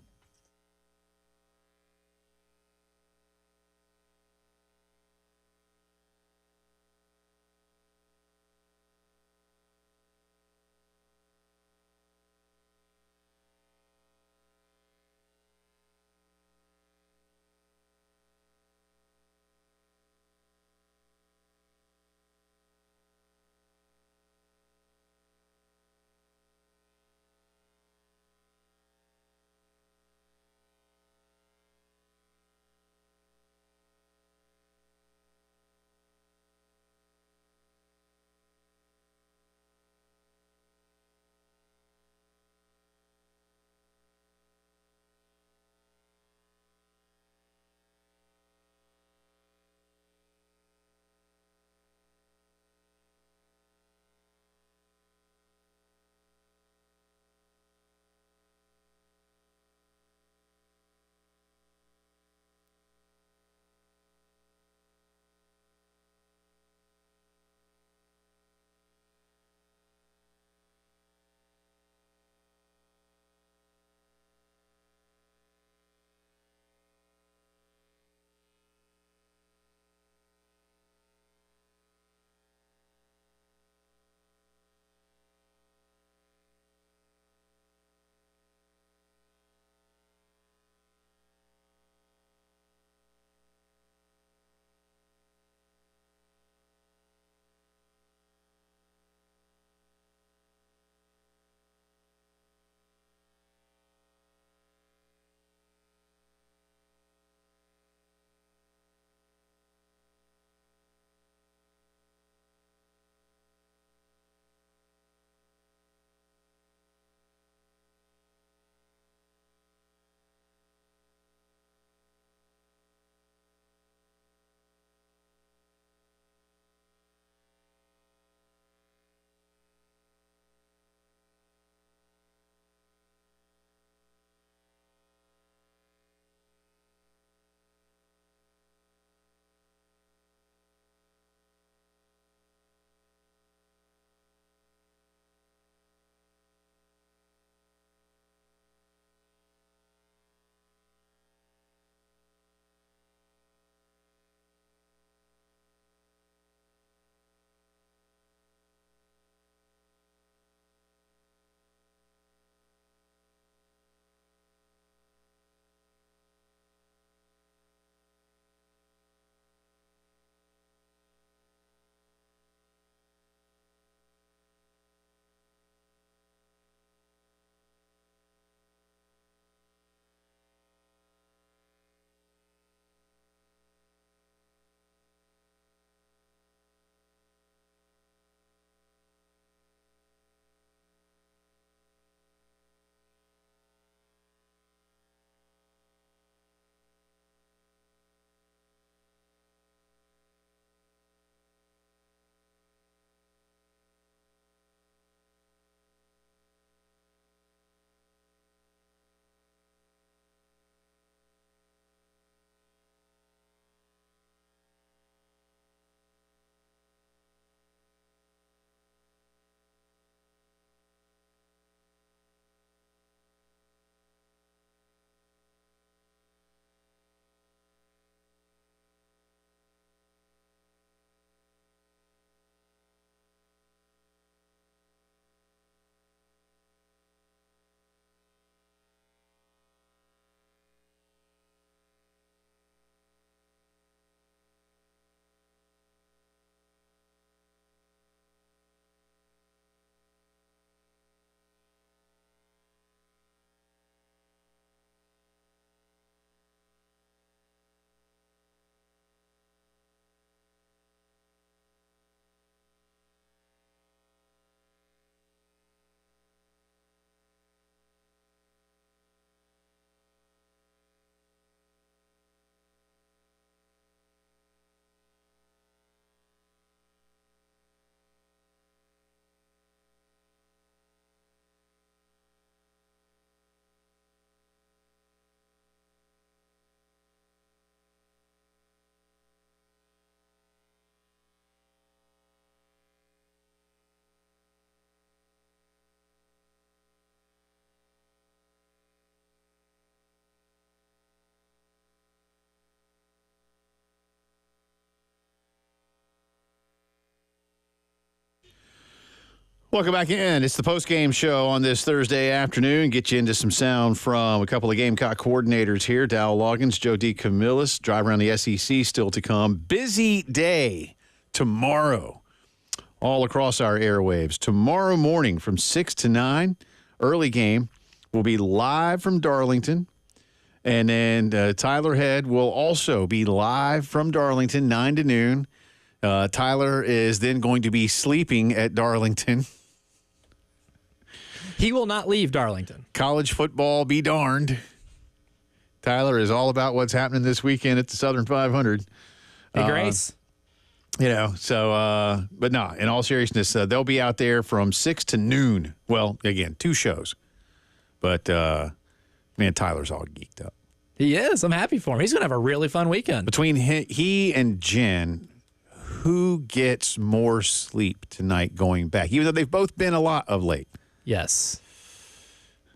Welcome back in. It's the postgame show on this Thursday afternoon. Get you into some sound from a couple of Gamecock coordinators here. Dow Loggins, Joe D. Camillus, drive around the SEC still to come. Busy day tomorrow all across our airwaves. Tomorrow morning from 6 to 9, early game, will be live from Darlington. And then Tyler Head will also be live from Darlington, 9 to noon. Tyler is then going to be sleeping at Darlington. He will not leave Darlington. College football be darned. Tyler is all about what's happening this weekend at the Southern 500. Hey, Grace. But no, in all seriousness, they'll be out there from 6 to noon. Well, again, 2 shows. But, man, Tyler's all geeked up. He is. I'm happy for him. He's going to have a really fun weekend. Between he and Jen, who gets more sleep tonight going back? Even though they've both been a lot of late. Yes.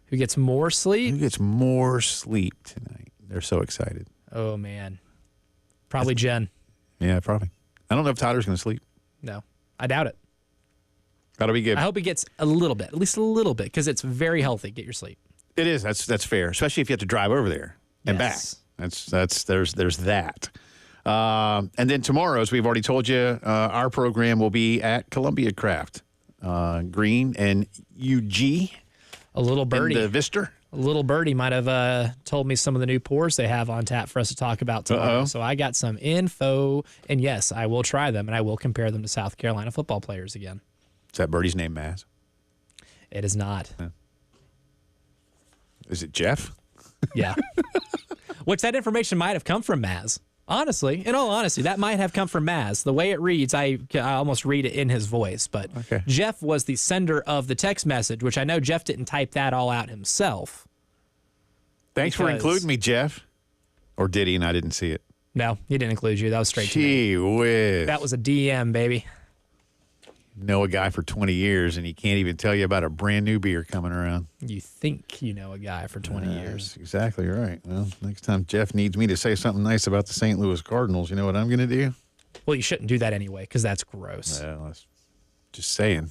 Who gets more sleep? Who gets more sleep tonight? They're so excited. Oh, man. Probably Jen. Yeah, probably. I don't know if Tyler's going to sleep. No, I doubt it. That'll be good. I hope he gets a little bit, at least a little bit, because it's very healthy. Get your sleep. It is. That's fair, especially if you have to drive over there and back. There's that. And then tomorrow, as we've already told you, our program will be at Columbia Craft. Green and UG. A little birdie. In the Vista. A little birdie might have told me some of the new pours they have on tap for us to talk about tomorrow. Uh-oh. So I got some info, and yes, I will try them, and I will compare them to South Carolina football players again. Is that birdie's name Maz? It is not. Yeah. Is it Jeff? Yeah. Which that information might have come from Maz. Honestly, in all honesty, that might have come from Maz. The way it reads, I almost read it in his voice. But okay. Jeff was the sender of the text message, which I know Jeff didn't type that all out himself. Thanks for including me, Jeff. Or did he and I didn't see it? No, he didn't include you. That was straight to me. Gee whiz. That was a DM, baby. Know a guy for 20 years, and he can't even tell you about a brand new beer coming around. You think you know a guy for 20 years. That's exactly right. Well, next time Jeff needs me to say something nice about the St. Louis Cardinals, you know what I'm going to do? Well, you shouldn't do that anyway, because that's gross. Well, that's just saying.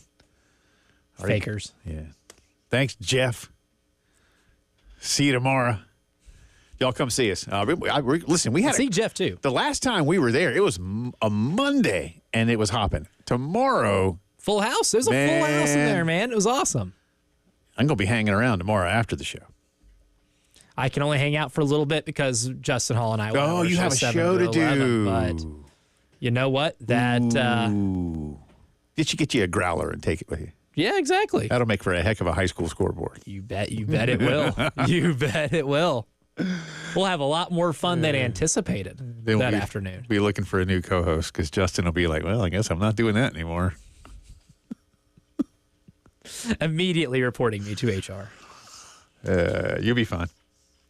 Fakers. Yeah. Thanks, Jeff. See you tomorrow. Y'all come see us. Listen, we had see Jeff, too. The last time we were there, it was a Monday, and it was hopping. Tomorrow. Full house. There's a full house in there, man. It was awesome. I'm going to be hanging around tomorrow after the show. I can only hang out for a little bit because Justin Hall and I will Oh, you have a show to 11, do. But you know what? That Get you a growler and take it with you. yeah, exactly. That'll make for a heck of a high school scoreboard. You bet it will. You bet it will. We'll have a lot more fun than anticipated that afternoon. Be looking for a new co-host because Justin will be like, well, I guess I'm not doing that anymore. Immediately reporting me to HR. You'll be fine.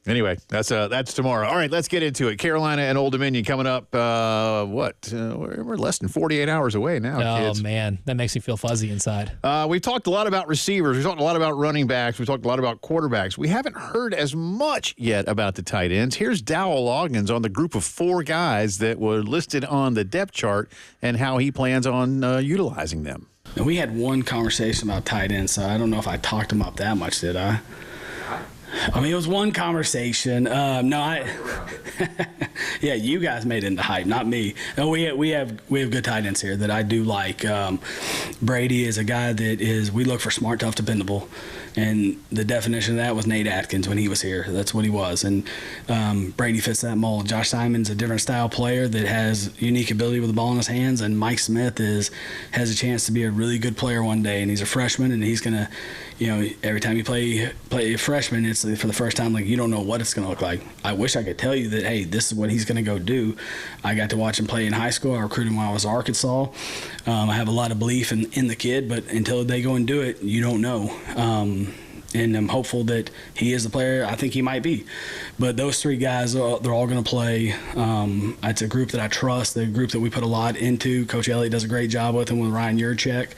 Anyway, that's tomorrow. All right, let's get into it. Carolina and Old Dominion coming up. We're less than 48 hours away now, kids. Oh, man. That makes me feel fuzzy inside. We've talked a lot about receivers. We've talked a lot about running backs. We've talked a lot about quarterbacks. We haven't heard as much yet about the tight ends. Here's Dowell Loggins on the group of 4 guys that were listed on the depth chart and how he plans on utilizing them. And we had one conversation about tight ends, so I don't know if I talked him up that much, did I? I mean, it was one conversation. Yeah, you guys made it into hype, not me. No, we have good tight ends here that I do like. Brady is a guy that we look for smart, tough, dependable. And the definition of that was Nate Atkins when he was here. That's what he was. And Brady fits that mold. Josh Simon's a different style player that has unique ability with the ball in his hands. And Mike Smith has a chance to be a really good player one day. And he's a freshman, and he's going to, every time you play a freshman, it's for the first time, like, you don't know what it's going to look like. I wish I could tell you that, hey, this is what he's going to go do. I got to watch him play in high school. I recruited him when I was at Arkansas. I have a lot of belief in the kid, but until they go and do it, you don't know. And I'm hopeful that he is the player I think he might be. But those 3 guys, they're all going to play. It's a group that I trust, the group that we put a lot into. Coach Elliott does a great job with them with Ryan Yurchek.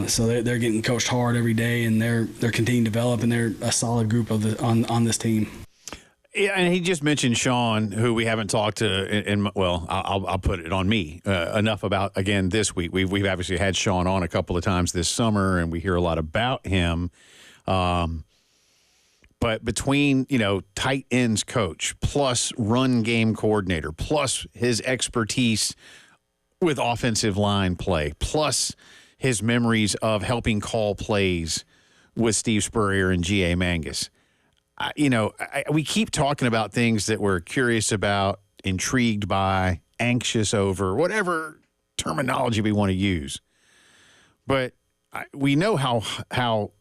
So they're getting coached hard every day, and they're continuing to develop, and they're a solid group on this team. Yeah, and he just mentioned Sean, who we haven't talked to. Well, I'll put it on me enough about again this week. We've obviously had Sean on a couple of times this summer, and we hear a lot about him. But between tight ends coach plus run game coordinator plus his expertise with offensive line play plus his memories of helping call plays with Steve Spurrier and G.A. Mangus. We keep talking about things that we're curious about, intrigued by, anxious over, whatever terminology we want to use. But we know how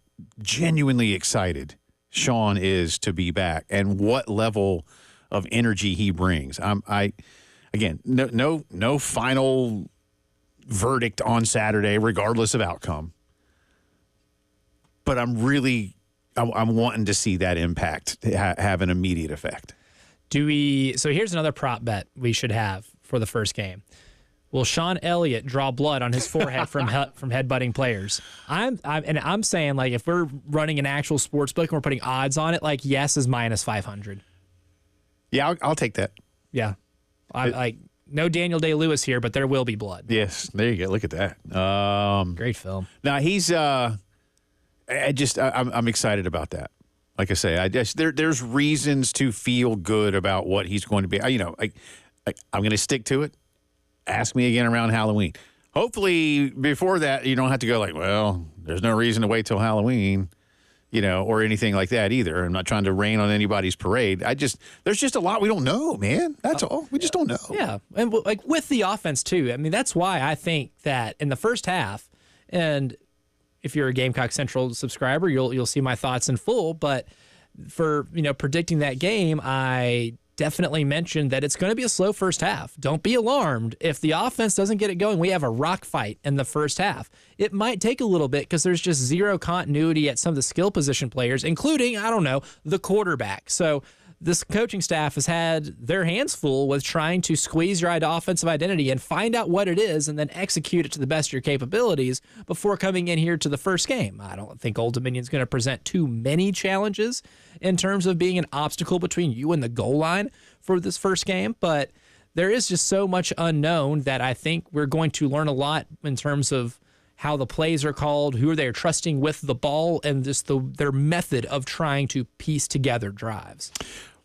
genuinely excited Sean is to be back and what level of energy he brings. Again, no final verdict on Saturday, regardless of outcome. But I'm wanting to see that impact have an immediate effect. So here's another prop bet we should have for the first game. Will Sean Elliott draw blood on his forehead from headbutting players? I'm saying, like, if we're running an actual sports book and we're putting odds on it, like, yes is minus 500. Yeah, I'll take that. Yeah. No Daniel Day-Lewis here, but there will be blood. Yes, there you go. Look at that. Great film. Now, he's I'm excited about that. Like I say, there's reasons to feel good about what he's going to be. I'm going to stick to it. Ask me again around Halloween. Hopefully, before that, you don't have to go like, well, there's no reason to wait till Halloween, or anything like that either. I'm not trying to rain on anybody's parade. There's just a lot we don't know, man. That's all. We just don't know. Yeah, and like with the offense too. I mean, that's why I think that in the first half, and if you're a Gamecock Central subscriber, you'll see my thoughts in full. But for predicting that game, I definitely mentioned that it's going to be a slow first half. Don't be alarmed if the offense doesn't get it going. We have a rock fight in the first half. It might take a little bit because there's just zero continuity at some of the skill position players, including, the quarterback. So this coaching staff has had their hands full with trying to squeeze your offensive identity and find out what it is and then execute it to the best of your capabilities before coming in here to the first game. I don't think Old Dominion's going to present too many challenges in terms of being an obstacle between you and the goal line for this first game, but there is just so much unknown that I think we're going to learn a lot in terms of how the plays are called, who they're trusting with the ball, and just their method of trying to piece together drives.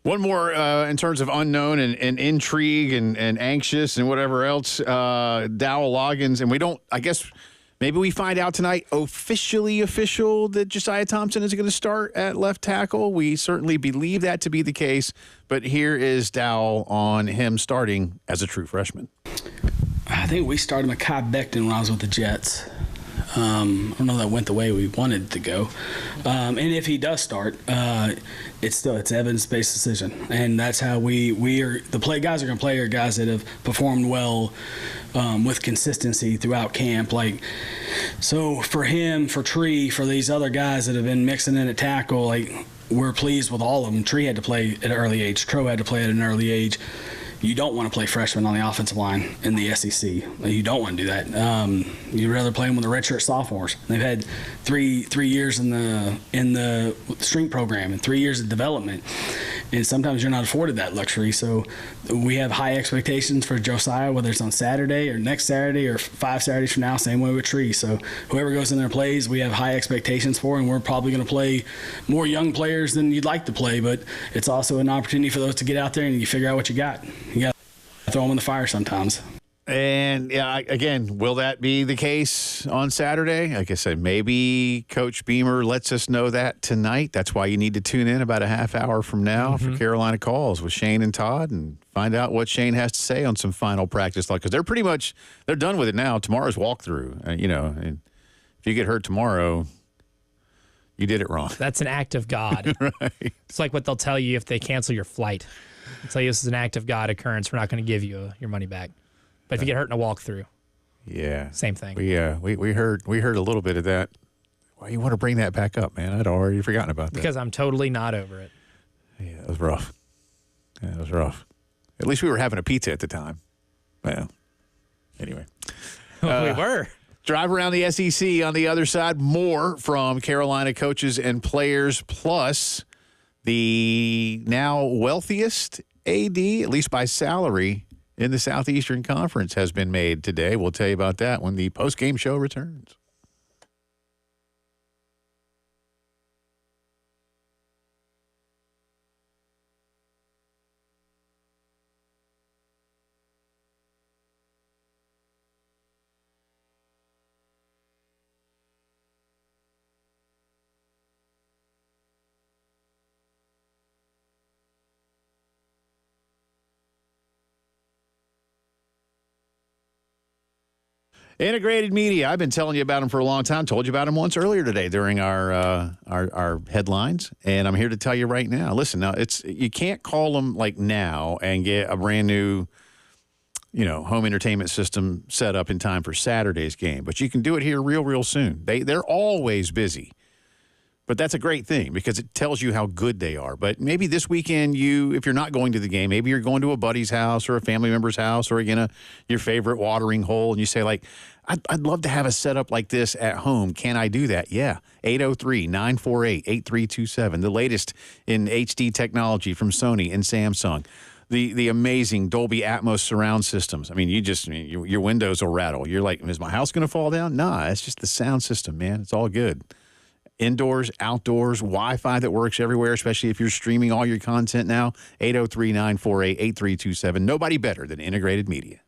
One more in terms of unknown and intrigue and anxious and whatever else, Dowell Loggins. And I guess maybe we find out tonight official that Josiah Thompson is going to start at left tackle. We certainly believe that to be the case. But here is Dowell on him starting as a true freshman. I think we started Mekhi Becton when I was with the Jets. I don't know if that went the way we wanted it to go. And if he does start, it's evidence-based decision. And that's how the guys are going to play are guys that have performed well with consistency throughout camp. So for him, for Tree, for these other guys that have been mixing in at tackle, we're pleased with all of them. Tree had to play at an early age. Crow had to play at an early age. You don't want to play freshmen on the offensive line in the SEC. You don't want to do that. You'd rather play them with the redshirt sophomores. They've had three years in the strength program and 3 years of development, and sometimes you're not afforded that luxury. So we have high expectations for Josiah, whether it's on Saturday or next Saturday or 5 Saturdays from now. Same way with Tree. So whoever goes in there and plays, we have high expectations for, and we're probably going to play more young players than you'd like to play. But it's also an opportunity for those to get out there and you figure out what you got. You got to throw them in the fire sometimes. And, again, will that be the case on Saturday? Like I said, maybe Coach Beamer lets us know that tonight. That's why you need to tune in about a half hour from now for Carolina Calls with Shane and Todd and find out what Shane has to say on some final practice. Because they're done with it now. Tomorrow's walkthrough, and if you get hurt tomorrow, you did it wrong. That's an act of God. Right. It's like what they'll tell you if they cancel your flight. They'll tell you this is an act of God occurrence. We're not going to give you your money back. But if you get hurt in a walkthrough, same thing. We heard a little bit of that. Why you want to bring that back up, man? I'd already forgotten about that. Because I'm totally not over it. Yeah, it was rough. At least we were having a pizza at the time. Well, anyway. We were. Drive around the SEC on the other side. More from Carolina coaches and players, plus the now wealthiest AD, at least by salary, in the Southeastern Conference has been made today. We'll tell you about that when the postgame show returns. Integrated Media. I've been telling you about them for a long time. Told you about them once earlier today during our headlines, and I'm here to tell you right now. Listen, now you can't call them like now and get a brand new, home entertainment system set up in time for Saturday's game, but you can do it here real soon. They're always busy. But that's a great thing because it tells you how good they are. But maybe this weekend, if you're not going to the game, maybe you're going to a buddy's house or a family member's house or, your favorite watering hole, and you say, like, I'd love to have a setup like this at home. Can I do that? Yeah. 803-948-8327. The latest in HD technology from Sony and Samsung. The amazing Dolby Atmos surround systems. I mean, your windows will rattle. You're like, is my house going to fall down? Nah, it's just the sound system, man. It's all good. Indoors, outdoors, Wi-Fi that works everywhere, especially if you're streaming all your content now. 803-948-8327. Nobody better than Integrated Media.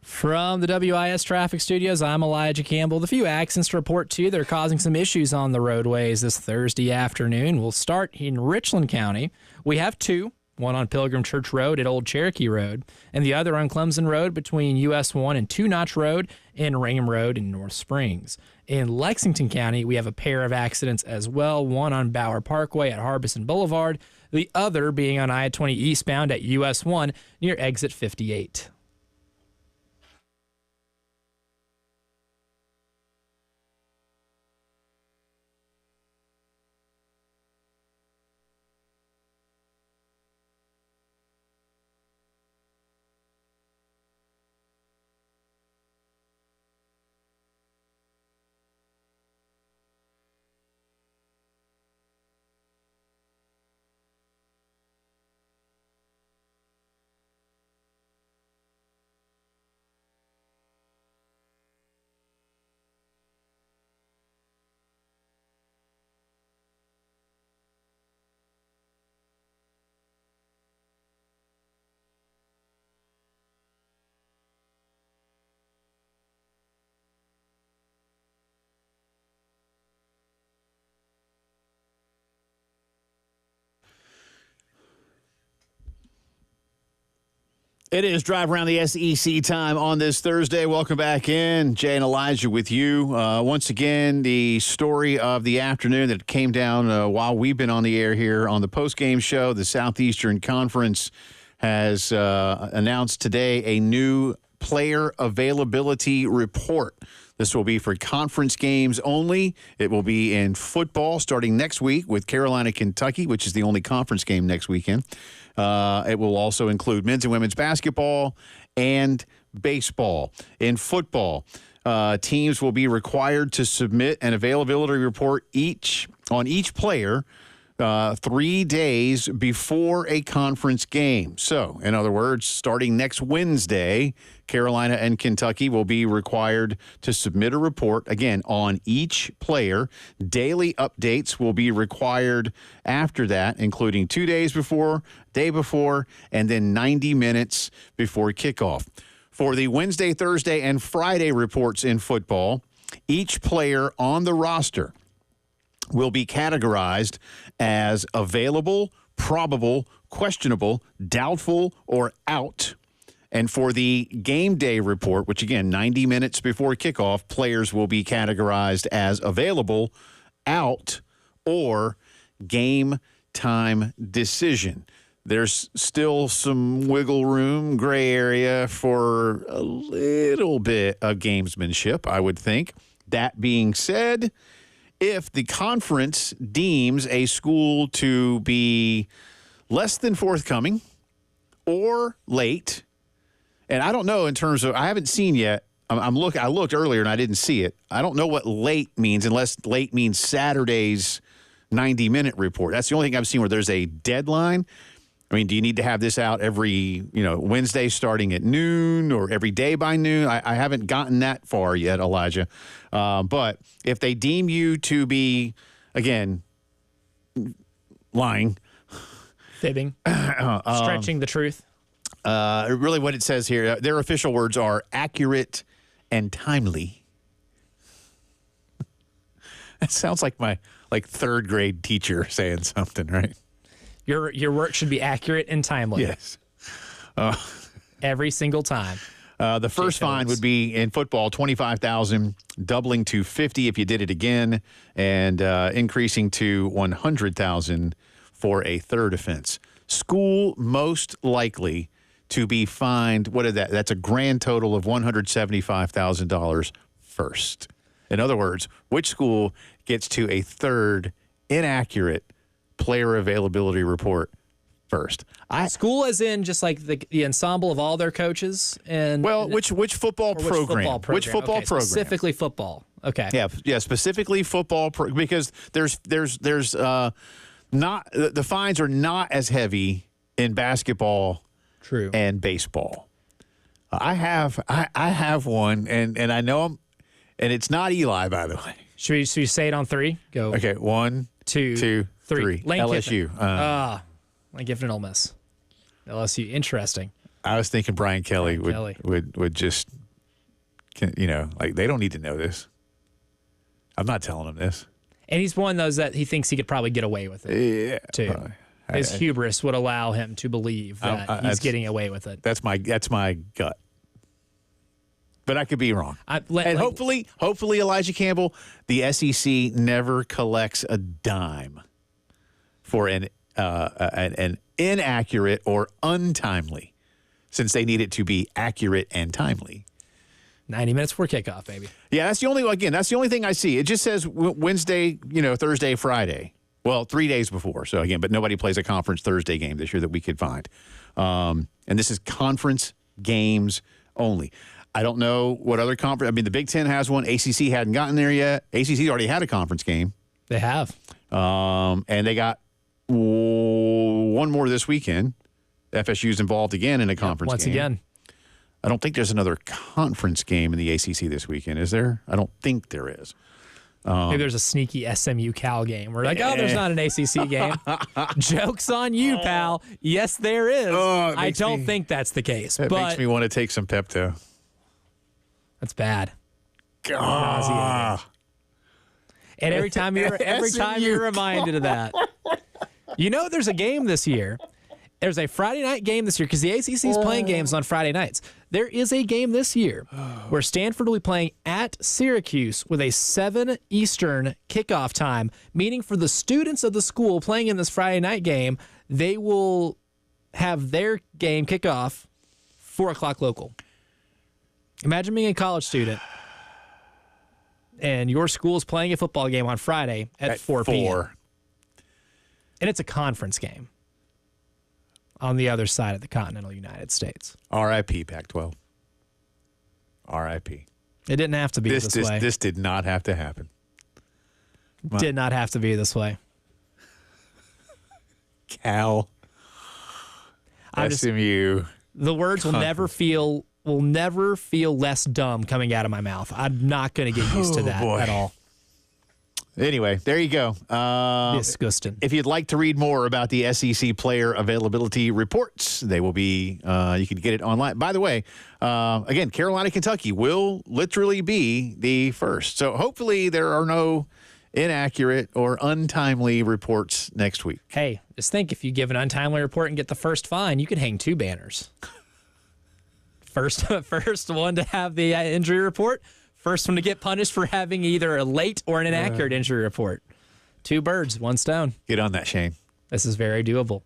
From the WIS Traffic Studios, I'm Elijah Campbell. The few accidents to report to you that are causing some issues on the roadways this Thursday afternoon. We'll start in Richland County. We have two, one on Pilgrim Church Road at Old Cherokee Road, and the other on Clemson Road between US 1 and Two Notch Road and Raynham Road in North Springs. In Lexington County, we have a pair of accidents as well, one on Bauer Parkway at Harbison Boulevard, the other being on I-20 eastbound at US 1 near exit 58. It is Drive Around the SEC time on this Thursday. Welcome back in. Jay and Elijah with you. Once again, the story of the afternoon that came down while we've been on the air here on the postgame show. The Southeastern Conference has announced today a new player availability report. This will be for conference games only. It will be in football starting next week with Carolina, Kentucky, which is the only conference game next weekend. It will also include men's and women's basketball and baseball. In football, teams will be required to submit an availability report on each player 3 days before a conference game. So, in other words, starting next Wednesday, Carolina and Kentucky will be required to submit a report, again, on each player. Daily updates will be required after that, including 2 days before, day before, and then 90 minutes before kickoff. For the Wednesday, Thursday, and Friday reports in football, each player on the roster will be categorized as available, probable, questionable, doubtful, or out. And for the game day report, which again, 90 minutes before kickoff, players will be categorized as available, out, or game time decision. There's still some wiggle room, gray area for a little bit of gamesmanship, I would think. That being said, if the conference deems a school to be less than forthcoming or late, and I don't know in terms of, I haven't seen yet. I looked earlier and I didn't see it. I don't know what late means unless late means Saturday's 90-minute report. That's the only thing I've seen where there's a deadline. I mean, do you need to have this out every, Wednesday starting at noon or every day by noon? I haven't gotten that far yet, Elijah. But if they deem you to be, again, lying, fibbing, stretching the truth. Really what it says here, their official words are accurate and timely. That sounds like my third grade teacher saying something, right? Your work should be accurate and timely. Yes. Every single time. The first fine would be in football, $25,000, doubling to $50,000 if you did it again, and increasing to $100,000 for a third offense. School most likely to be fined. What is that? That's a grand total of $175,000 first. In other words, which school gets to a third inaccurate player availability report first? School as in just like the ensemble of all their coaches? Which football program? Which football program? Specifically football. Okay. Yeah, specifically football because there's not the fines are not as heavy in basketball True. And baseball. I have one and I know him, and it's not Eli, by the way. Should we say it on three? Go. Okay, 1, 2, 3. Lane LSU. Lane Kiffin and Ole Miss. LSU. Interesting. I was thinking Brian Kelly would just, they don't need to know this. I'm not telling them this. And he's one of those that he thinks he could probably get away with it, too. His hubris would allow him to believe that he's getting away with it. That's my gut. But I could be wrong. Hopefully, Elijah Campbell, the SEC never collects a dime for an inaccurate or untimely, since they need it to be accurate and timely. 90 minutes before kickoff, baby. Yeah, that's the only thing I see. It just says Wednesday, Thursday, Friday. Well, 3 days before. So again, but nobody plays a conference Thursday game this year that we could find. And this is conference games only. I don't know what other conference. I mean, the Big Ten has one. ACC hadn't gotten there yet. ACC already had a conference game. They have. And they got one more this weekend. FSU's involved again in a conference once game. Again. I don't think there's another conference game in the ACC this weekend, is there? I don't think there is. Maybe there's a sneaky SMU Cal game. We're like, there's not an ACC game. Joke's on you, pal. Yes, there is. I don't think that's the case. It makes me want to take some Pepto. That's bad. And every time you're reminded of that. There's a game this year. There's a Friday night game this year because the ACC is playing games on Friday nights. There is a game this year where Stanford will be playing at Syracuse with a 7 Eastern kickoff time, meaning for the students of the school playing in this Friday night game, they will have their game kickoff 4 o'clock local. Imagine being a college student and your school is playing a football game on Friday at 4 p.m. And it's a conference game on the other side of the continental United States. R.I.P. Pac-12. R.I.P. It didn't have to be this way. This did not have to happen. Did not have to be this way. Cal. SMU. The words will never feel less dumb coming out of my mouth. I'm not going to get used to that at all. Anyway, there you go. Disgusting. If you'd like to read more about the SEC player availability reports, they will be, you can get it online. By the way, again, Carolina, Kentucky will literally be the first. So hopefully there are no inaccurate or untimely reports next week. Hey, just think if you give an untimely report and get the first fine, you could hang 2 banners. First one to have the injury report. First one to get punished for having either a late or an inaccurate injury report. 2 birds, 1 stone. Get on that, Shane. This is very doable.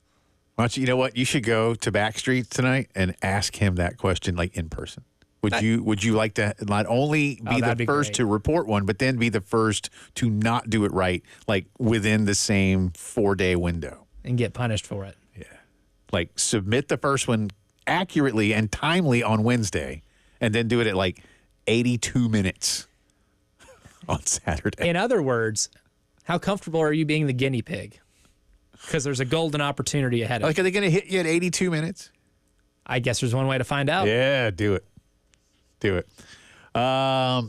Why don't you know what? You should go to Backstreet tonight and ask him that question like in person. Would you like to not only be the first to report one, but then be the first to not do it right, like within the same 4-day window? And get punished for it. Yeah. Like submit the first one accurately and timely on Wednesday, and then do it at like 82 minutes on Saturday. In other words, how comfortable are you being the guinea pig? Because there's a golden opportunity ahead of you. Like, are they going to hit you at 82 minutes? I guess there's one way to find out. Yeah, do it. Do it. Now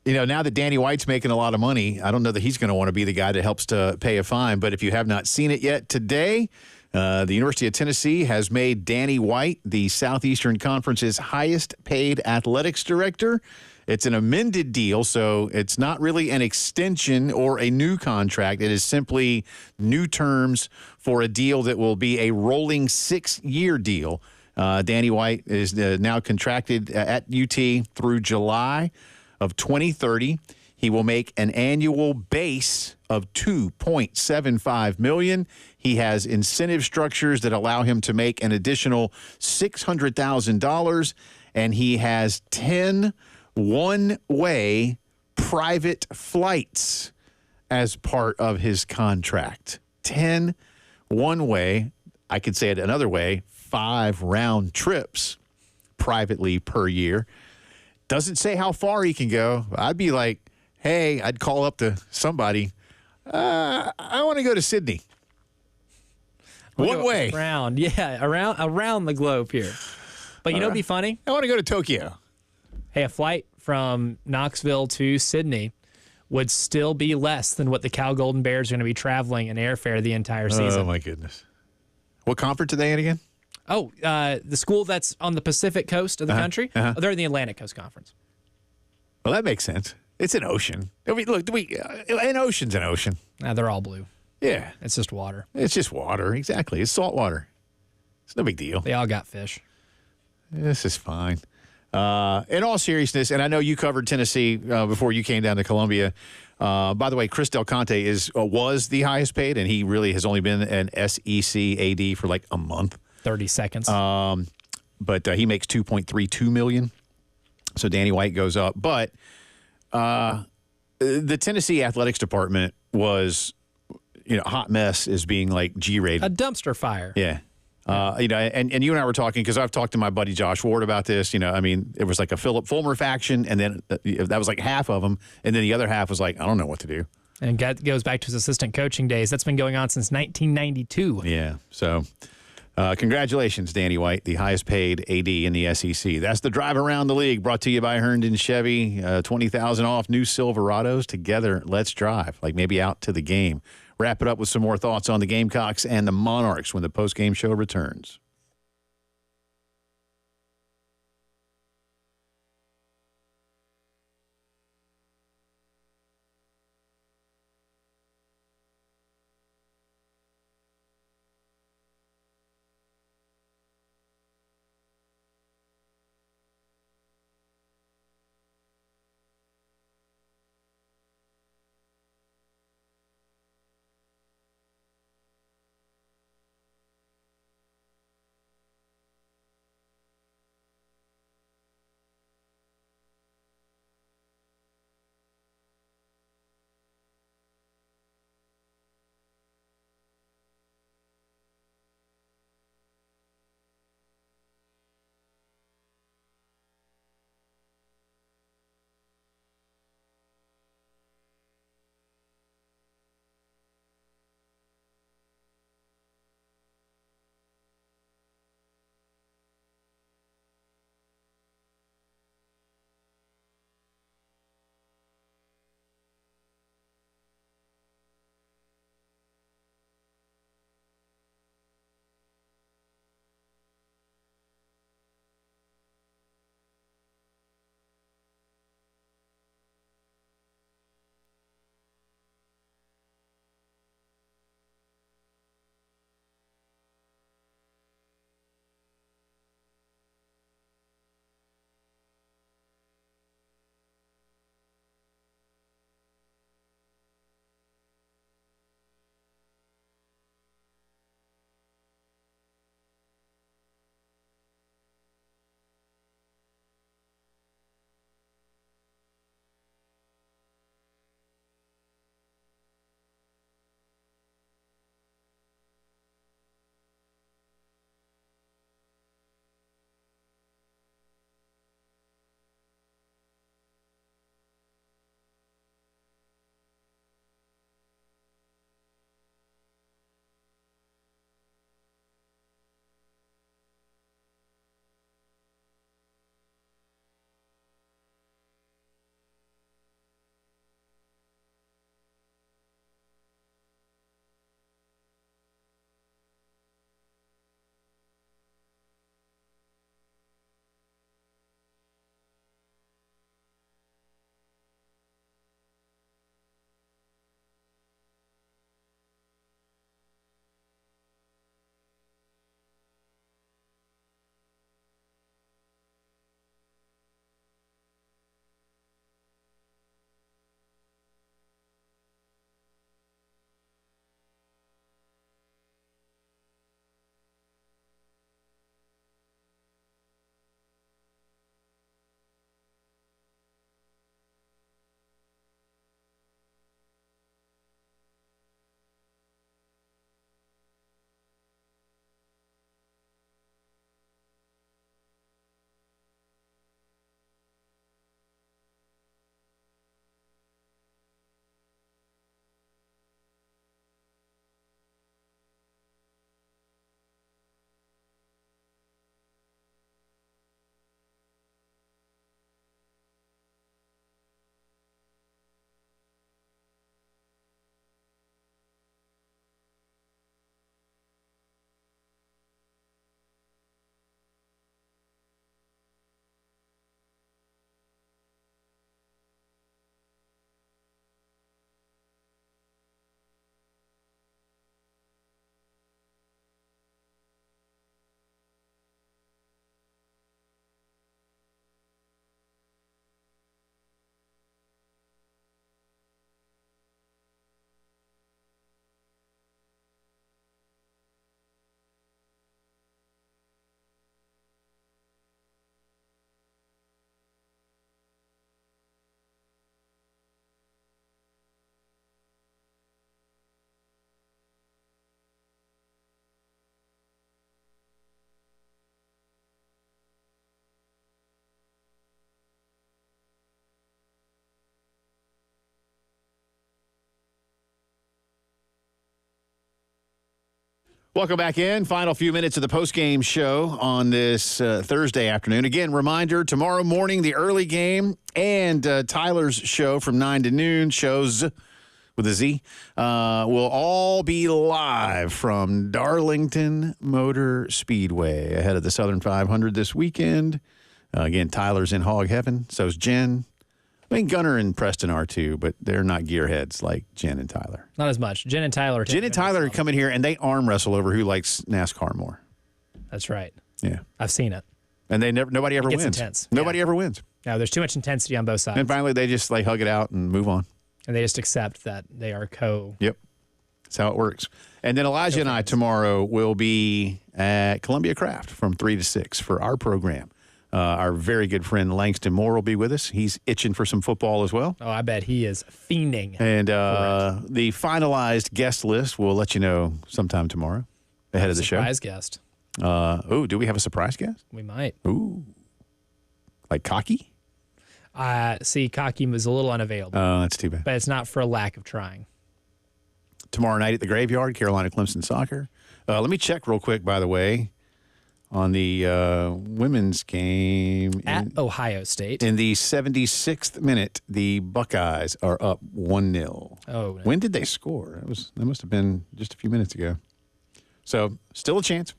that Danny White's making a lot of money, I don't know that he's going to want to be the guy that helps to pay a fine. But if you have not seen it yet today, the University of Tennessee has made Danny White the Southeastern Conference's highest paid athletics director. It's an amended deal, so it's not really an extension or a new contract. It is simply new terms for a deal that will be a rolling 6-year deal. Danny White is now contracted at UT through July of 2030. He will make an annual base of $2.75 million. He has incentive structures that allow him to make an additional $600,000, and he has 10 one-way private flights as part of his contract. 10 one-way, I could say it another way, 5 round trips privately per year. Doesn't say how far he can go. I'd be like, hey, I'd call up to somebody. I want to go to Sydney. One way. Around the globe here. But you know what'd be funny? I want to go to Tokyo. Hey, a flight from Knoxville to Sydney would still be less than what the Cal Golden Bears are going to be traveling in airfare the entire season. Oh, my goodness. What conference are they in again? Oh, the school that's on the Pacific coast of the country. Oh, they're in the Atlantic Coast Conference. Well, that makes sense. It's an ocean. I mean, look, an ocean's an ocean. They're all blue. Yeah. It's just water. It's just water. Exactly. It's salt water. It's no big deal. They all got fish. This is fine. In all seriousness, and I know you covered Tennessee before you came down to Columbia. By the way, Chris Del Conte was the highest paid, and he really has only been an SEC AD for like a month. 30 seconds. But he makes $2.32 million. So Danny White goes up. But the Tennessee athletics department was, a hot mess is being like G-rated. A dumpster fire. Yeah. And you and I were talking because I've talked to my buddy Josh Ward about this. It was like a Philip Fulmer faction, and then that was like half of them, and then the other half was like, I don't know what to do. And that goes back to his assistant coaching days. That's been going on since 1992. Yeah. So, congratulations, Danny White, the highest paid AD in the SEC. That's the drive around the league, brought to you by Herndon Chevy. 20,000 off new Silverados. Together, let's drive. Like maybe out to the game. Wrap it up with some more thoughts on the Gamecocks and the Monarchs when the postgame show returns. Welcome back in. Final few minutes of the postgame show on this Thursday afternoon. Again, reminder, tomorrow morning, the early game and Tyler's show from 9 to noon, shows with a Z, will all be live from Darlington Motor Speedway ahead of the Southern 500 this weekend. Again, Tyler's in hog heaven. So's Jen. I mean, Gunnar and Preston are too, but they're not gearheads like Jen and Tyler. Not as much. Jen and Tyler are coming here, and they arm wrestle over who likes NASCAR more. That's right. Yeah. I've seen it. And nobody ever It gets wins. intense. Nobody ever wins. No, there's too much intensity on both sides. And finally, they just hug it out and move on. And they just accept that they are Yep. That's how it works. And then Elijah and I tomorrow will be at Columbia Craft from 3 to 6 for our program. Our very good friend Langston Moore will be with us. He's itching for some football as well. Oh, I bet he is fiending. And the finalized guest list we'll let you know sometime tomorrow ahead of the show. Surprise guest. Do we have a surprise guest? We might. Ooh. Like Cocky? See, Cocky was a little unavailable. Oh, that's too bad. But it's not for a lack of trying. Tomorrow night at the Graveyard, Carolina Clemson Soccer. Let me check real quick, by the way, on the women's game. At Ohio State. In the 76th minute, the Buckeyes are up 1-0. Oh, no. When did they score? That must have been just a few minutes ago. So, still a chance.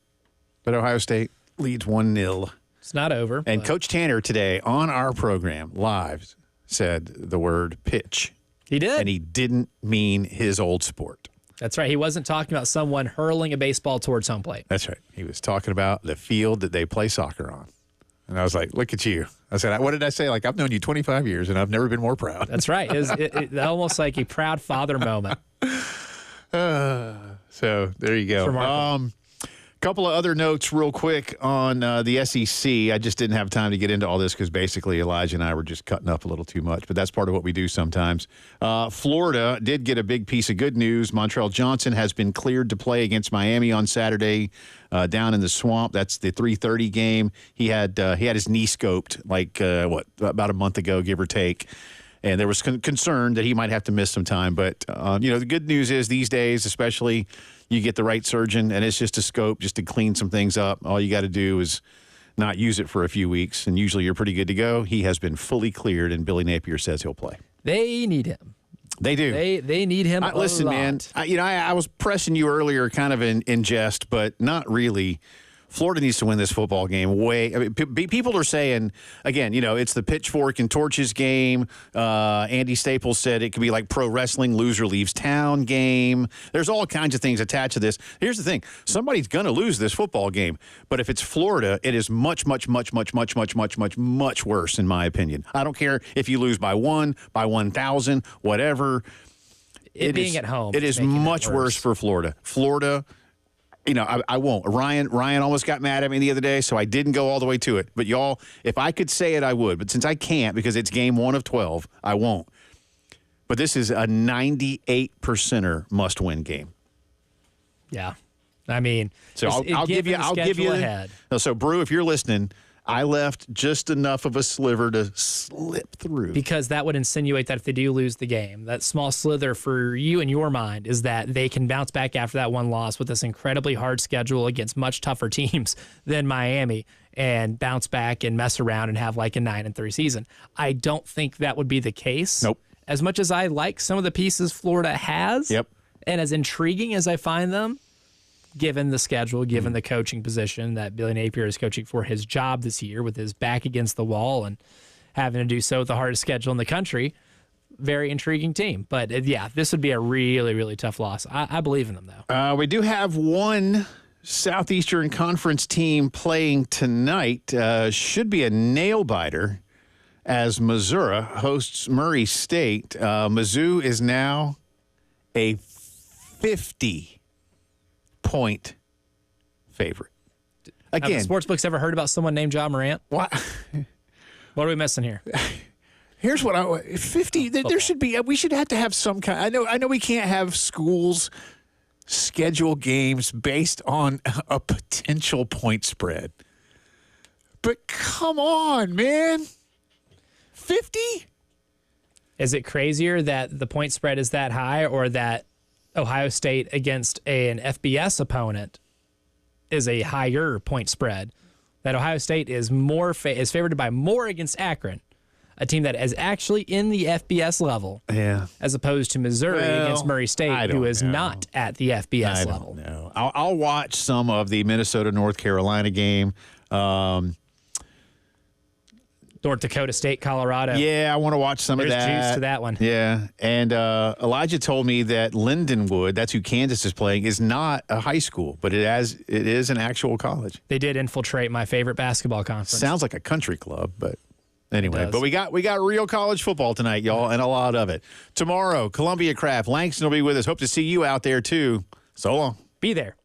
But Ohio State leads 1-0. It's not over. And Coach Tanner today on our program live said the word pitch. He did. And he didn't mean his old sport. That's right. He wasn't talking about someone hurling a baseball towards home plate. That's right. He was talking about the field that they play soccer on. And I was like, look at you. I said, what did I say? Like, I've known you 25 years, and I've never been more proud. That's right. It almost like a proud father moment. So there you go. Couple of other notes real quick on the SEC. I just didn't have time to get into all this because basically Elijah and I were just cutting up a little too much, but that's part of what we do sometimes. Florida did get a big piece of good news. Montrell Johnson has been cleared to play against Miami on Saturday down in the Swamp. That's the 3:30 game. He had his knee scoped about a month ago, give or take. And there was concern that he might have to miss some time. But, the good news is these days, especially, you get the right surgeon, and it's just a scope just to clean some things up. All you got to do is not use it for a few weeks, and usually you're pretty good to go. He has been fully cleared, and Billy Napier says he'll play. They need him. They do. They need him a listen, lot. man, I was pressing you earlier kind of in jest, but not really. Florida needs to win this football game. People are saying, again, it's the pitchfork and torches game. Andy Staples said it could be like pro wrestling, loser leaves town game. There's all kinds of things attached to this. Here's the thing. Somebody's going to lose this football game. But if it's Florida, it is much, much, much, much, much, much, much, much, much worse, in my opinion. I don't care if you lose by 1, by 1,000, whatever. It being at home. It is much worse for Florida. Florida... I won't. Ryan almost got mad at me the other day, so I didn't go all the way to it. But y'all, if I could say it, I would. But since I can't because it's game 1 of 12, I won't. But this is a 98%er must-win game. Yeah. I mean, so I'll give you ahead. So Brew, if you're listening, I left just enough of a sliver to slip through. Because that would insinuate that if they do lose the game, that small slither for you in your mind is that they can bounce back after that one loss with this incredibly hard schedule against much tougher teams than Miami and bounce back and mess around and have like a 9-3 season. I don't think that would be the case. Nope. As much as I like some of the pieces Florida has, yep, and as intriguing as I find them, given the schedule, given the coaching position that Billy Napier is coaching for his job this year with his back against the wall and having to do so with the hardest schedule in the country, very intriguing team. But, this would be a really, really tough loss. I believe in them, though. We do have one Southeastern Conference team playing tonight. Should be a nail-biter as Missouri hosts Murray State. Mizzou is now a 50-point favorite. Again, have the sportsbooks ever heard about someone named John Morant? What? What are we missing here? Here's what 50. There should be. We should have to have some kind. I know we can't have schools schedule games based on a potential point spread. But come on, man. 50? Is it crazier that the point spread is that high or that Ohio State against an FBS opponent is a higher point spread. That Ohio State is is favored by more against Akron, a team that is actually in the FBS level, as opposed to Missouri against Murray State, who is not at the FBS level. No, I'll watch some of the Minnesota-North Carolina game. North Dakota State, Colorado. Yeah, I want to watch some of that. There's juice to that one. Yeah, and Elijah told me that Lindenwood, that's who Kansas is playing, is not a high school, but it is an actual college. They did infiltrate my favorite basketball conference. Sounds like a country club, but anyway. But we got real college football tonight, y'all, and a lot of it. Tomorrow, Columbia Craft, Langston will be with us. Hope to see you out there too. So long. Be there.